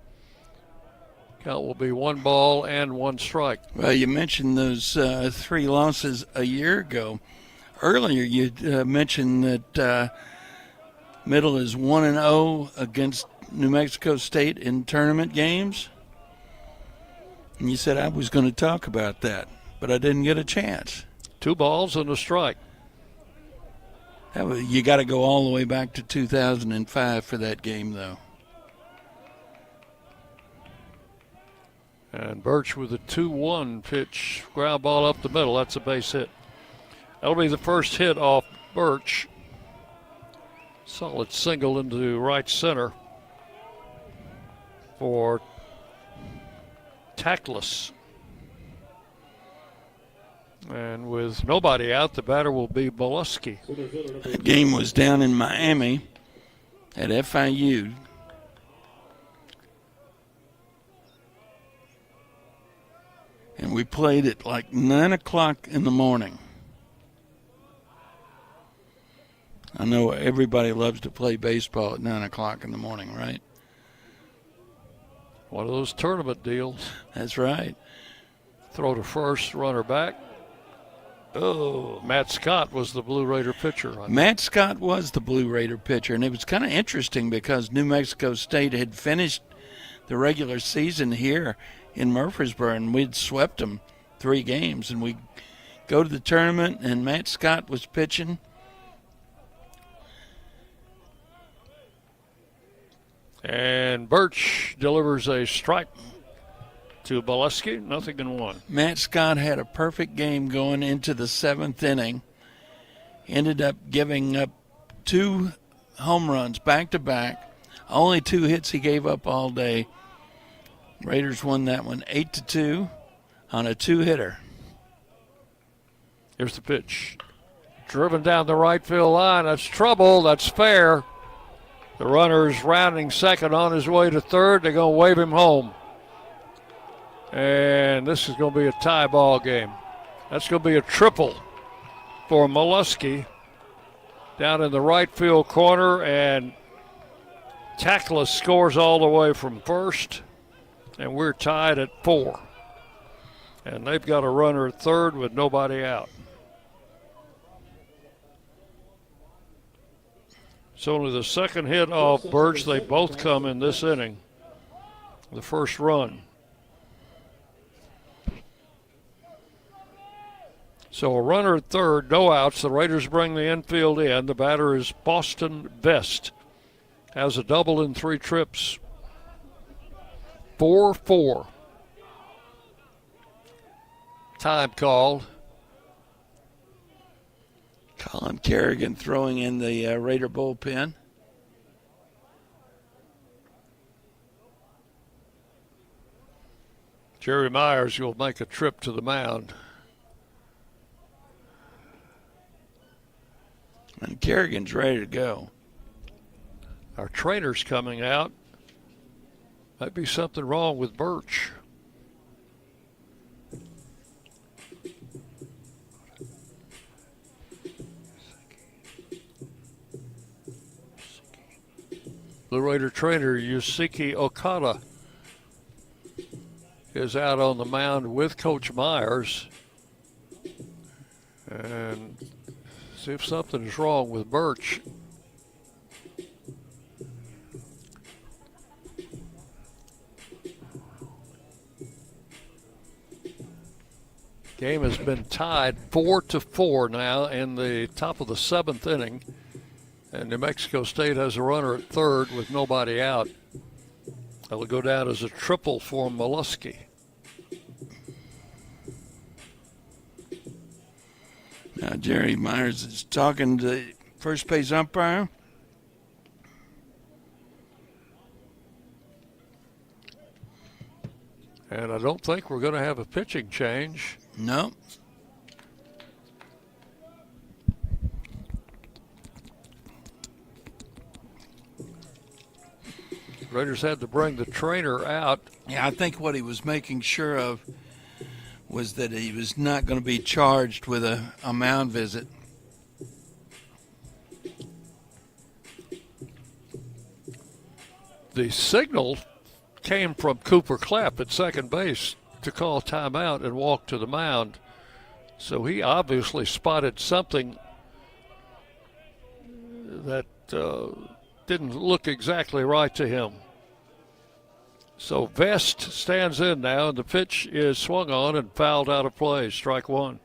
Count will be 1 ball and 1 strike. Well, you mentioned those 3 losses a year ago. Earlier, you mentioned that Middle is 1-0 against New Mexico State in tournament games. And you said I was going to talk about that, but I didn't get a chance. 2 balls and a strike. You got to go all the way back to 2005 for that game, though. And Birch with a 2-1 pitch, ground ball up the middle. That's a base hit. That'll be the first hit off Birch. Solid single into right center for Tackless. And with nobody out, the batter will be Molesky. The game was down in Miami at FIU. And we played at like 9 o'clock in the morning. I know everybody loves to play baseball at 9 o'clock in the morning, right? One of those tournament deals. That's right. Throw to first, runner back. Oh, Matt Scott was the Blue Raider pitcher. Matt Scott was the Blue Raider pitcher, and it was kind of interesting because New Mexico State had finished the regular season here in Murfreesboro, and we'd swept them 3 games. And we go to the tournament, and Matt Scott was pitching. And Birch delivers a strike to Molesky, 0-1. Matt Scott had a perfect game going into the 7th inning. Ended up giving up 2 home runs back-to-back. Only 2 hits he gave up all day. Raiders won that one 8-2 on a 2-hitter. Here's the pitch. Driven down the right field line. That's trouble. That's fair. The runner's rounding second on his way to third. They're going to wave him home. And this is going to be a tie ball game. That's going to be a triple for Molesky down in the right field corner. And Tackless scores all the way from first. And we're tied at 4. And they've got a runner at third with nobody out. It's only the second hit off Birch. They both come in this inning. The first run. So a runner at third, no outs. The Raiders bring the infield in. The batter is Boston Vest. Has a double in 3 trips. 4-4. time called. Colin Kerrigan throwing in the Raider bullpen. Jerry Myers will make a trip to the mound. And Kerrigan's ready to go. Our trainer's coming out. Might be something wrong with Birch. Blue Raider trainer Yusiki Okada is out on the mound with Coach Myers. And see if something is wrong with Birch. Game has been tied 4-4 now in the top of the 7th inning. And New Mexico State has a runner at third with nobody out. That'll go down as a triple for Mollusky. Now Jerry Myers is talking to the first base umpire. And I don't think we're going to have a pitching change. No. Raiders had to bring the trainer out. Yeah, I think what he was making sure of was that he was not going to be charged with a mound visit. The signal came from Cooper Clapp at second base to call timeout and walk to the mound. So he obviously spotted something that didn't look exactly right to him. So Vest stands in now, and the pitch is swung on and fouled out of play. Strike one.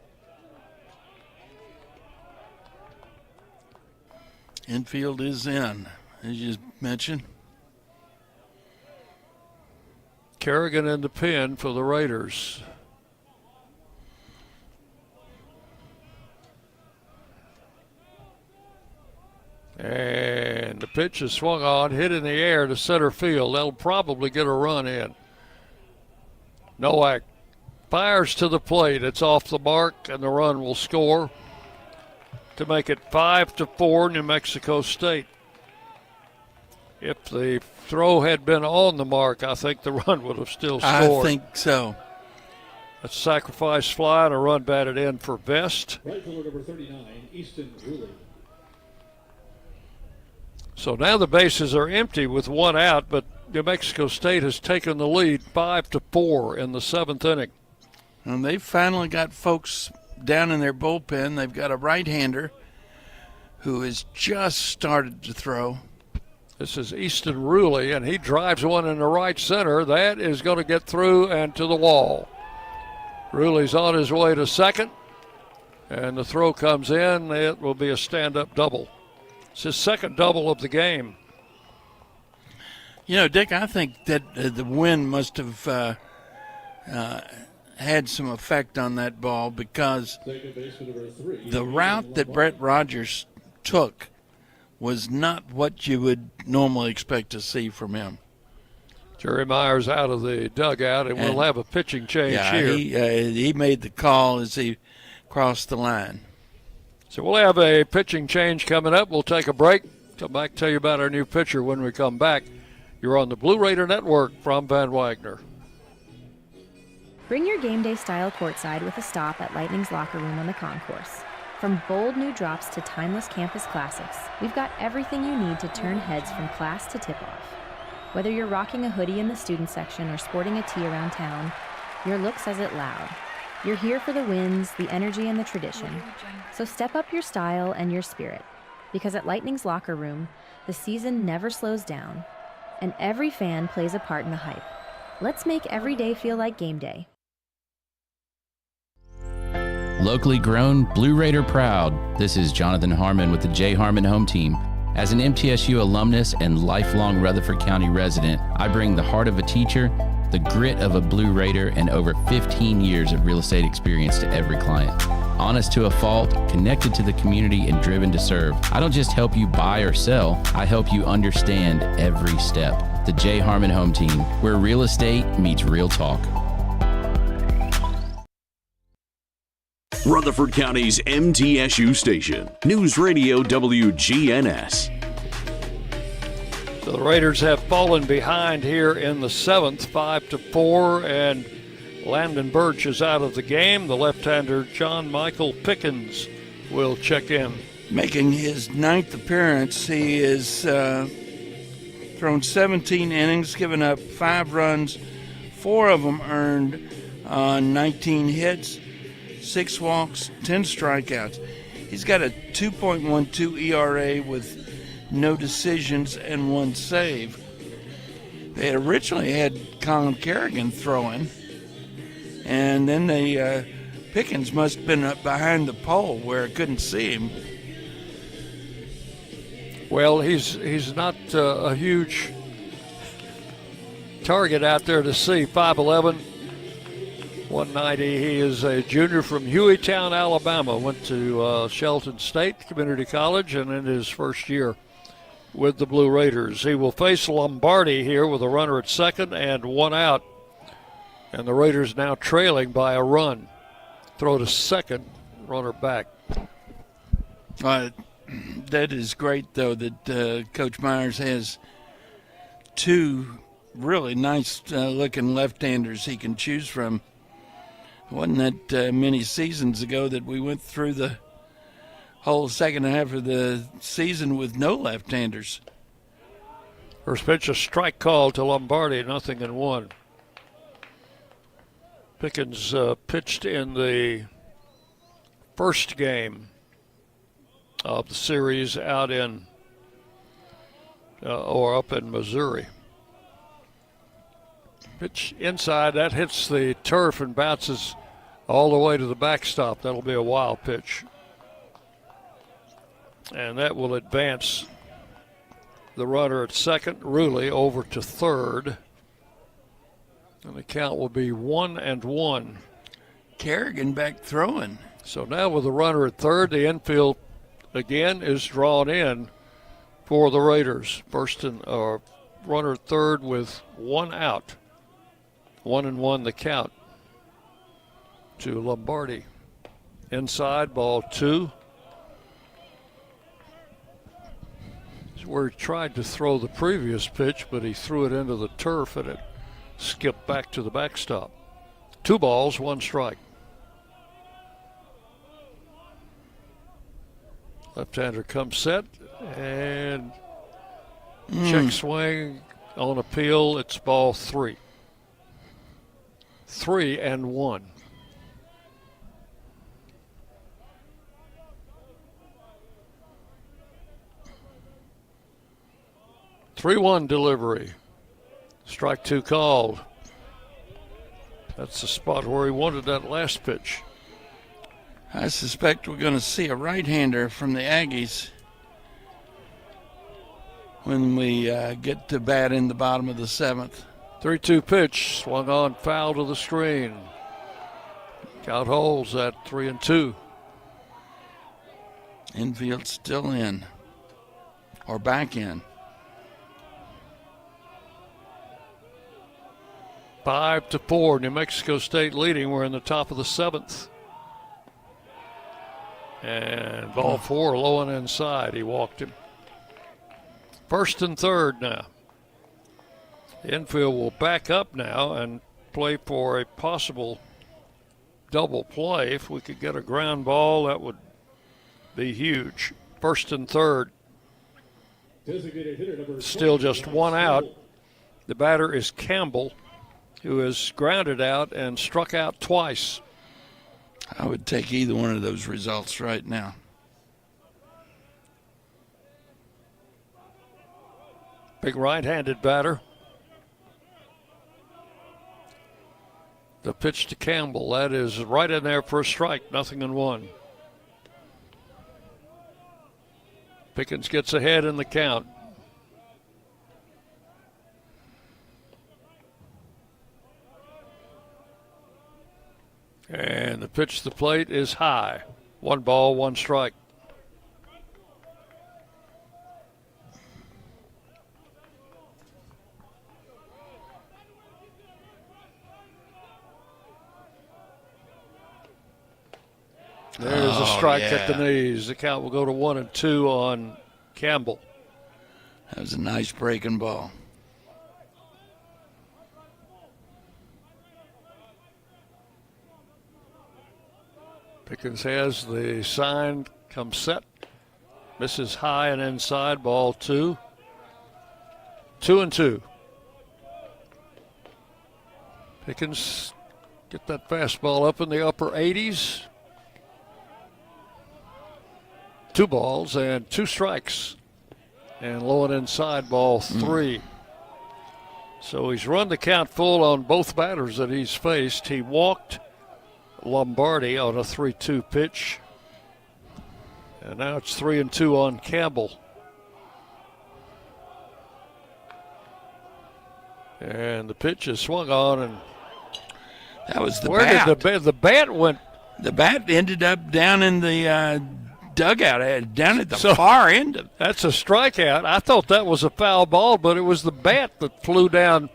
Infield is in, as you mentioned. Kerrigan in the pen for the Raiders. And the pitch is swung on, hit in the air to center field. They'll probably get a run in. Nowak fires to the plate. It's off the mark, and the run will score to make it 5-4 New Mexico State. If the throw had been on the mark, I think the run would have still scored. I think so. A sacrifice fly and a run batted in for Vest. Right fielder number 39, Easton Ruley. So now the bases are empty with one out, but New Mexico State has taken the lead 5-4 in the 7th inning. And they've finally got folks down in their bullpen. They've got a right-hander who has just started to throw. This is Easton Ruley, and he drives one in the right center. That is going to get through and to the wall. Ruley's on his way to second, and the throw comes in. It will be a stand-up double. It's his second double of the game. You know, Dick, I think that the wind must have had some effect on that ball, because the route that Brett Rogers took was not what you would normally expect to see from him. Jerry Myers out of the dugout, and we'll have a pitching change here. He made the call as he crossed the line. So we'll have a pitching change coming up. We'll take a break. Come back and tell you about our new pitcher when we come back. You're on the Blue Raider Network from Van Wagner. Bring your game day style courtside with a stop at Lightning's locker room on the concourse. From bold new drops to timeless campus classics, we've got everything you need to turn heads from class to tip-off. Whether you're rocking a hoodie in the student section or sporting a tee around town, your look says it loud. You're here for the wins, the energy, and the tradition. So step up your style and your spirit, because at Lightning's locker room, the season never slows down, and every fan plays a part in the hype. Let's make every day feel like game day. Locally grown, Blue Raider proud. This is Jonathan Harmon with the J. Harmon Home Team. As an MTSU alumnus and lifelong Rutherford County resident, I bring the heart of a teacher the grit of a Blue Raider, and over 15 years of real estate experience to every client. Honest to a fault, connected to the community, and driven to serve. I don't just help you buy or sell, I help you understand every step. The J. Harmon Home Team, where real estate meets real talk. Rutherford County's MTSU station, News Radio WGNS. So the Raiders have fallen behind here in the 7th, 5-4, and Landon Birch is out of the game. The left-hander John Michael Pickens will check in. Making his 9th appearance, he is thrown 17 innings, given up 5 runs, 4 of them earned on 19 hits, 6 walks, 10 strikeouts. He's got a 2.12 ERA with no decisions and 1 save. They had originally had Colin Kerrigan throwing, and then Pickens must have been up behind the pole where I couldn't see him. Well, he's not a huge target out there to see. 5'11", 190. He is a junior from Hueytown, Alabama. Went to Shelton State Community College and in his first year with the Blue Raiders. He will face Lombardi here with a runner at second and 1 out. And the Raiders now trailing by a run. Throw to second, runner back. That is great, though, that Coach Myers has 2 really nice-looking left-handers he can choose from. It wasn't that many seasons ago that we went through the whole second half of the season with no left-handers. First pitch, a strike call to Lombardi, 0-1. Pickens pitched in the first game of the series out in up in Missouri. Pitch inside, that hits the turf and bounces all the way to the backstop. That'll be a wild pitch. And that will advance the runner at second, Rulli, over to third. And the count will be 1-1. Kerrigan back throwing. So now with the runner at third, the infield again is drawn in for the Raiders. Runner at third with 1 out. 1-1 the count to Lombardi. Inside, ball 2. Where he tried to throw the previous pitch, but he threw it into the turf and it skipped back to the backstop. 2 balls, 1 strike. Left-hander comes set and check swing on appeal. It's ball 3. 3-1. Three-one delivery. Strike 2 called. That's the spot where he wanted that last pitch. I suspect we're going to see a right-hander from the Aggies when we get to bat in the bottom of the 7th. 3-2 pitch, swung on, foul to the screen. Count holds at 3-2. Infield still in, or back in. 5-4, New Mexico State leading. We're in the top of the 7th. And ball 4, low and inside. He walked him. First and third now. The infield will back up now and play for a possible double play. If we could get a ground ball, that would be huge. First and third. Still just 1 out. The batter is Campbell, who has grounded out and struck out twice. I would take either one of those results right now. Big right-handed batter. The pitch to Campbell, that is right in there for a strike, 0-1. Pickens gets ahead in the count. pitch to the plate is high. 1 ball, 1 strike. There's a strike at the knees. The count will go to 1-2 on Campbell. That was a nice breaking ball. Pickens has the sign, comes set, misses high and inside, ball 2. 2-2. Pickens get that fastball up in the upper 80s. 2 balls and 2 strikes. And low and inside, ball 3. So he's run the count full on both batters that he's faced. He walked Lombardi on a 3-2 pitch. And now it's 3-2 on Campbell. And the pitch is swung on, and that was the where bat. Did the bat went? The bat ended up down in the dugout, down at the far end of. That's a strikeout. I thought that was a foul ball, but it was the bat that flew down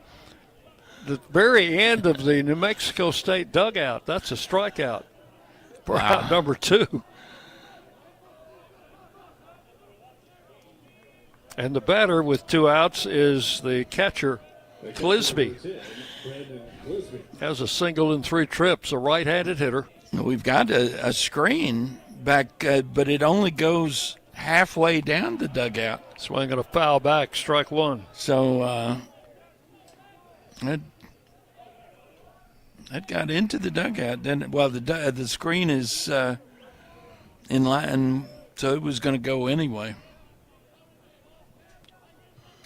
the very end of the New Mexico State dugout. That's a strikeout for out number 2. And the batter with 2 outs is the catcher, Clisby. Has a single in 3 trips, a right-handed hitter. We've got a screen back, but it only goes halfway down the dugout. Swinging a foul back, strike 1. So that got into the dugout. Then, well, the screen is in line, so it was going to go anyway.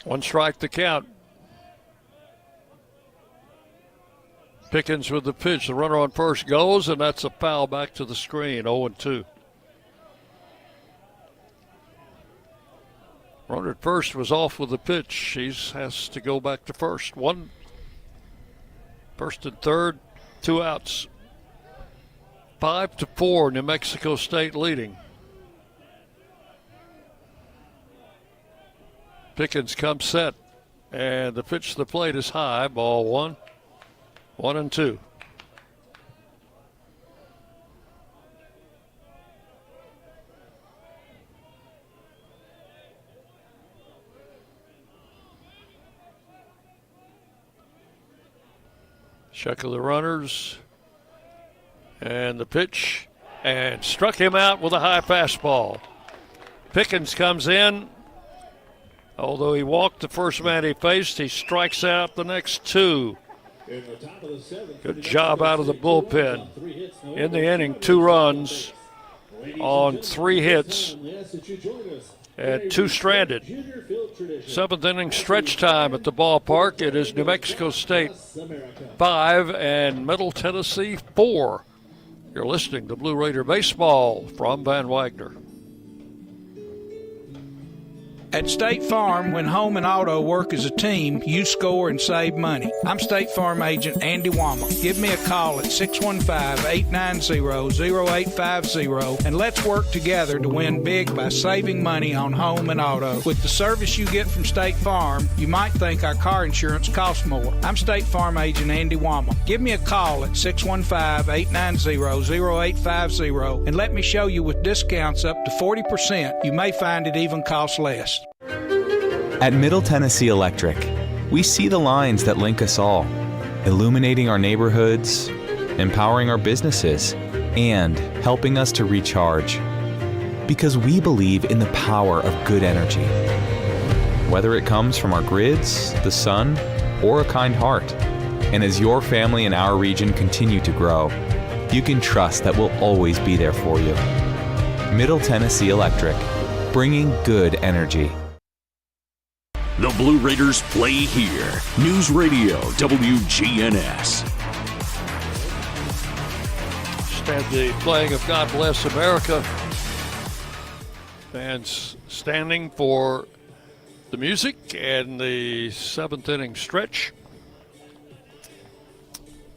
1 strike to count. Pickens with the pitch. The runner on first goes, and that's a foul back to the screen. 0-2. Runner at first was off with the pitch. He has to go back to first. 1 first and third, 2 outs. 5-4, New Mexico State leading. Pickens comes set, and the pitch to the plate is high. Ball 1. 1-2. Check of the runners. And the pitch. And struck him out with a high fastball. Pickens comes in. Although he walked the first man he faced, he strikes out the next 2. Good job out of the bullpen. In the inning, 2 runs on 3 hits and 2 stranded. 7th inning stretch time at the ballpark. It is New Mexico State 5 and Middle Tennessee 4. You're listening to Blue Raider Baseball from Van Wagner. At State Farm, when home and auto work as a team, you score and save money. I'm State Farm agent Andy Wama. Give me a call at 615-890-0850 and let's work together to win big by saving money on home and auto. With the service you get from State Farm, you might think our car insurance costs more. I'm State Farm agent Andy Wama. Give me a call at 615-890-0850 and let me show you with discounts up to 40%. You may find it even costs less. At Middle Tennessee Electric, we see the lines that link us all, illuminating our neighborhoods, empowering our businesses, and helping us to recharge. Because we believe in the power of good energy. Whether it comes from our grids, the sun, or a kind heart. And as your family and our region continue to grow, you can trust that we'll always be there for you. Middle Tennessee Electric, bringing good energy. The Blue Raiders play here. News Radio WGNS. Stand the playing of God Bless America. Fans standing for the music and the 7th inning stretch.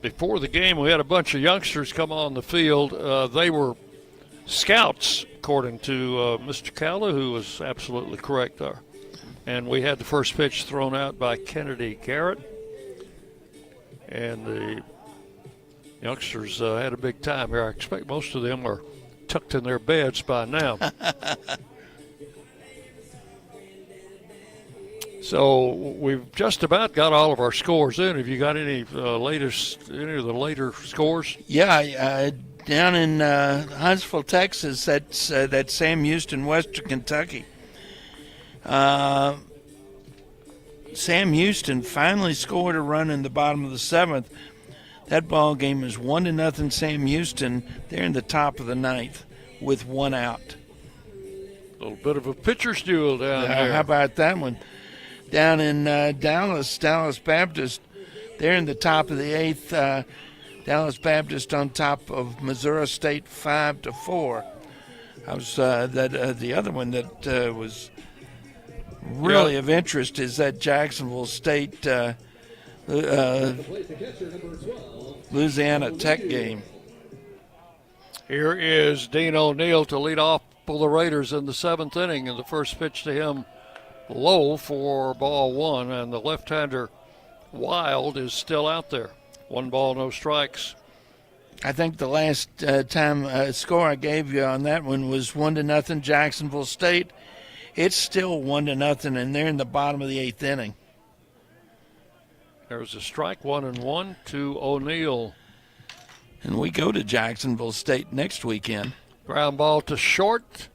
before the game, we had a bunch of youngsters come on the field. They were scouts, according to Mr. Calla, who was absolutely correct there. And we had the first pitch thrown out by Kennedy Garrett. And the youngsters had a big time here. I expect most of them are tucked in their beds by now. So we've just about got all of our scores in. Have you got any any of the later scores? Yeah, down in Huntsville, Texas, that's Sam Houston, Western Kentucky. Sam Houston finally scored a run in the bottom of the 7th. That ball game is 1-0 Sam Houston. They're in the top of the 9th with 1 out. A little bit of a pitcher's duel down there. How about that one? Down in Dallas Baptist, they're in the top of the 8th. Dallas Baptist on top of Missouri State 5-4. I was the other one that was really of interest is that Jacksonville State Louisiana Tech game. Here is Dean O'Neill to lead off for the Raiders in the 7th inning, and the first pitch to him low for ball 1, and the left-hander Wild is still out there. 1 ball, no strikes. I think the last time score I gave you on that one was 1-0 Jacksonville State. It's still 1-0, and they're in the bottom of the 8th inning. There's a strike, 1-1 to O'Neill. And we go to Jacksonville State next weekend. Ground ball to short.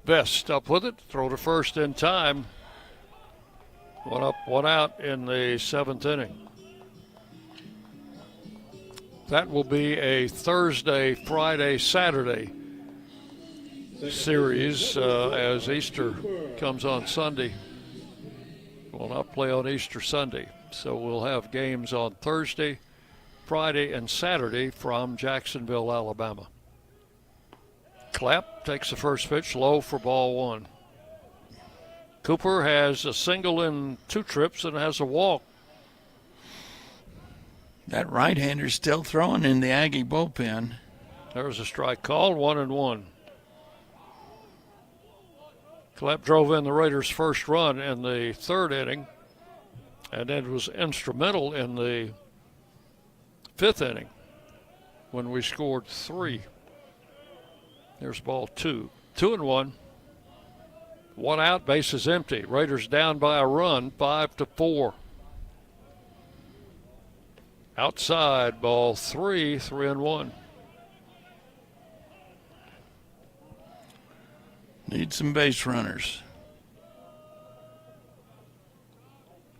Best up with it. Throw to first in time. 1 up, 1 out in the 7th inning. That will be a Thursday, Friday, Saturday series as Easter comes on Sunday. We'll not play on Easter Sunday. So we'll have games on Thursday, Friday, and Saturday from Jacksonville, Alabama. Clapp takes the first pitch low for ball 1. Cooper has a single in 2 trips and has a walk. That right-hander's still throwing in the Aggie bullpen. There's a strike called, 1-1. Clapp drove in the Raiders' first run in the 3rd inning, and then was instrumental in the 5th inning when we scored 3. There's ball 2. 2-1. 1 out, bases empty. Raiders down by a run, 5-4. Outside, ball 3, 3-1. Need some base runners.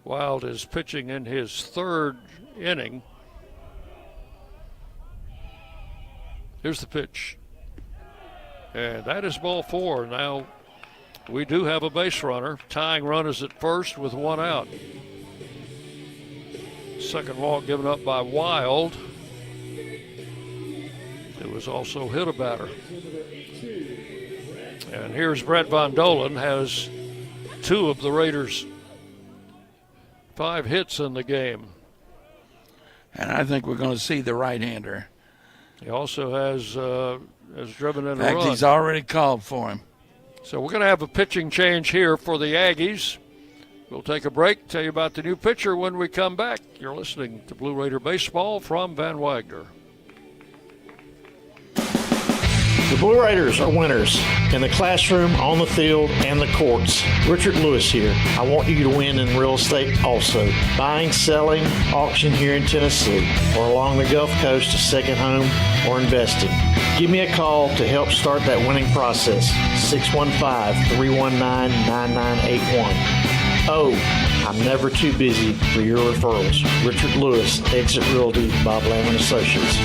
Wild is pitching in his 3rd inning. Here's the pitch. And that is ball 4. Now we do have a base runner. Tying run is at first with 1 out. Second walk given up by Wild, who was also hit a batter. And here's Brett Von Dolen, has 2 of the Raiders' 5 hits in the game. And I think we're going to see the right-hander. He also has driven in a run. In fact, he's already called for him. So we're going to have a pitching change here for the Aggies. We'll take a break, tell you about the new pitcher when we come back. You're listening to Blue Raider Baseball from Van Wagner. The Blue Raiders are winners in the classroom, on the field, and the courts. Richard Lewis here. I want you to win in real estate also. Buying, selling, auction here in Tennessee, or along the Gulf Coast, a second home, or investing. Give me a call to help start that winning process. 615-319-9981. Oh, I'm never too busy for your referrals. Richard Lewis, Exit Realty, Bob Lamb & Associates.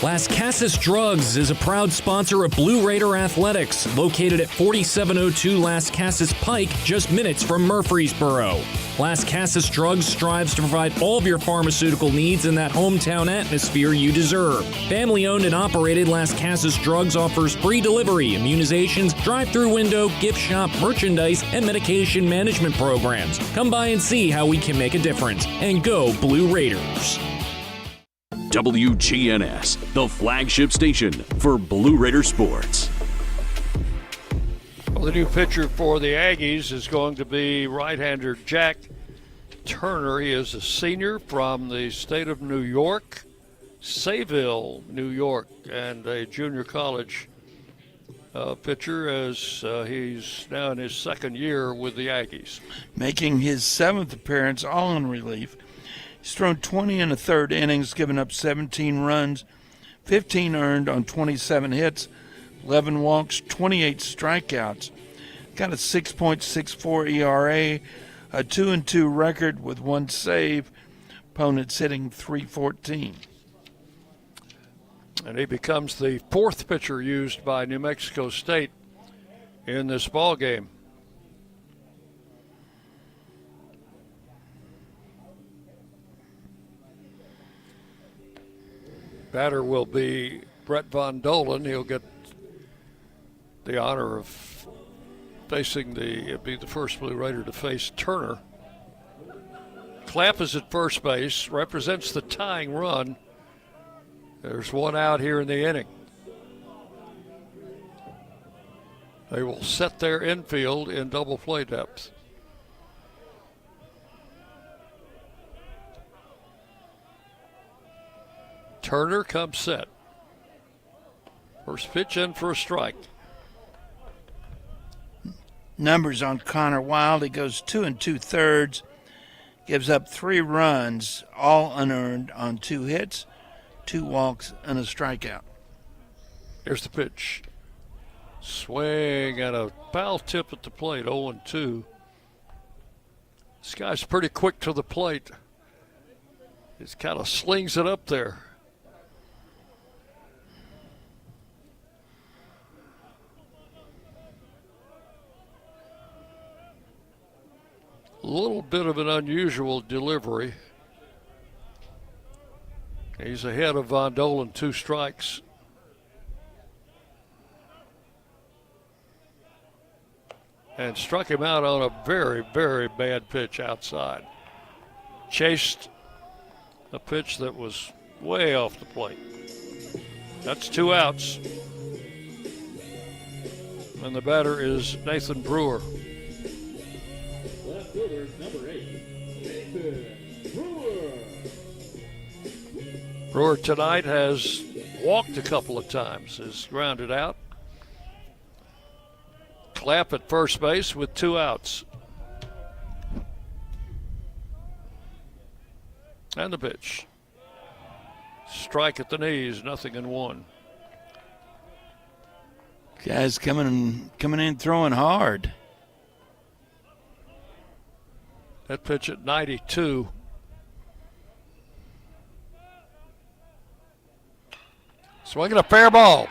Las Casas Drugs is a proud sponsor of Blue Raider Athletics, located at 4702 Las Casas Pike, just minutes from Murfreesboro. Las Casas Drugs strives to provide all of your pharmaceutical needs in that hometown atmosphere you deserve. Family-owned and operated Las Casas Drugs offers free delivery, immunizations, drive-through window, gift shop, merchandise, and medication management programs. Come by and see how we can make a difference. And go Blue Raiders. WGNS, the flagship station for Blue Raider sports. Well, the new pitcher for the Aggies is going to be right-hander Jack Turner. He is a senior from the state of New York, Sayville, New York, and a junior college pitcher as he's now in his second year with the Aggies. Making his 7th appearance, all in relief. He's thrown 20 in the third innings, given up 17 runs, 15 earned on 27 hits, 11 walks, 28 strikeouts. Got a 6.64 ERA, a 2-2 record with 1 save. Opponents hitting .314. And he becomes the 4th pitcher used by New Mexico State in this ball game. Batter will be Brett Von Dolan. He'll get the honor of facing be the first Blue Raider to face Turner. Clapp is at first base, represents the tying run. There's one out here in the inning. They will set their infield in double play depth. Turner comes set. First pitch in for a strike. Numbers on Connor Wild. He goes 2 2/3, gives up 3 runs, all unearned on 2 hits, 2 walks, and a strikeout. Here's the pitch. Swing and a foul tip at the plate, 0-2. This guy's pretty quick to the plate. He kind of slings it up there. A little bit of an unusual delivery. He's ahead of Von Dolan, 2 strikes. And struck him out on a very, very bad pitch outside. Chased a pitch that was way off the plate. That's 2 outs. And the batter is Nathan Brewer. Left fielder, number 8, Nathan Brewer. Brewer tonight has walked a couple of times, is grounded out. Clapp at first base with 2 outs. And the pitch. Strike at the knees, 0-1. Guys coming in throwing hard. That pitch at 92. Swinging a fair ball.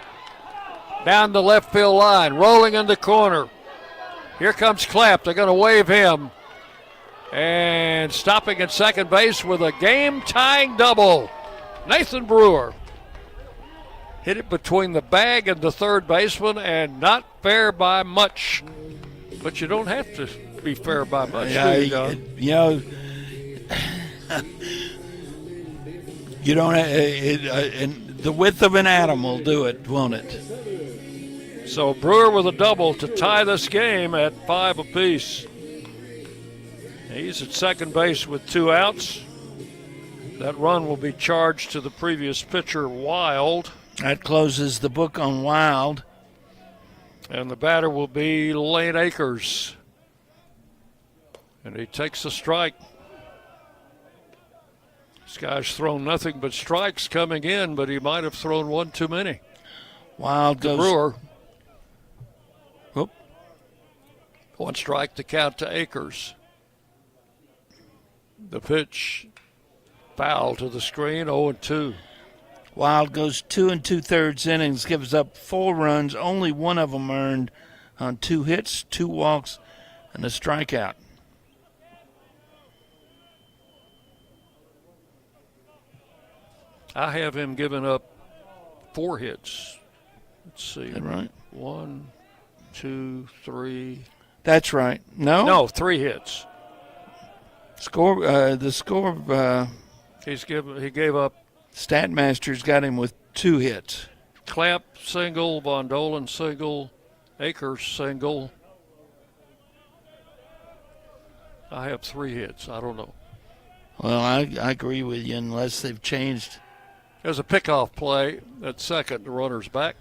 Down the left field line, rolling in the corner. Here comes Clapp. They're going to wave him. And stopping at second base with a game-tying double. Nathan Brewer. Hit it between the bag and the third baseman, and not fair by much. But you don't have to be fair by much. You know, you don't. And the width of an atom will do it, won't it? So Brewer with a double to tie this game at 5 apiece. He's at second base with 2 outs. That run will be charged to the previous pitcher, Wild. That closes the book on Wild. And the batter will be Lane Akers. And he takes the strike. This guy's thrown nothing but strikes coming in, but he might have thrown one too many. Wild goes. Brewer. Whoop. 1 strike to count to Akers. The pitch, foul to the screen, 0-2. Wild goes 2 2/3 innings, gives up 4 runs, only 1 of them earned on 2 hits, 2 walks, and a strikeout. I have him giving up 4 hits. Let's see. Is that right? 1, 2, 3. That's right. No? No, 3 hits. The score He gave up. Statmaster's got him with 2 hits. Clapp single, Von Dolan single, Akers single. I have 3 hits. I don't know. Well, I agree with you unless they've changed. There's a pickoff play at second. The runner's back.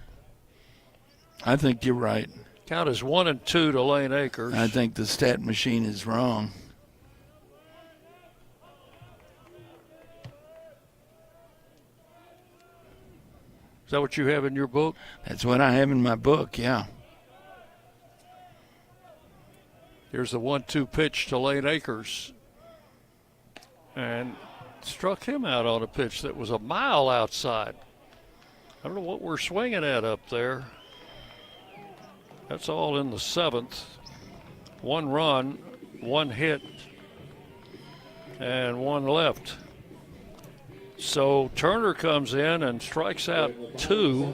I think you're right. Count is 1-2 to Lane Akers. I think the stat machine is wrong. Is that what you have in your book? That's what I have in my book, yeah. Here's the 1-2 pitch to Lane Akers. And struck him out on a pitch that was a mile outside. I don't know what we're swinging at up there. That's all in the 7th. 1 run, 1 hit, and 1 left. So Turner comes in and strikes out 2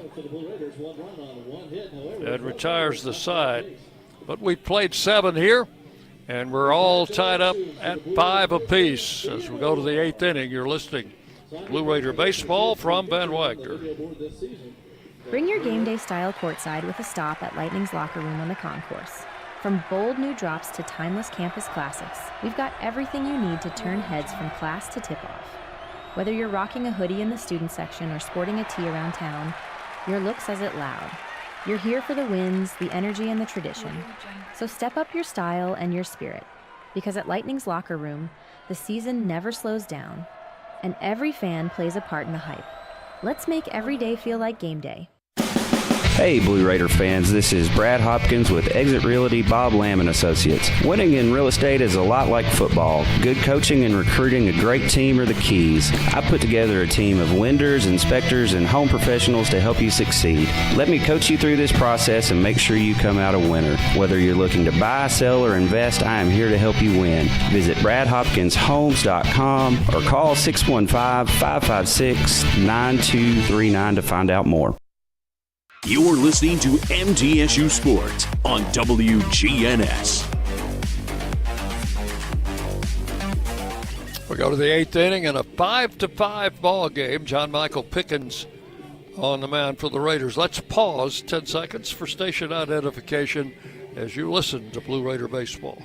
and retires the side. But we played 7 here, and we're all tied up at 5 apiece as we go to the 8th inning. You're listening to Blue Raider Baseball from Van Wagner. Bring your game day style courtside with a stop at Lightning's locker room on the concourse. From bold new drops to timeless campus classics, we've got everything you need to turn heads from class to tip-off. Whether you're rocking a hoodie in the student section or sporting a tee around town, your look says it loud. You're here for the wins, the energy, and the tradition. So step up your style and your spirit, because at Lightning's locker room, the season never slows down, and every fan plays a part in the hype. Let's make every day feel like game day. Hey, Blue Raider fans, this is Brad Hopkins with Exit Realty Bob Lamb & Associates. Winning in real estate is a lot like football. Good coaching and recruiting a great team are the keys. I put together a team of lenders, inspectors, and home professionals to help you succeed. Let me coach you through this process and make sure you come out a winner. Whether you're looking to buy, sell, or invest, I am here to help you win. Visit BradHopkinsHomes.com or call 615-556-9239 to find out more. You're listening to MTSU Sports on WGNS. We go to the 8th inning in a 5-5 ball game. John Michael Pickens on the mound for the Raiders. Let's pause 10 seconds for station identification as you listen to Blue Raider Baseball.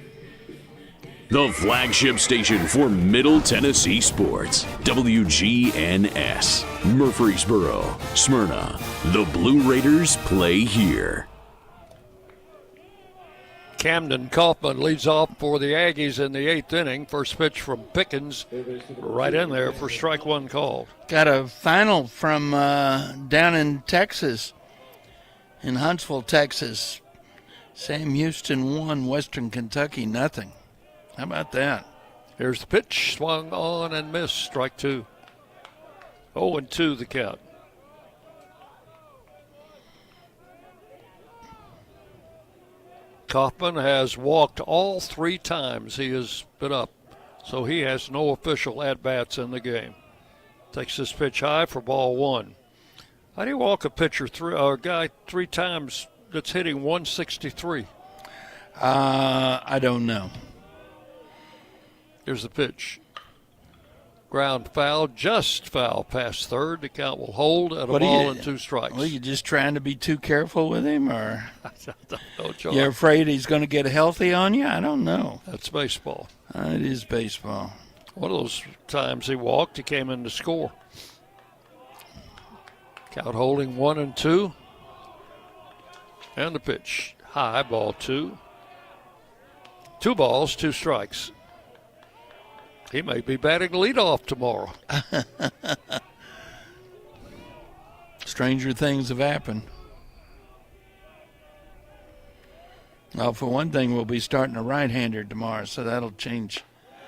The flagship station for Middle Tennessee sports, WGNS, Murfreesboro, Smyrna. The Blue Raiders play here. Camden Kaufman leads off for the Aggies in the 8th inning. First pitch from Pickens, right in there for strike 1 called. Got a final from down in Texas, in Huntsville, Texas. Sam Houston 1, Western Kentucky nothing. How about that? Here's the pitch, swung on and missed, strike 2. 0-2 the count. Kaufman has walked all 3 times he has been up, so he has no official at-bats in the game. Takes this pitch high for ball 1. How do you walk a pitcher or a guy 3 times that's hitting 163? I don't know. Here's the pitch. Ground foul, just foul past third. The count will hold at a ball and 2 strikes. Well, you just trying to be too careful with him, or I don't know, John. You're afraid he's going to get healthy on you? I don't know. That's baseball. It is baseball. One of those times he walked, he came in to score. Count holding 1-2. And the pitch. High, ball 2. 2 balls, 2 strikes. He may be batting leadoff tomorrow. Stranger things have happened. Well, for one thing, we'll be starting a right-hander tomorrow, so that'll change.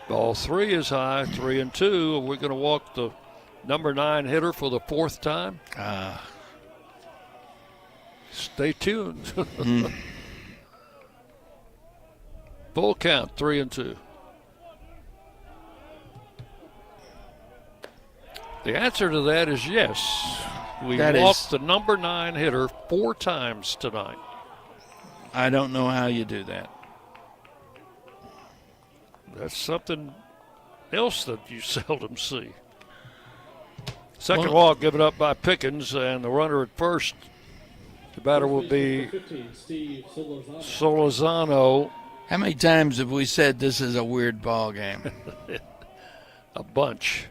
Ball 3 is high, 3-2. Are we going to walk the number 9 hitter for the 4th time? Stay tuned. Full count, 3-2. The answer to that is yes. We walked the number 9 hitter 4 times tonight. I don't know how you do that. That's something else that you seldom see. Second walk given up by Pickens, and the runner at first, the batter will be Solozano. How many times have we said this is a weird ball game? A bunch.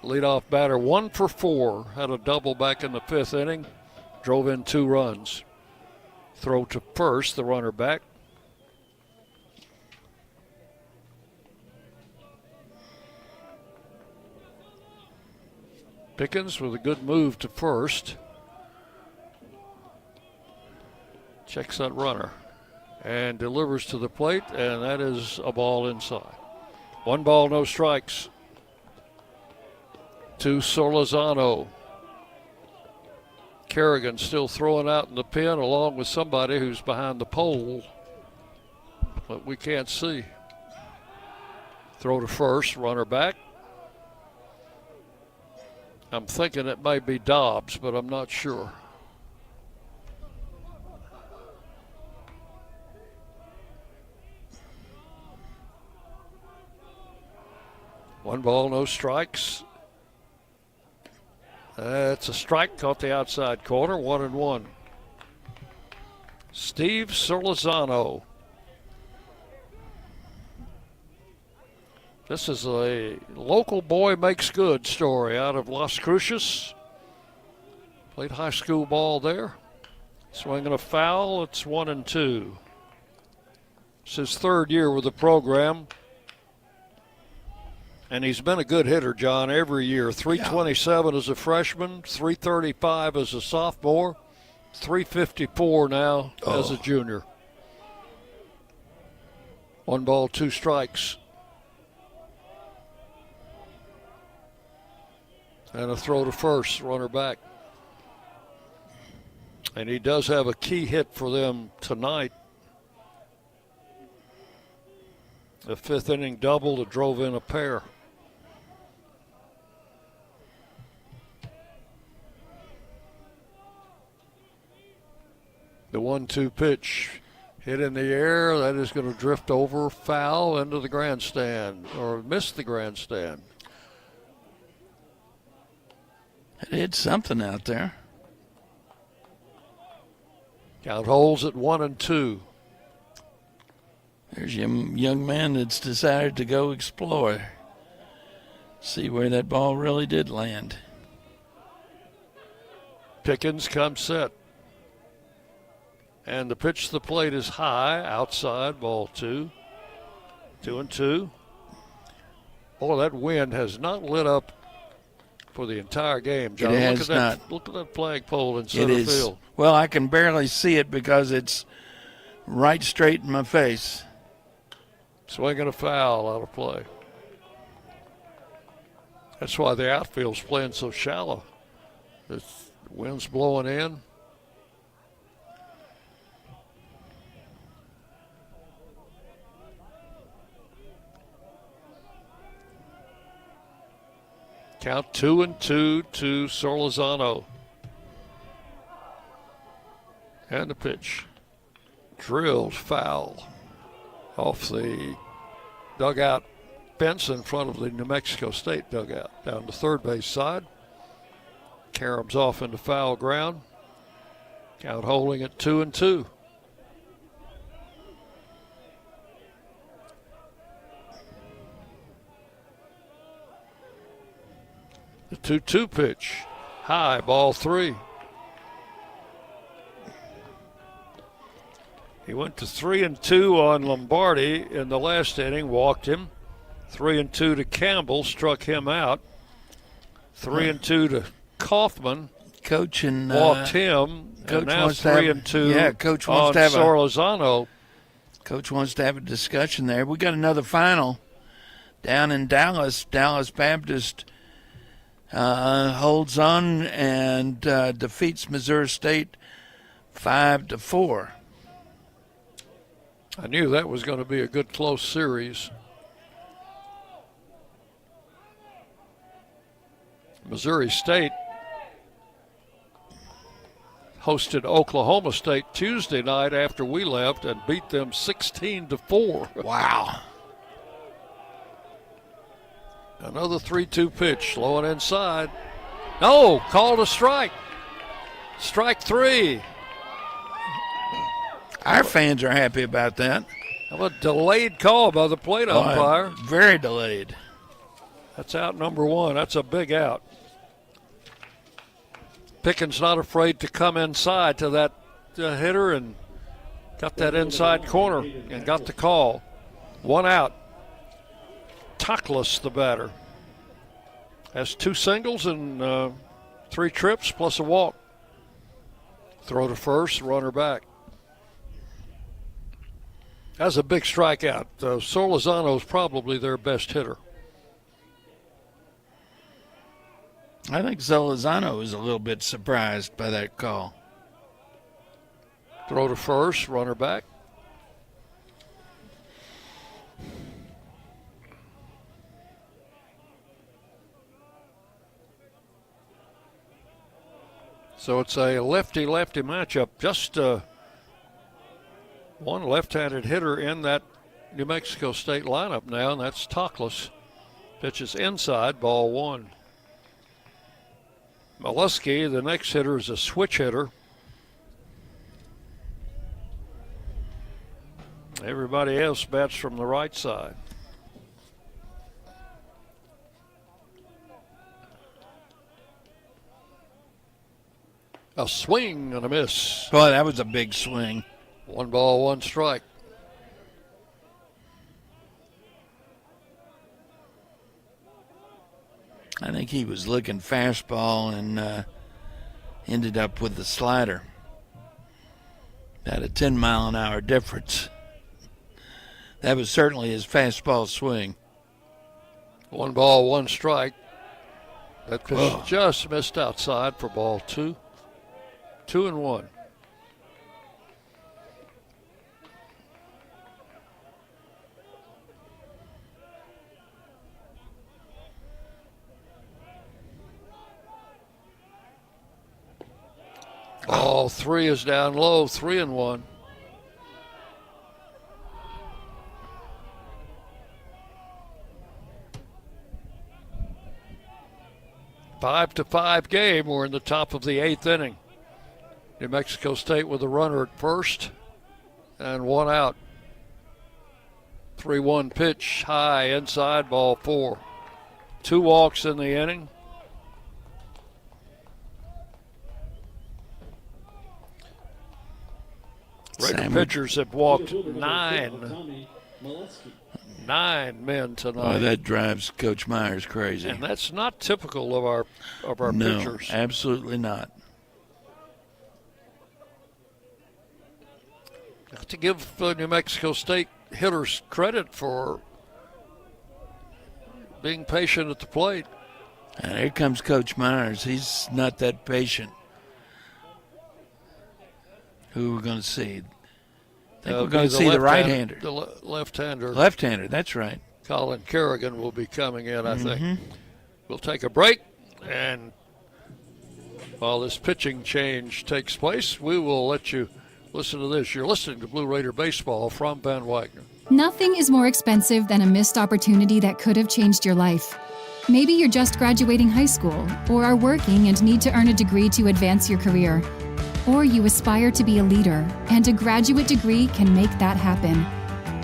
Leadoff batter 1 for 4. Had a double back in the 5th inning. Drove in 2 runs. Throw to first, the runner back. Pickens with a good move to first. Checks that runner and delivers to the plate, and that is a ball inside. 1 ball, no strikes to Solozano. Kerrigan still throwing out in the pen along with somebody who's behind the pole, but we can't see. Throw to first, runner back. I'm thinking it may be Dobbs, but I'm not sure. One ball, no strikes. That's a strike, caught the outside corner, 1-1. Steve Solozano. This is a local boy makes good story out of Las Cruces. Played high school ball there. Swinging a foul, it's 1-2. It's his 3rd year with the program. And he's been a good hitter, John, every year. 327 as a freshman, 335 as a sophomore, 354 now as a junior. 1 ball, 2 strikes. And a throw to first, runner back. And he does have a key hit for them tonight. The 5th inning double that drove in a pair. The 1-2 pitch hit in the air. That is going to drift over, foul into the grandstand, or miss the grandstand. It hit something out there. Count holds at 1-2. There's a young man that's decided to go explore. See where that ball really did land. Pickens comes set. And the pitch to the plate is high, outside, ball 2. 2-2. Boy, that wind has not lit up for the entire game, John. It has not. Look at that flagpole in center field. Well, I can barely see it because it's right straight in my face. Swinging a foul out of play. That's why the outfield's playing so shallow. The wind's blowing in. Count 2-2 to Solozano. And the pitch. Drilled foul off the dugout fence in front of the New Mexico State dugout. Down the third base side. Caroms off into foul ground. Count holding at 2-2. The 2-2 pitch, high, ball 3. He went to 3-2 on Lombardi in the last inning, walked him. 3-2 to Campbell, struck him out. 3-2 to Kaufman, Coach and walked him. Coach and now wants 3-2 Coach on wants to have Solozano. Coach wants to have a discussion there. We got another final down in Dallas. Dallas Baptist holds on and defeats Missouri State 5-4. I knew that was going to be a good close series. Missouri State hosted Oklahoma State Tuesday night after we left and beat them 16-4. Wow. Another 3-2 pitch, low and inside. No, called a strike. Strike 3. Our fans are happy about that. A delayed call by the plate umpire. Very delayed. That's out number 1. That's a big out. Pickens not afraid to come inside to that hitter and got that inside corner and got the call. 1 out. Toklas, the batter, has 2 singles and 3 trips plus a walk. Throw to first, runner back. That's a big strikeout. Solizano's probably their best hitter. I think Solizano was a little bit surprised by that call. Throw to first, runner back. So it's a lefty-lefty matchup. Just one left-handed hitter in that New Mexico State lineup now, and that's Toklas. Pitches inside, ball 1. Molesky, the next hitter, is a switch hitter. Everybody else bats from the right side. A swing and a miss. Boy, that was a big swing. 1 ball, 1 strike. I think he was looking fastball and ended up with the slider. About a 10-mile-an-hour difference. That was certainly his fastball swing. 1 ball, 1 strike. That pitch just missed outside for ball 2. 2-1. Ball 3 is down low, 3-1. Five to 5 game. We're in the top of the 8th inning. New Mexico State with a runner at first and 1 out. 3-1 pitch, high inside, ball 4. 2 walks in the inning. Raider pitchers have walked 9 men tonight. Oh, that drives Coach Myers crazy. And that's not typical of our pitchers. No, absolutely not. Have to give New Mexico State hitters credit for being patient at the plate. And here comes Coach Myers. He's not that patient. Who we're going to see? I think we're going to see the right-hander. The left-hander. Left-hander, that's right. Colin Kerrigan will be coming in, I think. We'll take a break, and while this pitching change takes place, we will let you listen to this. You're listening to Blue Raider Baseball from Van Wagner. Nothing is more expensive than a missed opportunity that could have changed your life. Maybe you're just graduating high school, or are working and need to earn a degree to advance your career. Or you aspire to be a leader, and a graduate degree can make that happen.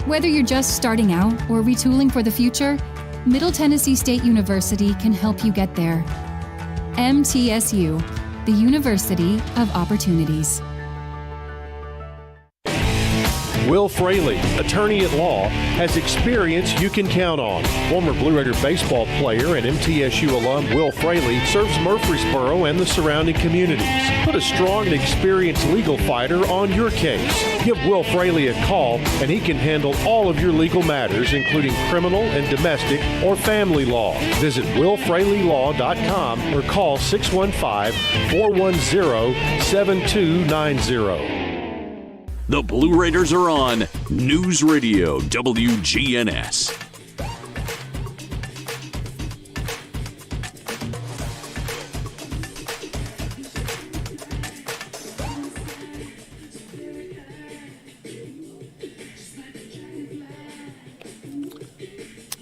Whether you're just starting out or retooling for the future, Middle Tennessee State University can help you get there. MTSU, the University of Opportunities. Will Fraley, attorney at law, has experience you can count on. Former Blue Raider baseball player and MTSU alum Will Fraley serves Murfreesboro and the surrounding communities. Put a strong and experienced legal fighter on your case. Give Will Fraley a call and he can handle all of your legal matters, including criminal and domestic or family law. Visit willfraleylaw.com or call 615-410-7290. The Blue Raiders are on News Radio WGNS.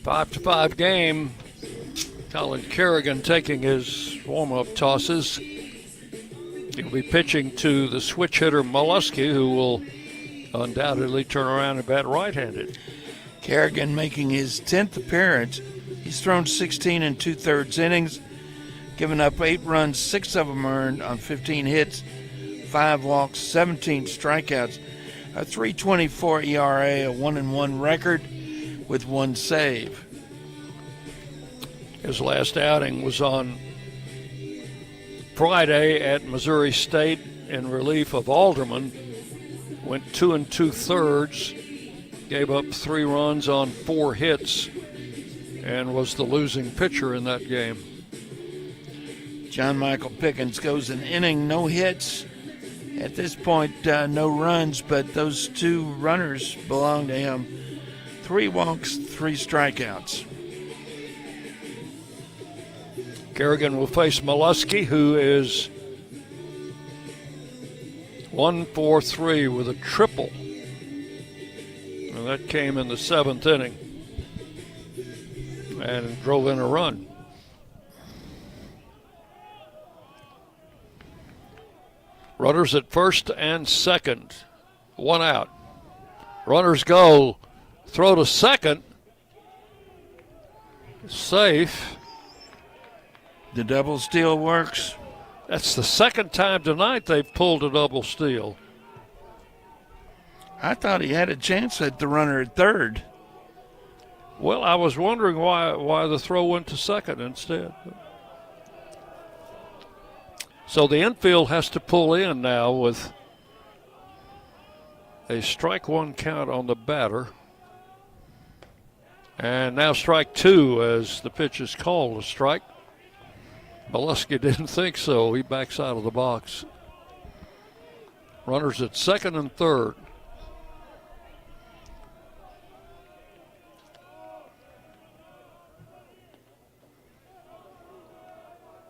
5-5 game. Colin Kerrigan taking his warm-up tosses. He'll be pitching to the switch hitter Molesky, who will undoubtedly turn around and bat right-handed. Kerrigan making his 10th appearance. He's thrown 16 and 2/3 innings, given up 8 runs, 6 of them earned on 15 hits, 5 walks, 17 strikeouts, a 3.24 ERA, a 1-1 record with 1 save. His last outing was on Friday at Missouri State in relief of Alderman. Went 2 2/3, gave up 3 runs on 4 hits, and was the losing pitcher in that game. John Michael Pickens goes an inning, no hits. At this point, no runs, but those 2 runners belong to him. 3 walks, 3 strikeouts. Kerrigan will face Molesky, who is 1-for-3 with a triple. And that came in the 7th inning and drove in a run. Runners at first and second. 1 out. Runners go. Throw to second. Safe. The double steal works. That's the second time tonight they've pulled a double steal. I thought he had a chance at the runner at third. Well, I was wondering why the throw went to second instead. So the infield has to pull in now with a strike 1 count on the batter. And now strike 2 as the pitch is called a strike. Molesky didn't think so. He backs out of the box. Runners at second and third.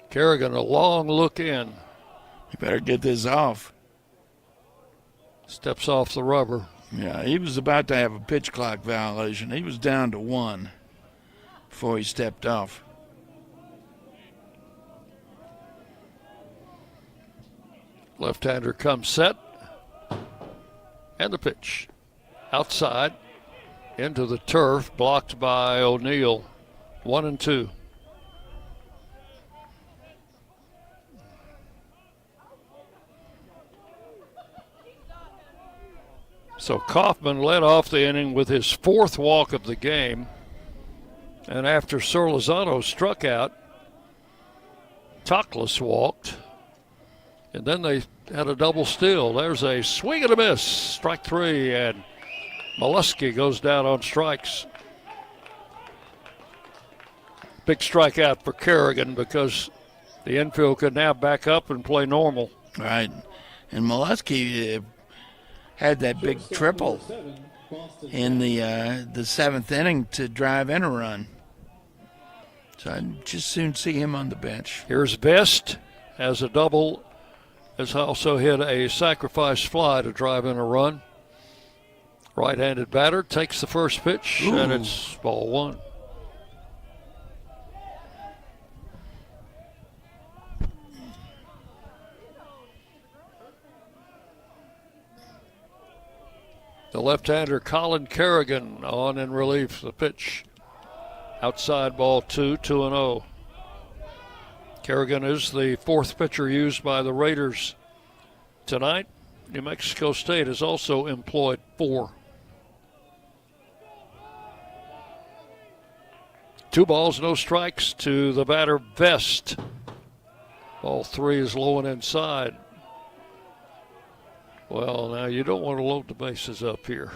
Kerrigan, a long look in. You better get this off. Steps off the rubber. Yeah, he was about to have a pitch clock violation. He was down to 1 before he stepped off. Left-hander comes set. And the pitch. Outside. Into the turf. Blocked by O'Neill. 1-2. So Kaufman led off the inning with his 4th walk of the game. And after Sorlizano struck out, Toklas walked. And then they had a double steal. There's a swing and a miss. Strike 3, and Molesky goes down on strikes. Big strikeout for Kerrigan because the infield could now back up and play normal. Right. And Molesky had that big triple in the 7th inning to drive in a run. So I'd just soon see him on the bench. Here's Vest as a double. Has also hit a sacrifice fly to drive in a run. Right-handed batter takes the first pitch, and it's ball 1. The left-hander Colin Kerrigan on in relief. The pitch outside, ball 2, 2-0. Kerrigan is the 4th pitcher used by the Raiders tonight. New Mexico State has also employed 4. 2 balls, no strikes to the batter Vest. Ball 3 is low and inside. Well, now you don't want to load the bases up here.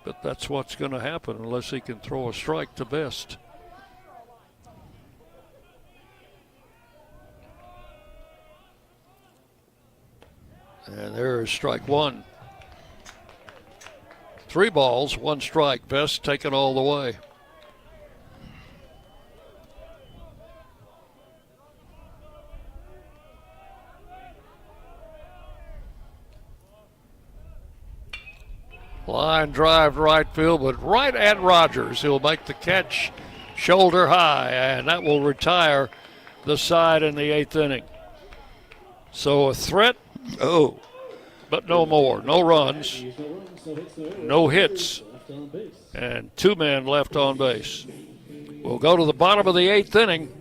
But that's what's going to happen unless he can throw a strike to Vest. And there is strike 1. 3 balls, 1 strike. Vest taken all the way. Line drive to right field, but right at Rogers. He'll make the catch shoulder high, and that will retire the side in the 8th inning. So a threat, but no more. No runs, no hits, and 2 men left on base. We'll go to the bottom of the 8th inning.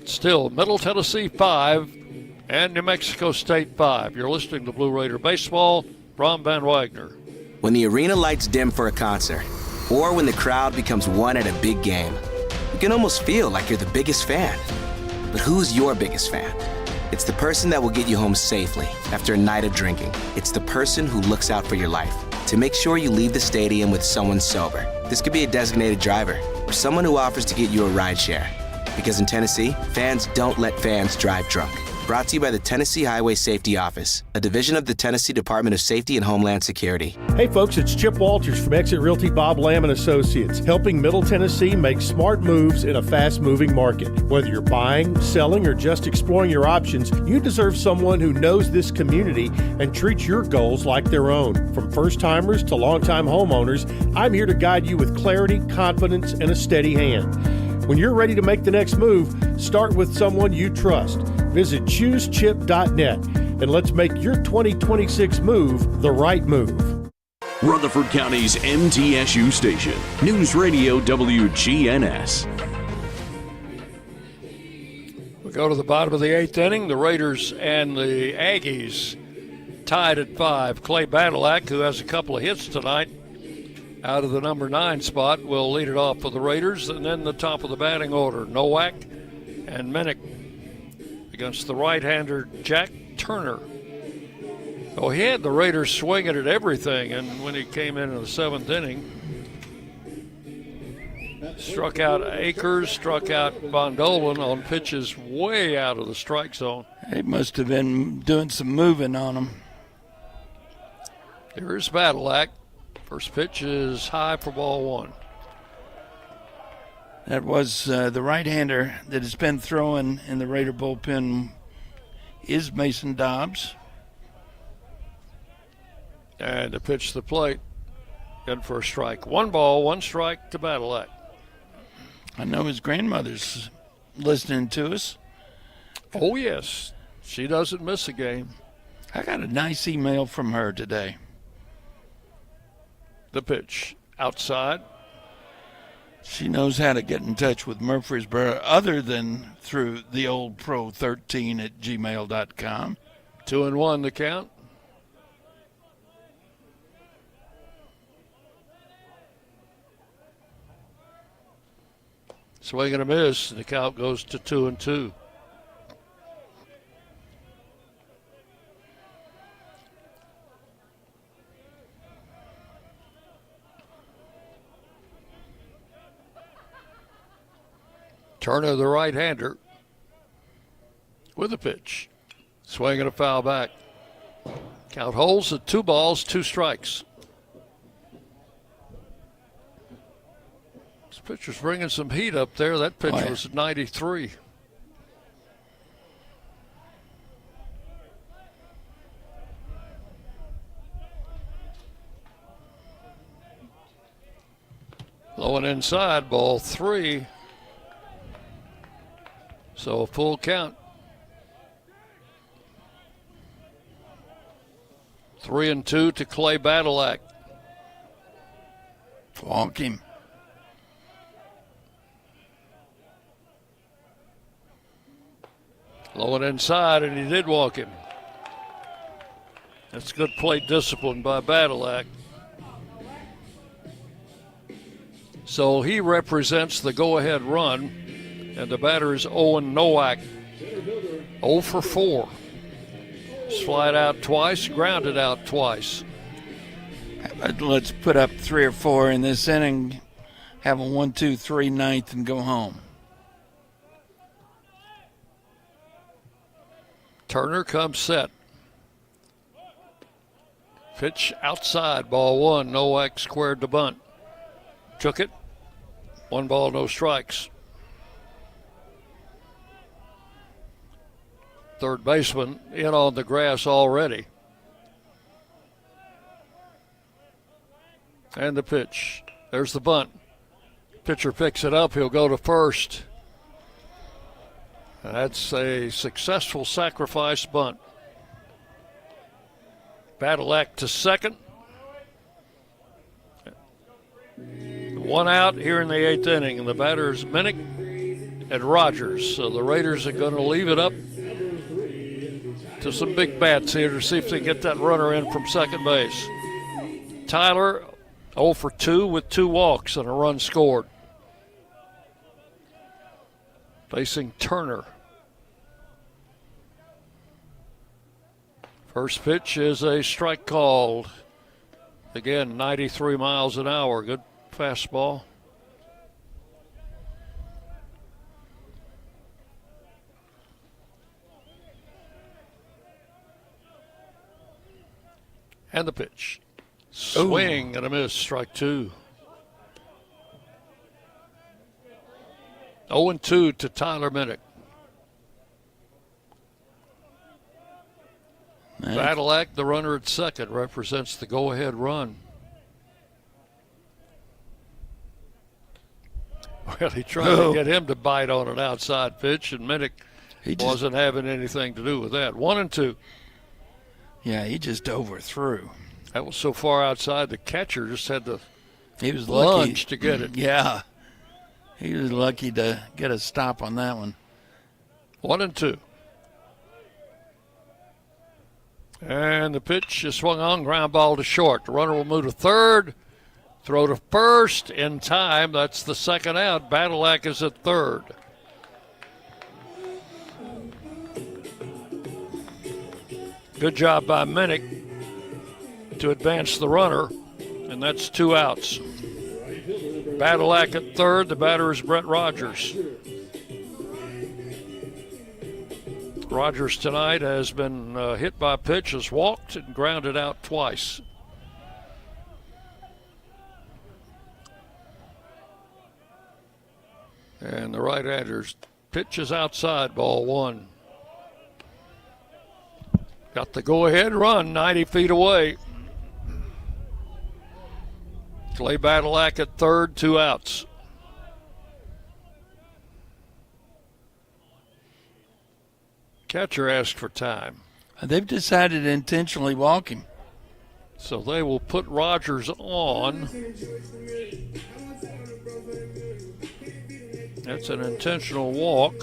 Still Middle Tennessee 5 and New Mexico State 5. You're listening to Blue Raider Baseball from Van Wagner. When the arena lights dim for a concert, or when the crowd becomes one at a big game, you can almost feel like you're the biggest fan. But who's your biggest fan? It's the person that will get you home safely after a night of drinking. It's the person who looks out for your life to make sure you leave the stadium with someone sober. This could be a designated driver or someone who offers to get you a ride share. Because in Tennessee, fans don't let fans drive drunk. Brought to you by the Tennessee Highway Safety Office, a division of the Tennessee Department of Safety and Homeland Security. Hey folks, it's Chip Walters from Exit Realty Bob Lamb & Associates, helping Middle Tennessee make smart moves in a fast-moving market. Whether you're buying, selling, or just exploring your options, you deserve someone who knows this community and treats your goals like their own. From first-timers to long-time homeowners, I'm here to guide you with clarity, confidence, and a steady hand. When you're ready to make the next move, start with someone you trust. Visit choosechip.net and let's make your 2026 move the right move. Rutherford County's MTSU station, News Radio WGNS. We go to the bottom of the 8th inning. The Raiders and the Aggies tied at 5. Clay Badalak, who has a couple of hits tonight, out of the number 9 spot, will lead it off for the Raiders. And then the top of the batting order, Nowak and Minnick against the right-hander Jack Turner. Oh, he had the Raiders swinging at everything, and when he came in the 7th inning, struck out Akers, struck out Von Dolan on pitches way out of the strike zone. They must have been doing some moving on him. Here's Badalak. First pitch is high for ball 1. That was the right-hander that has been throwing in the Raider bullpen is Mason Dobbs. And the pitch to the plate. Good for a strike. 1 ball, 1 strike to Badalak. I know his grandmother's listening to us. Oh, yes. She doesn't miss a game. I got a nice email from her today. The pitch outside. She knows how to get in touch with Murfreesboro other than through the old pro13@gmail.com. 2-1 the count. Swing and a miss. The count goes to 2-2. Turner, the right-hander, with a pitch. Swing and a foul back. Count holds at 2 balls, 2 strikes. This pitcher's bringing some heat up there. That pitch was 93. Low and inside, ball 3. So a full count. 3-2 to Clay Badalak. Walk him. Low and inside, and he did walk him. That's good plate discipline by Badalak. So he represents the go-ahead run. And the batter is Owen Nowak, 0 for 4. Slide out twice, grounded out twice. Let's put up 3 or 4 in this inning, have a 1-2-3 ninth, and go home. Turner comes set. Pitch outside, ball 1. Nowak squared the bunt. Took it. 1 ball, no strikes. Third baseman in on the grass already. And the pitch. There's the bunt. Pitcher picks it up. He'll go to first. That's a successful sacrifice bunt. Badalak to second. 1 out here in the 8th inning, and the batters Minnick and Rogers. So the Raiders are going to leave it up to some big bats here to see if they get that runner in from second base. Tyler 0 for 2 with 2 walks and a run scored. Facing Turner. First pitch is a strike called. Again, 93 miles an hour. Good fastball. And the pitch. Swing and a miss, strike 2. 0-2 to Tyler Minnick. Badalak, the runner at second, represents the go-ahead run. Well, he tried to get him to bite on an outside pitch, and Minnick wasn't having anything to do with that. 1-2. Yeah, he just overthrew. That was so far outside, the catcher just had to lunge lucky to get it. Yeah. He was lucky to get a stop on that one. 1-2. And the pitch is swung on, ground ball to short. The runner will move to third, throw to first in time. That's the second out. Badalak is at third. Good job by Minnick to advance the runner, and that's 2 outs. Badalak at third. The batter is Brett Rogers. Rogers tonight has been hit by a pitch, has walked and grounded out twice. And the right-hander's pitch is outside, ball 1. Got the go-ahead run 90 feet away. Clay Badalak at third, 2 outs. Catcher asked for time. They've decided to intentionally walk him. So they will put Rogers on. That's an intentional walk.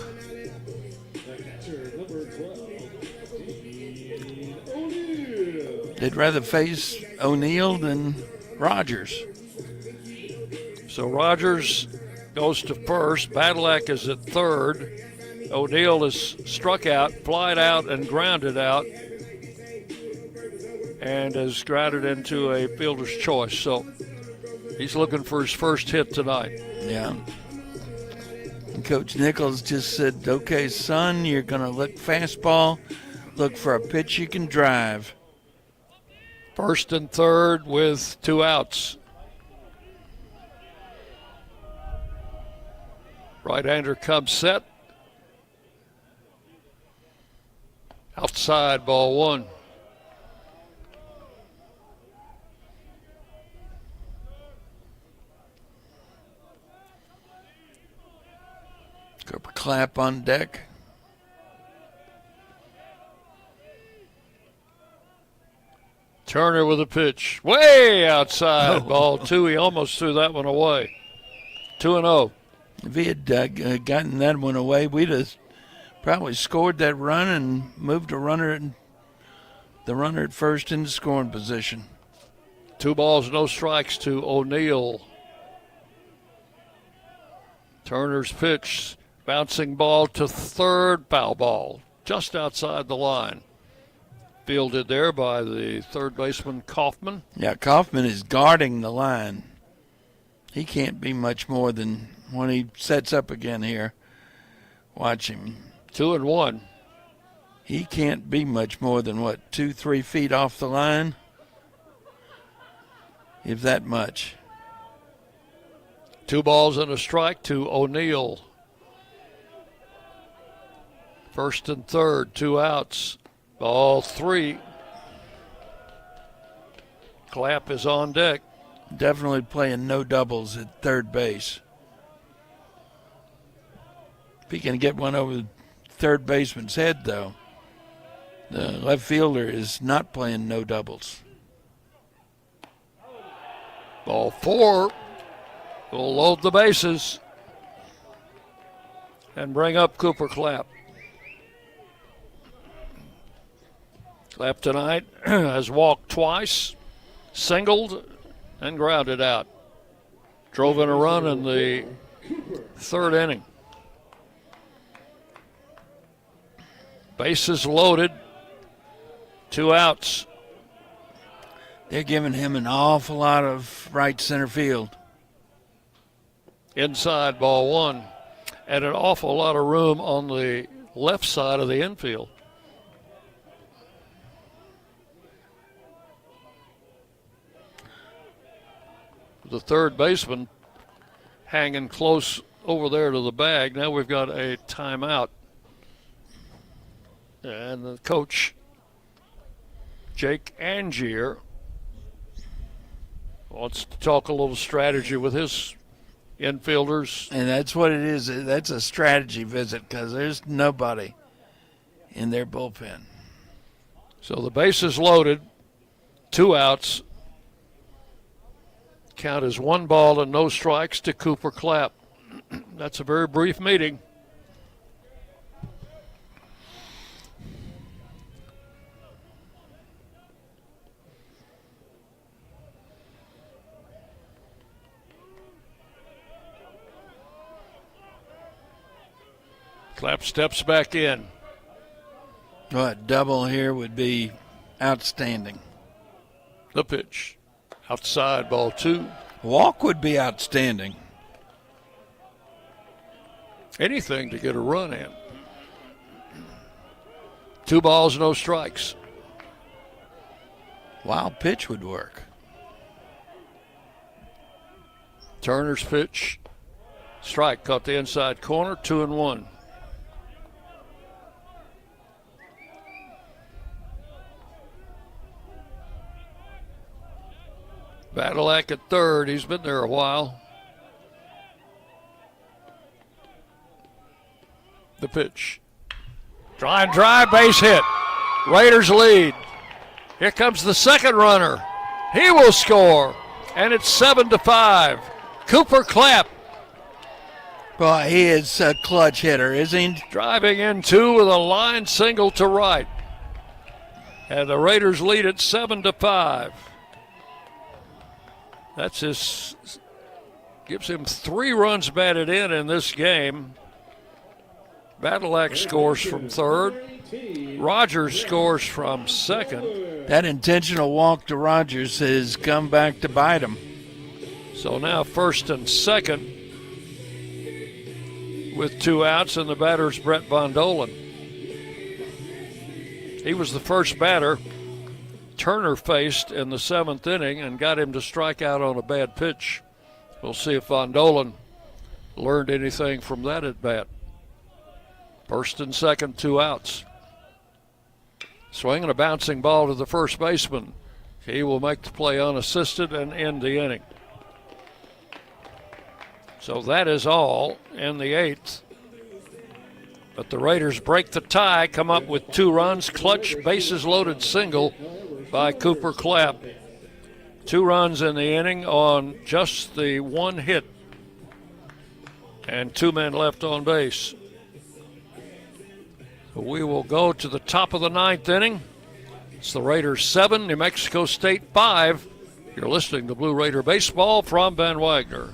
They'd rather face O'Neill than Rogers. So Rogers goes to first. Badalak is at third. O'Neill is struck out, flied out, and grounded out, and is grounded into a fielder's choice. So he's looking for his first hit tonight. Yeah. And Coach Nichols just said, okay, son, you're going to look fastball, look for a pitch you can drive. First and third with 2 outs. Right-hander comes set. Outside, ball 1. Cooper Clapp on deck. Turner with a pitch. Way outside, ball 2. He almost threw that one away. 2-0. If he had gotten that one away, we'd have probably scored that run and moved the runner at first into scoring position. 2 balls, no strikes to O'Neill. Turner's pitch, bouncing ball to third, foul ball, just outside the line. Fielded there by the third baseman Kaufman. Yeah, Kaufman is guarding the line. He can't be much more than when he sets up again here. Watch him. 2-1. He can't be much more than, 2-3 feet off the line? If that much. 2 balls and a strike to O'Neill. First and third, 2 outs. Ball 3. Clapp is on deck. Definitely playing no doubles at third base. If he can get one over the third baseman's head, though, the left fielder is not playing no doubles. Ball 4 will load the bases and bring up Cooper Clapp. Clapp tonight has walked twice, singled, and grounded out. Drove in a run in the third inning. Bases loaded, 2 outs. They're giving him an awful lot of right center field. Inside, ball 1. And an awful lot of room on the left side of the infield. The third baseman hanging close over there to the bag. Now we've got a timeout. And the coach, Jake Angier, wants to talk a little strategy with his infielders. And that's what it is. That's a strategy visit because there's nobody in their bullpen. So the base is loaded, 2 outs. Count is 1 ball and no strikes to Cooper Clapp. That's a very brief meeting. Clapp steps back in. A double here would be outstanding. The pitch. Outside, ball 2. Walk would be outstanding. Anything to get a run in. 2 balls, no strikes. Wild pitch would work. Turner's pitch. Strike, caught the inside corner, 2-1. Badalak at third. He's been there a while. The pitch. Dry, base hit. Raiders lead. Here comes the second runner. He will score. And it's 7-5. Cooper Clapp. Boy, he is a clutch hitter, isn't he? Driving in 2 with a line single to right. And the Raiders lead at 7-5. That's gives him 3 runs batted in this game. Badalak scores from third. Rogers scores from second. That intentional walk to Rogers has come back to bite him. So now first and second with 2 outs, and the batter's Brett Von Dolen. He was the first batter Turner faced in the 7th inning and got him to strike out on a bad pitch. We'll see if Von Dolen learned anything from that at bat. First and second, 2 outs. Swinging a bouncing ball to the first baseman. He will make the play unassisted and end the inning. So that is all in the 8th. But the Raiders break the tie, come up with 2 runs, clutch bases loaded single by Cooper Clapp. 2 runs in the inning on just the 1 hit. And 2 men left on base. So we will go to the top of the 9th inning. It's the Raiders 7, New Mexico State 5. You're listening to Blue Raider Baseball from Van Wagner.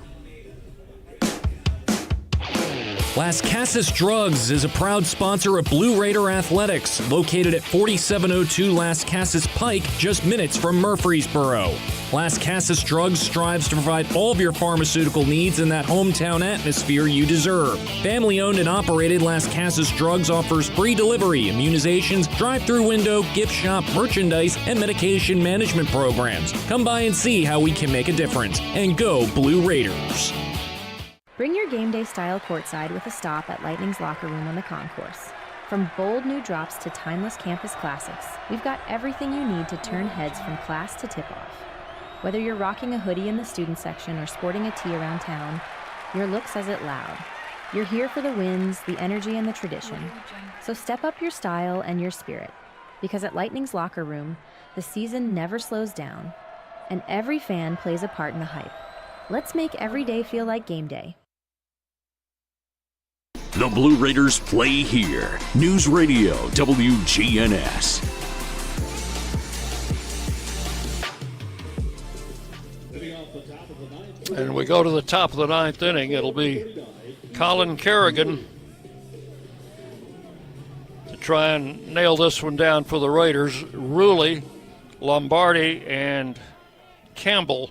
Las Casas Drugs is a proud sponsor of Blue Raider Athletics, located at 4702 Las Casas Pike, just minutes from Murfreesboro. Las Casas Drugs strives to provide all of your pharmaceutical needs in that hometown atmosphere you deserve. Family-owned and operated, Las Casas Drugs offers free delivery, immunizations, drive-through window, gift shop, merchandise, and medication management programs. Come by and see how we can make a difference. And go Blue Raiders. Bring your game day style courtside with a stop at Lightning's locker room on the concourse. From bold new drops to timeless campus classics, we've got everything you need to turn heads from class to tip-off. Whether you're rocking a hoodie in the student section or sporting a tee around town, your look says it loud. You're here for the wins, the energy, and the tradition. So step up your style and your spirit, because at Lightning's locker room, the season never slows down, and every fan plays a part in the hype. Let's make every day feel like game day. The Blue Raiders play here. News Radio WGNS. And we go to the top of the ninth inning. It'll be Colin Kerrigan to try and nail this one down for the Raiders. Ruley, Lombardi, and Campbell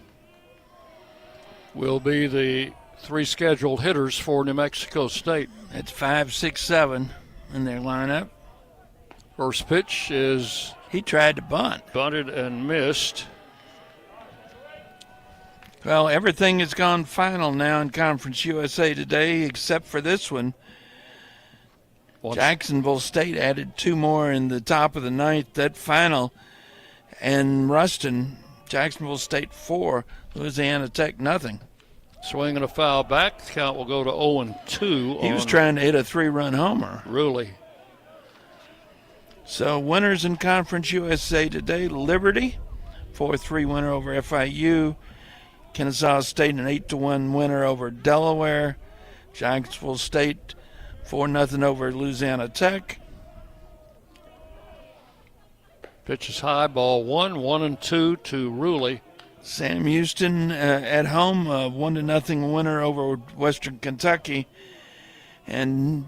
will be the three scheduled hitters for New Mexico State. It's 5, 6, 7 in their lineup. First pitch is... He tried to bunt. Bunted and missed. Well, everything has gone final now in Conference USA today except for this one. Jacksonville State added 2 more in the top of the ninth. That final. And Ruston, Jacksonville State 4, Louisiana Tech nothing. Swing and a foul back. Count will go to 0-2. He was trying to hit a 3-run homer. Really? So winners in Conference USA today, Liberty, 4-3 winner over FIU. Kennesaw State, an 8-1 winner over Delaware. Jacksonville State, 4-0 over Louisiana Tech. Pitch is high, ball 1-2 to Ruley. Sam Houston at home, 1-0 winner over Western Kentucky. And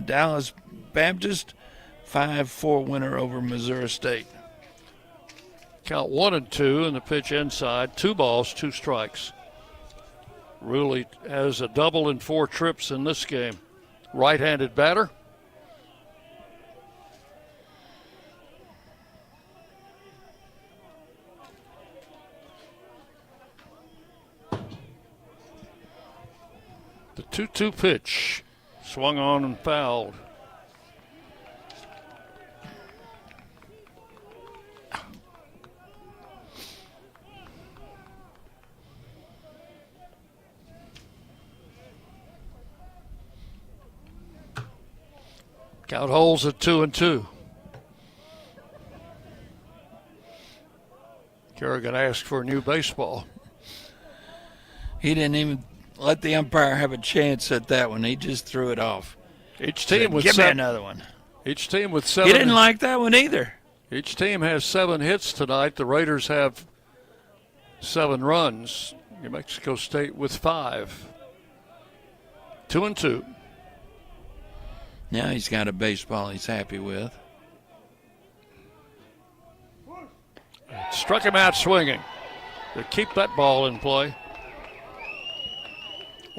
Dallas Baptist, 5-4 winner over Missouri State. Count 1-2 and the pitch inside. 2 balls, 2 strikes. Ruley has a double in 4 trips in this game. Right-handed batter. The 2-2 pitch, swung on and fouled. Count holds at 2-2. Kerrigan asked for a new baseball. He didn't even let the umpire have a chance at that one. He just threw it off. Each team with give me another one. Each team with 7. He didn't like that one either. Each team has 7 hits tonight. The Raiders have 7 runs. New Mexico State with 5. 2-2. Now he's got a baseball he's happy with. Struck him out swinging. To keep that ball in play.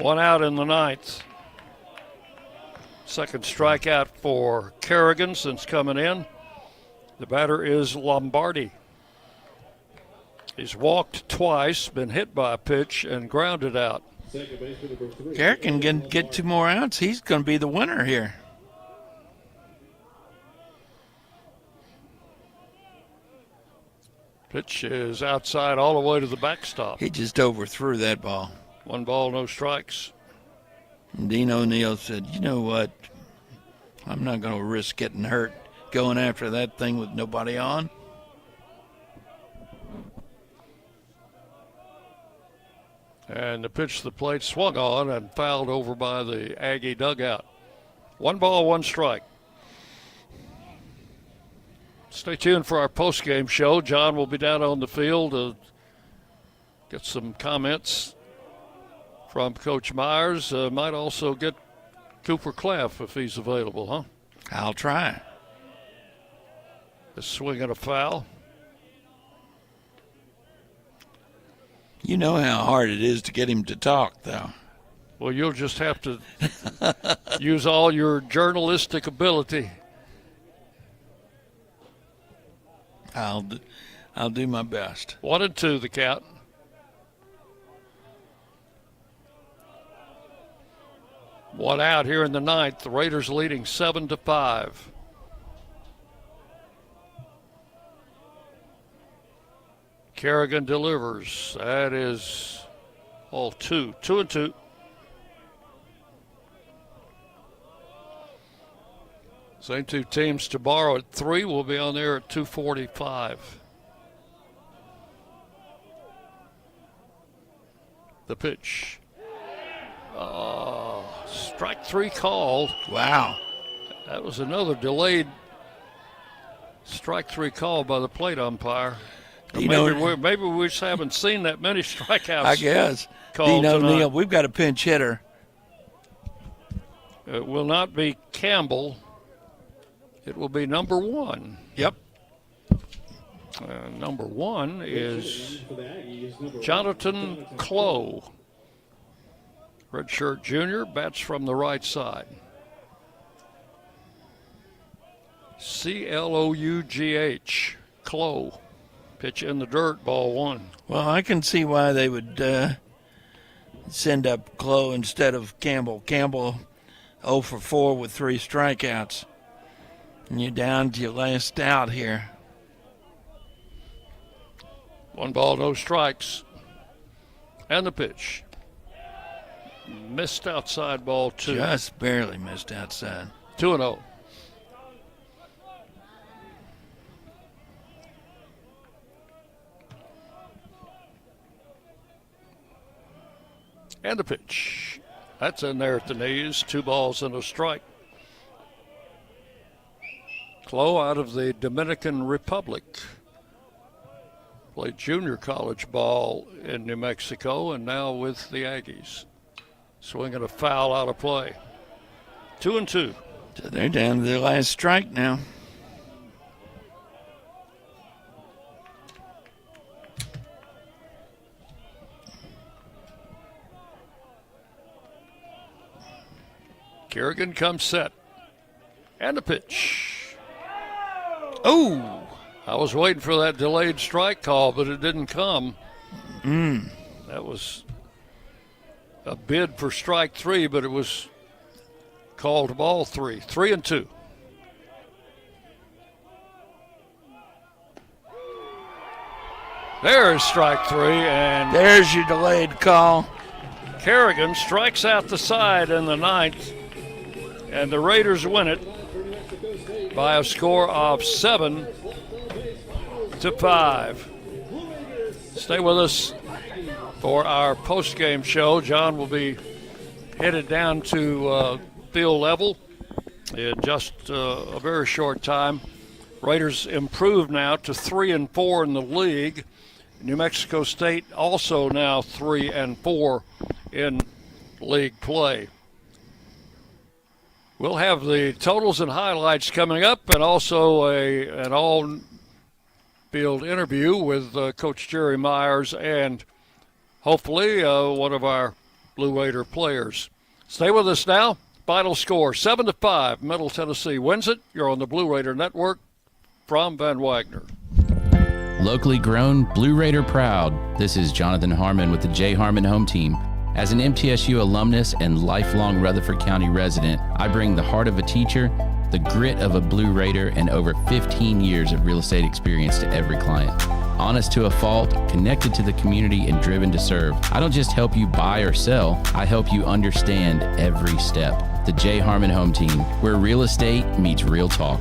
1 out in the ninth. Second strikeout for Kerrigan since coming in. The batter is Lombardi. He's walked twice, been hit by a pitch, and grounded out. Kerrigan can get 2 more outs. He's going to be the winner here. Pitch is outside all the way to the backstop. He just overthrew that ball. 1 ball, no strikes. And Dean O'Neill said, you know what? I'm not going to risk getting hurt going after that thing with nobody on. And the pitch to the plate swung on and fouled over by the Aggie dugout. 1 ball, 1 strike. Stay tuned for our post-game show. John will be down on the field to get some comments from Coach Myers. Might also get Cooper Claff if he's available, huh? I'll try. A swing and a foul. You know how hard it is to get him to talk, though. Well, you'll just have to use all your journalistic ability. I'll do my best. 1-2 the count. One out here in the ninth. The Raiders leading 7-5. Kerrigan delivers. That is all 2. 2-2. Same two teams to borrow at 3. We'll be on there at 2:45. The pitch. Strike 3 called. Wow. That was another delayed strike 3 call by the plate umpire. Maybe we just haven't seen that many strikeouts. I guess. Called tonight. Neil, we've got a pinch hitter. It will not be Campbell. It will be number 1. Yep. Number 1 is Jonathan Clough. Redshirt junior, bats from the right side. Clough. Clough. Pitch in the dirt, ball 1. Well, I can see why they would send up Clough instead of Campbell. Campbell 0 for 4 with 3 strikeouts. And you're down to your last out here. 1 ball, no strikes. And the pitch. Missed outside, ball 2. Just barely missed outside. 2-0. And the pitch. That's in there at the knees. 2 balls and a strike. Clough out of the Dominican Republic. Played junior college ball in New Mexico and now with the Aggies. Swinging a foul out of play. 2-2. So they're down to their last strike now. Kerrigan comes set. And the pitch. Oh! I was waiting for that delayed strike call, but it didn't come. That was a bid for strike 3, but it was called ball 3. 3-2. There's strike 3, and there's your delayed call. Kerrigan strikes out the side in the 9th, and the Raiders win it by a score of 7-5. Stay with us for our post-game show. John will be headed down to field level in just a very short time. Raiders improved now to 3-4 in the league. New Mexico State also now 3-4 in league play. We'll have the totals and highlights coming up, and also an all-field interview with Coach Jerry Myers and hopefully one of our Blue Raider players. Stay with us now. Final score, 7-5. Middle Tennessee wins it. You're on the Blue Raider Network from Van Wagner. Locally grown, Blue Raider proud. This is Jonathan Harmon with the J. Harmon Home Team. As an MTSU alumnus and lifelong Rutherford County resident, I bring the heart of a teacher, the grit of a Blue Raider, and over 15 years of real estate experience to every client. Honest to a fault, connected to the community, and driven to serve. I don't just help you buy or sell, I help you understand every step. The J. Harmon Home Team, where real estate meets real talk.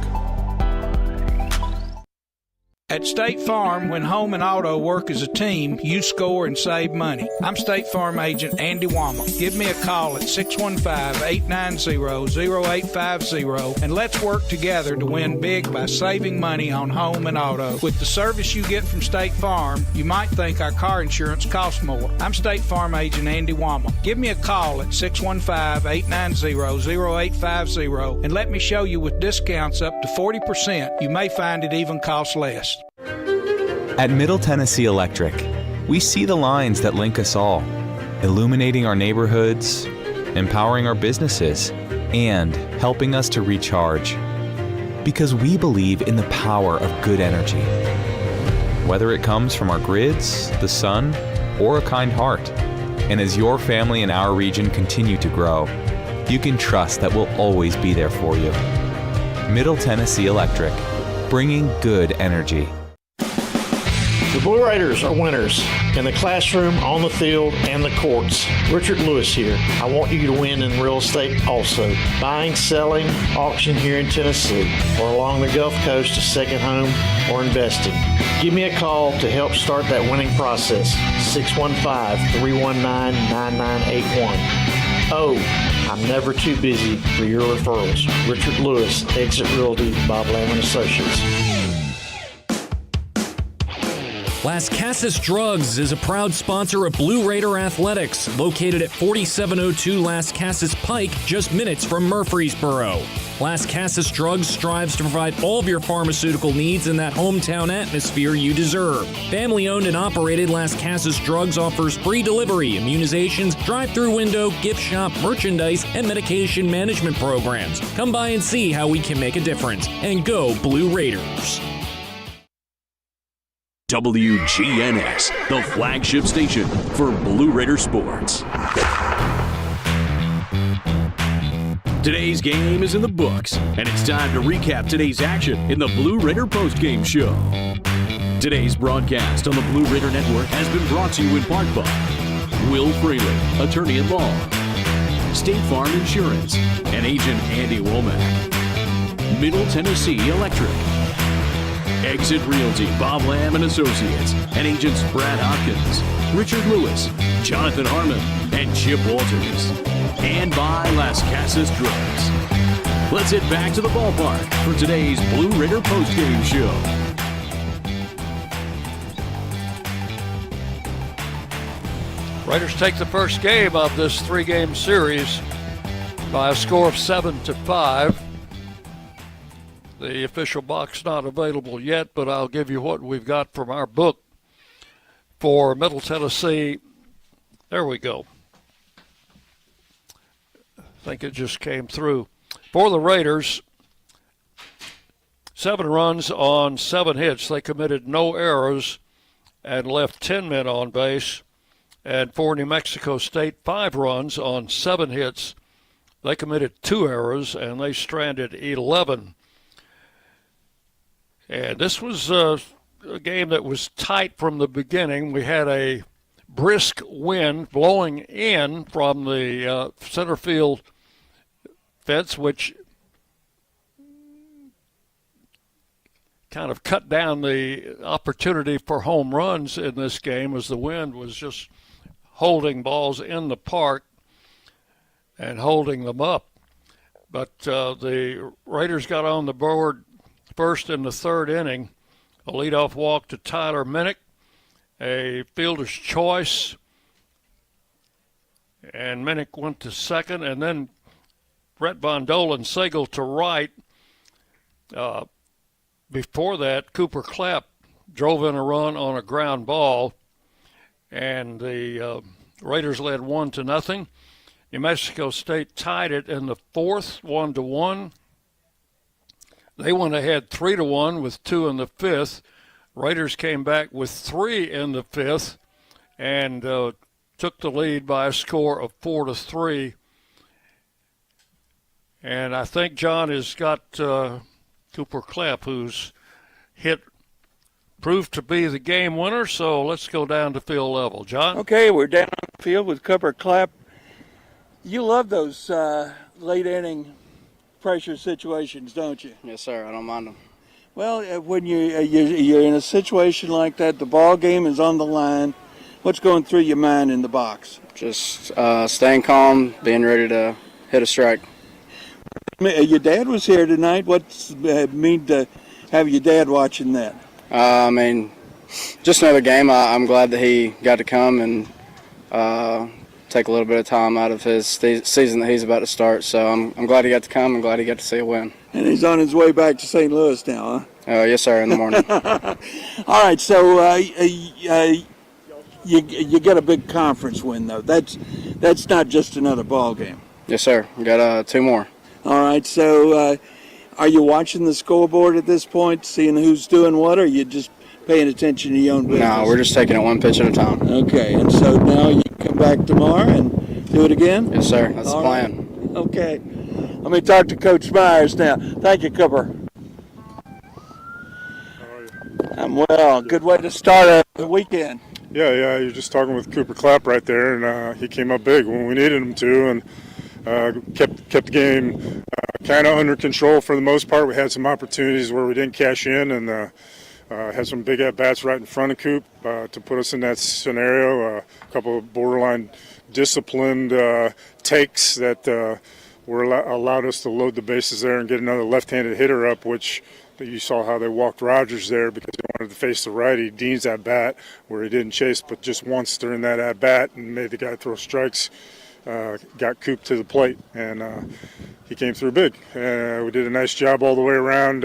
At State Farm, when home and auto work as a team, you score and save money. I'm State Farm agent Andy Wama. Give me a call at 615-890-0850 and let's work together to win big by saving money on home and auto. With the service you get from State Farm, you might think our car insurance costs more. I'm State Farm agent Andy Wama. Give me a call at 615-890-0850 and let me show you with discounts up to 40%. You may find it even costs less. At Middle Tennessee Electric, we see the lines that link us all, illuminating our neighborhoods, empowering our businesses, and helping us to recharge. Because we believe in the power of good energy. Whether it comes from our grids, the sun, or a kind heart. And as your family and our region continue to grow, you can trust that we'll always be there for you. Middle Tennessee Electric, bringing good energy. The Blue Raiders are winners in the classroom, on the field, and the courts. Richard Lewis here. I want you to win in real estate also. Buying, selling, auction here in Tennessee, or along the Gulf Coast, a second home, or investing. Give me a call to help start that winning process. 615-319-9981. Oh, I'm never too busy for your referrals. Richard Lewis, Exit Realty, Bob Lamb & Associates. Las Casas Drugs is a proud sponsor of Blue Raider Athletics, located at 4702 Las Casas Pike, just minutes from Murfreesboro. Las Casas Drugs strives to provide all of your pharmaceutical needs in that hometown atmosphere you deserve. Family-owned and operated, Las Casas Drugs offers free delivery, immunizations, drive-through window, gift shop, merchandise, and medication management programs. Come by and see how we can make a difference. And go Blue Raiders. WGNS, the flagship station for Blue Raider sports. Today's game is in the books, and it's time to recap today's action in the Blue Raider postgame show. Today's broadcast on the Blue Raider Network has been brought to you in part by Will Fraley, attorney at law, State Farm Insurance, and agent Andy Womack, Middle Tennessee Electric, Exit Realty, Bob Lamb & Associates, and agents Brad Hopkins, Richard Lewis, Jonathan Harmon, and Chip Walters. And by Las Casas Drugs. Let's head back to the ballpark for today's Blue Raider postgame show. Raiders take the first game of this three-game series by a score of 7-5. The official box not available yet, but I'll give you what we've got from our book for Middle Tennessee. There we go. I think it just came through. For the Raiders, 7 runs on 7 hits. They committed no errors and left 10 men on base. And for New Mexico State, 5 runs on 7 hits. They committed 2 errors and they stranded 11. And this was a game that was tight from the beginning. We had a brisk wind blowing in from the center field fence, which kind of cut down the opportunity for home runs in this game, as the wind was just holding balls in the park and holding them up. But the Raiders got on the board first in the third inning. A leadoff walk to Tyler Minnick, a fielder's choice, and Minnick went to second, and then Brett Von Dolan singled to right. Before that, Cooper Clapp drove in a run on a ground ball, and the Raiders led 1-0. New Mexico State tied it in the fourth, 1-1. They went ahead 3-1 with 2 in the fifth. Raiders came back with 3 in the fifth and took the lead by a score of 4-3. And I think John has got Cooper Clapp, whose hit proved to be the game winner. So let's go down to field level. John? Okay, we're down on the field with Cooper Clapp. You love those late inning pressure situations, don't you? Yes, sir. I don't mind them. Well, when you're in a situation like that, the ball game is on the line. What's going through your mind in the box? Just staying calm, being ready to hit a strike. Your dad was here tonight. What's it mean to have your dad watching that? I mean, just another game. I'm glad that he got to come and take a little bit of time out of his season that he's about to start. So I'm glad he got to come. I'm glad he got to see a win. And he's on his way back to St. Louis now, huh? Yes, sir, in the morning. All right, so you get a big conference win, though. That's not just another ball game. Yes, sir. We got 2 more. All right, so are you watching the scoreboard at this point, seeing who's doing what, or are you just paying attention to your own business? No, we're just taking it one pitch at a time. Okay, and so now you come back tomorrow and do it again? Yes, sir. That's the plan. Right. Okay. Let me talk to Coach Myers now. Thank you, Cooper. I'm Well, good way to start the weekend. Yeah, you're just talking with Cooper Clapp right there, and he came up big when we needed him to, and kept the game kind of under control for the most part. We had some opportunities where we didn't cash in, and had some big at-bats right in front of Coop to put us in that scenario. A couple of borderline disciplined takes that allowed us to load the bases there and get another left-handed hitter up, which you saw how they walked Rogers there because they wanted to face the righty. Dean's at-bat where he didn't chase but just once during that at-bat and made the guy throw strikes, got Coop to the plate, and he came through big. We did a nice job all the way around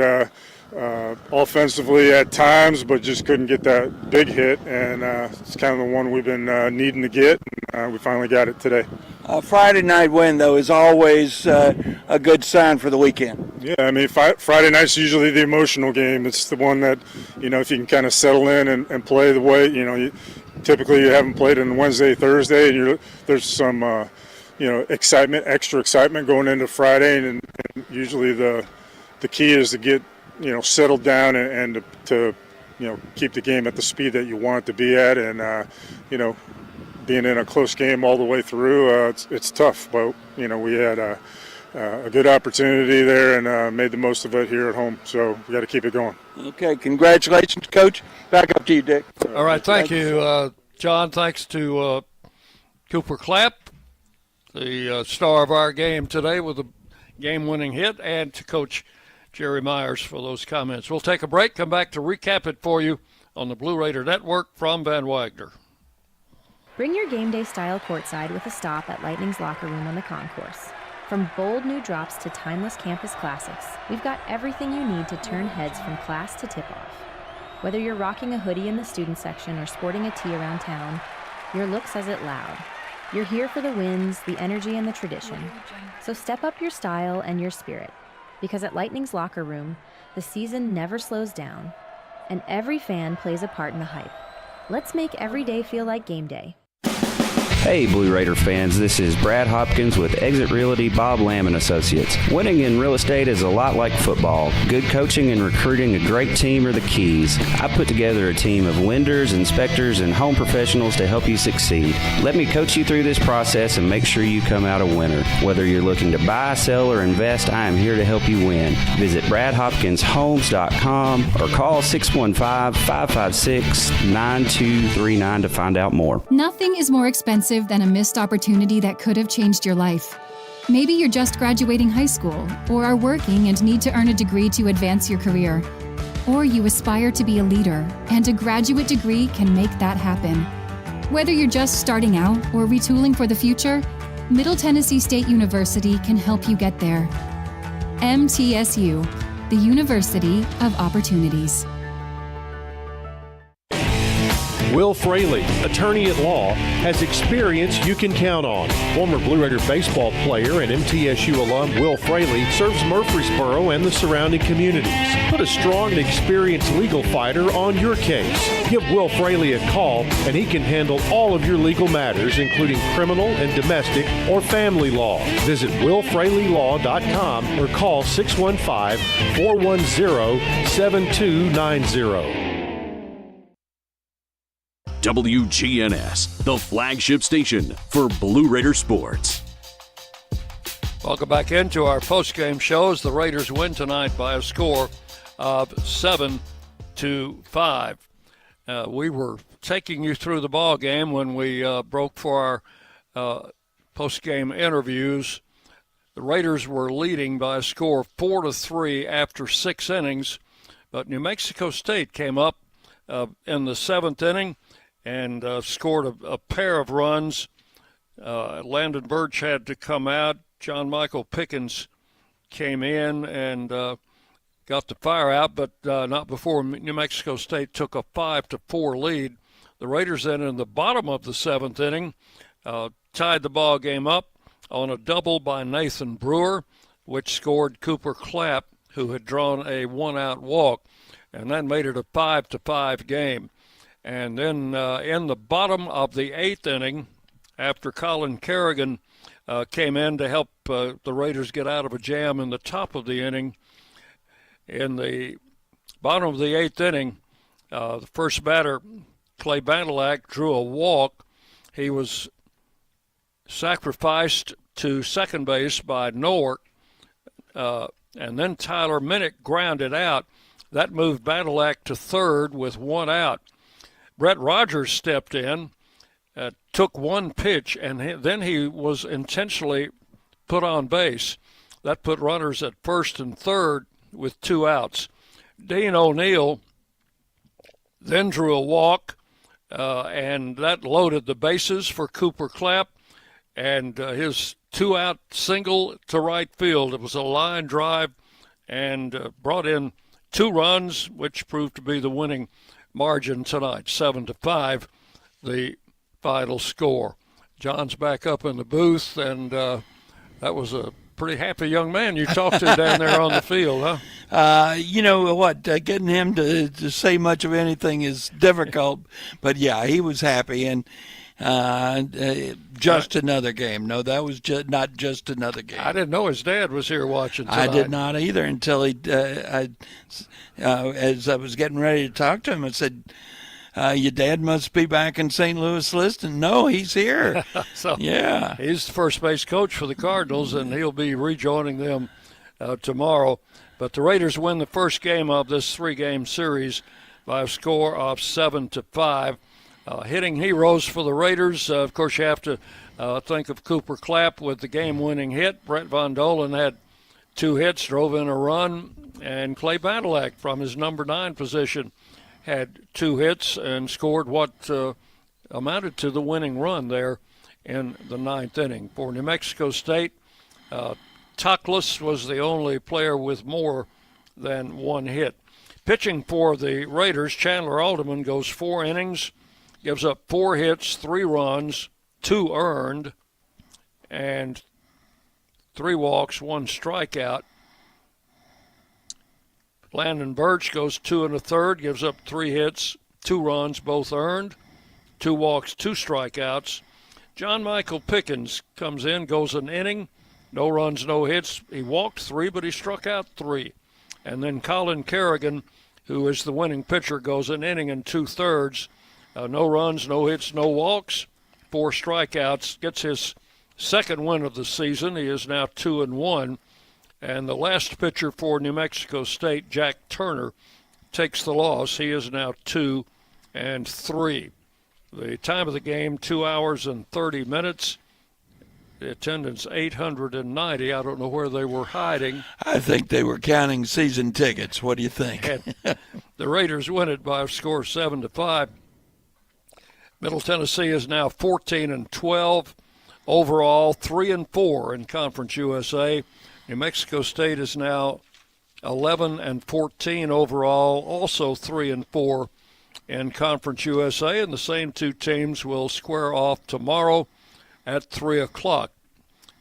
offensively at times, but just couldn't get that big hit, and it's kind of the one we've been needing to get, and we finally got it today. A Friday night win, though, is always a good sign for the weekend. Yeah, I mean, Friday night's usually the emotional game. It's the one that, if you can kind of settle in and play the way, typically you haven't played on Wednesday, Thursday, and there's some, excitement, extra excitement going into Friday, and usually the key is to get, settled down and to keep the game at the speed that you want it to be at, and, being in a close game all the way through, it's tough, but, we had a good opportunity there and made the most of it here at home, so we got to keep it going. Okay, congratulations, Coach. Back up to you, Dick. All right, thank you, John. Thanks to Cooper Clapp, the star of our game today with a game-winning hit, and to Coach Jerry Myers for those comments. We'll take a break, come back to recap it for you on the Blue Raider Network from Van Wagner. Bring your game day style courtside with a stop at Lightning's locker room on the concourse. From bold new drops to timeless campus classics, we've got everything you need to turn heads from class to tip-off. Whether you're rocking a hoodie in the student section or sporting a tee around town, your look says it loud. You're here for the wins, the energy, and the tradition. So step up your style and your spirit, because at Lightning's locker room, the season never slows down, and every fan plays a part in the hype. Let's make every day feel like game day. Hey Blue Raider fans, this is Brad Hopkins with Exit Realty Bob Lamb & Associates. Winning in real estate is a lot like football. Good coaching and recruiting a great team are the keys. I put together a team of lenders, inspectors, and home professionals to help you succeed. Let me coach you through this process and make sure you come out a winner. Whether you're looking to buy, sell, or invest, I am here to help you win. Visit BradHopkinsHomes.com or call 615-556-9239 to find out more. Nothing is more expensive than a missed opportunity that could have changed your life. Maybe you're just graduating high school, or are working and need to earn a degree to advance your career. Or you aspire to be a leader, and a graduate degree can make that happen. Whether you're just starting out or retooling for the future, Middle Tennessee State University can help you get there. MTSU, the University of Opportunities. Will Fraley, attorney at law, has experience you can count on. Former Blue Raider baseball player and MTSU alum Will Fraley serves Murfreesboro and the surrounding communities. Put a strong and experienced legal fighter on your case. Give Will Fraley a call and he can handle all of your legal matters, including criminal and domestic or family law. Visit willfraleylaw.com or call 615-410-7290. WGNS, the flagship station for Blue Raider sports. Welcome back into our post-game show as the Raiders win tonight by a score of 7-5. We were taking you through the ball game when we broke for our post-game interviews. The Raiders were leading by a score of 4-3 after 6 innings, but New Mexico State came up in the 7th inning and scored a pair of runs. Landon Birch had to come out. John Michael Pickens came in and got the fire out, but not before New Mexico State took a 5-4 lead. The Raiders then in the bottom of the 7th inning tied the ball game up on a double by Nathan Brewer, which scored Cooper Clapp, who had drawn a 1-out walk, and that made it a 5-5 game. And then in the bottom of the 8th inning, after Colin Kerrigan came in to help the Raiders get out of a jam in the top of the inning, in the bottom of the 8th inning, The first batter, Clay Bandalack, drew a walk. He was sacrificed to second base by Nork, and then Tyler Minnick grounded out. That moved Bandalack to third with one out. Brett Rogers stepped in, took one pitch, and then he was intentionally put on base. That put runners at first and third with two outs. Dean O'Neill then drew a walk, and that loaded the bases for Cooper Clapp, and his two-out single to right field. It was a line drive and brought in 2 runs, which proved to be the winning margin tonight, 7-5, the final score. John's back up in the booth, and that was a pretty happy young man you talked to down there on the field, huh? You know what? Getting him to say much of anything is difficult, but yeah, he was happy, and just another game. No, that was not just another game. I didn't know his dad was here watching tonight. I did not either until as I was getting ready to talk to him, I said, your dad must be back in St. Louis listening. No, he's here. So, yeah. He's the first base coach for the Cardinals, and he'll be rejoining them tomorrow. But the Raiders win the first game of this 3-game series by a score of 7-5. Hitting heroes for the Raiders. Of course, you have to think of Cooper Clapp with the game-winning hit. Brett Von Dolen had 2 hits, drove in a run, and Clay Bandalack from his number 9 position had 2 hits and scored what amounted to the winning run there in the 9th inning. For New Mexico State, Tuckless was the only player with more than 1 hit. Pitching for the Raiders, Chandler Alderman goes 4 innings, gives up 4 hits, 3 runs, 2 earned, and 3 walks, 1 strikeout. Landon Birch goes 2 1/3, gives up 3 hits, 2 runs, both earned, 2 walks, 2 strikeouts. John Michael Pickens comes in, goes an inning, no runs, no hits. He walked 3, but he struck out 3. And then Colin Kerrigan, who is the winning pitcher, goes an inning and 2/3. No runs, no hits, no walks, 4 strikeouts. Gets his second win of the season. He is now 2-1. And the last pitcher for New Mexico State, Jack Turner, takes the loss. He is now 2-3. The time of the game, 2 hours and 30 minutes. The attendance, 890. I don't know where they were hiding. I think they were counting season tickets. What do you think? The Raiders win it by a score of 7-5. Middle Tennessee is now 14-12 overall, 3-4 in Conference USA. New Mexico State is now 11-14 overall, also 3-4 in Conference USA, and the same 2 teams will square off tomorrow at 3 o'clock.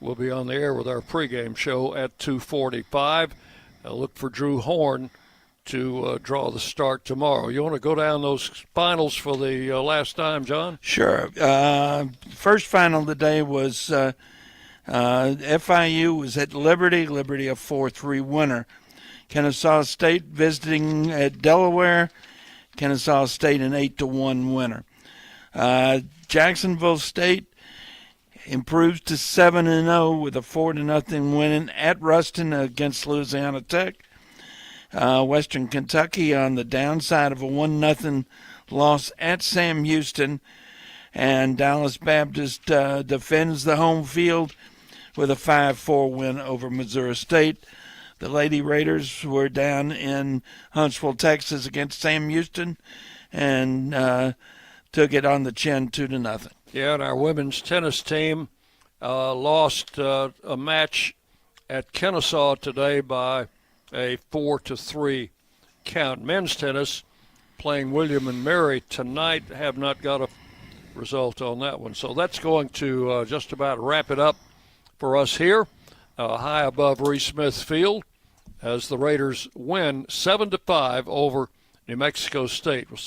We'll be on the air with our pregame show at 2:45. Look for Drew Horn to draw the start tomorrow. You want to go down those finals for the last time, John? Sure. First final today was FIU was at Liberty. Liberty a 4-3 winner. Kennesaw State visiting at Delaware. Kennesaw State an 8-1 winner. Jacksonville State improves to 7-0 with a 4-0 win at Ruston against Louisiana Tech. Western Kentucky on the downside of a 1-0 loss at Sam Houston, and Dallas Baptist defends the home field with a 5-4 win over Missouri State. The Lady Raiders were down in Huntsville, Texas against Sam Houston and took it on the chin 2-0. Yeah, and our women's tennis team lost a match at Kennesaw today by a 4-3 count. Men's tennis playing William and Mary tonight, have not got a result on that one. So that's going to just about wrap it up for us here, high above Reese Smith Field, as the Raiders win 7-5 over New Mexico State. We'll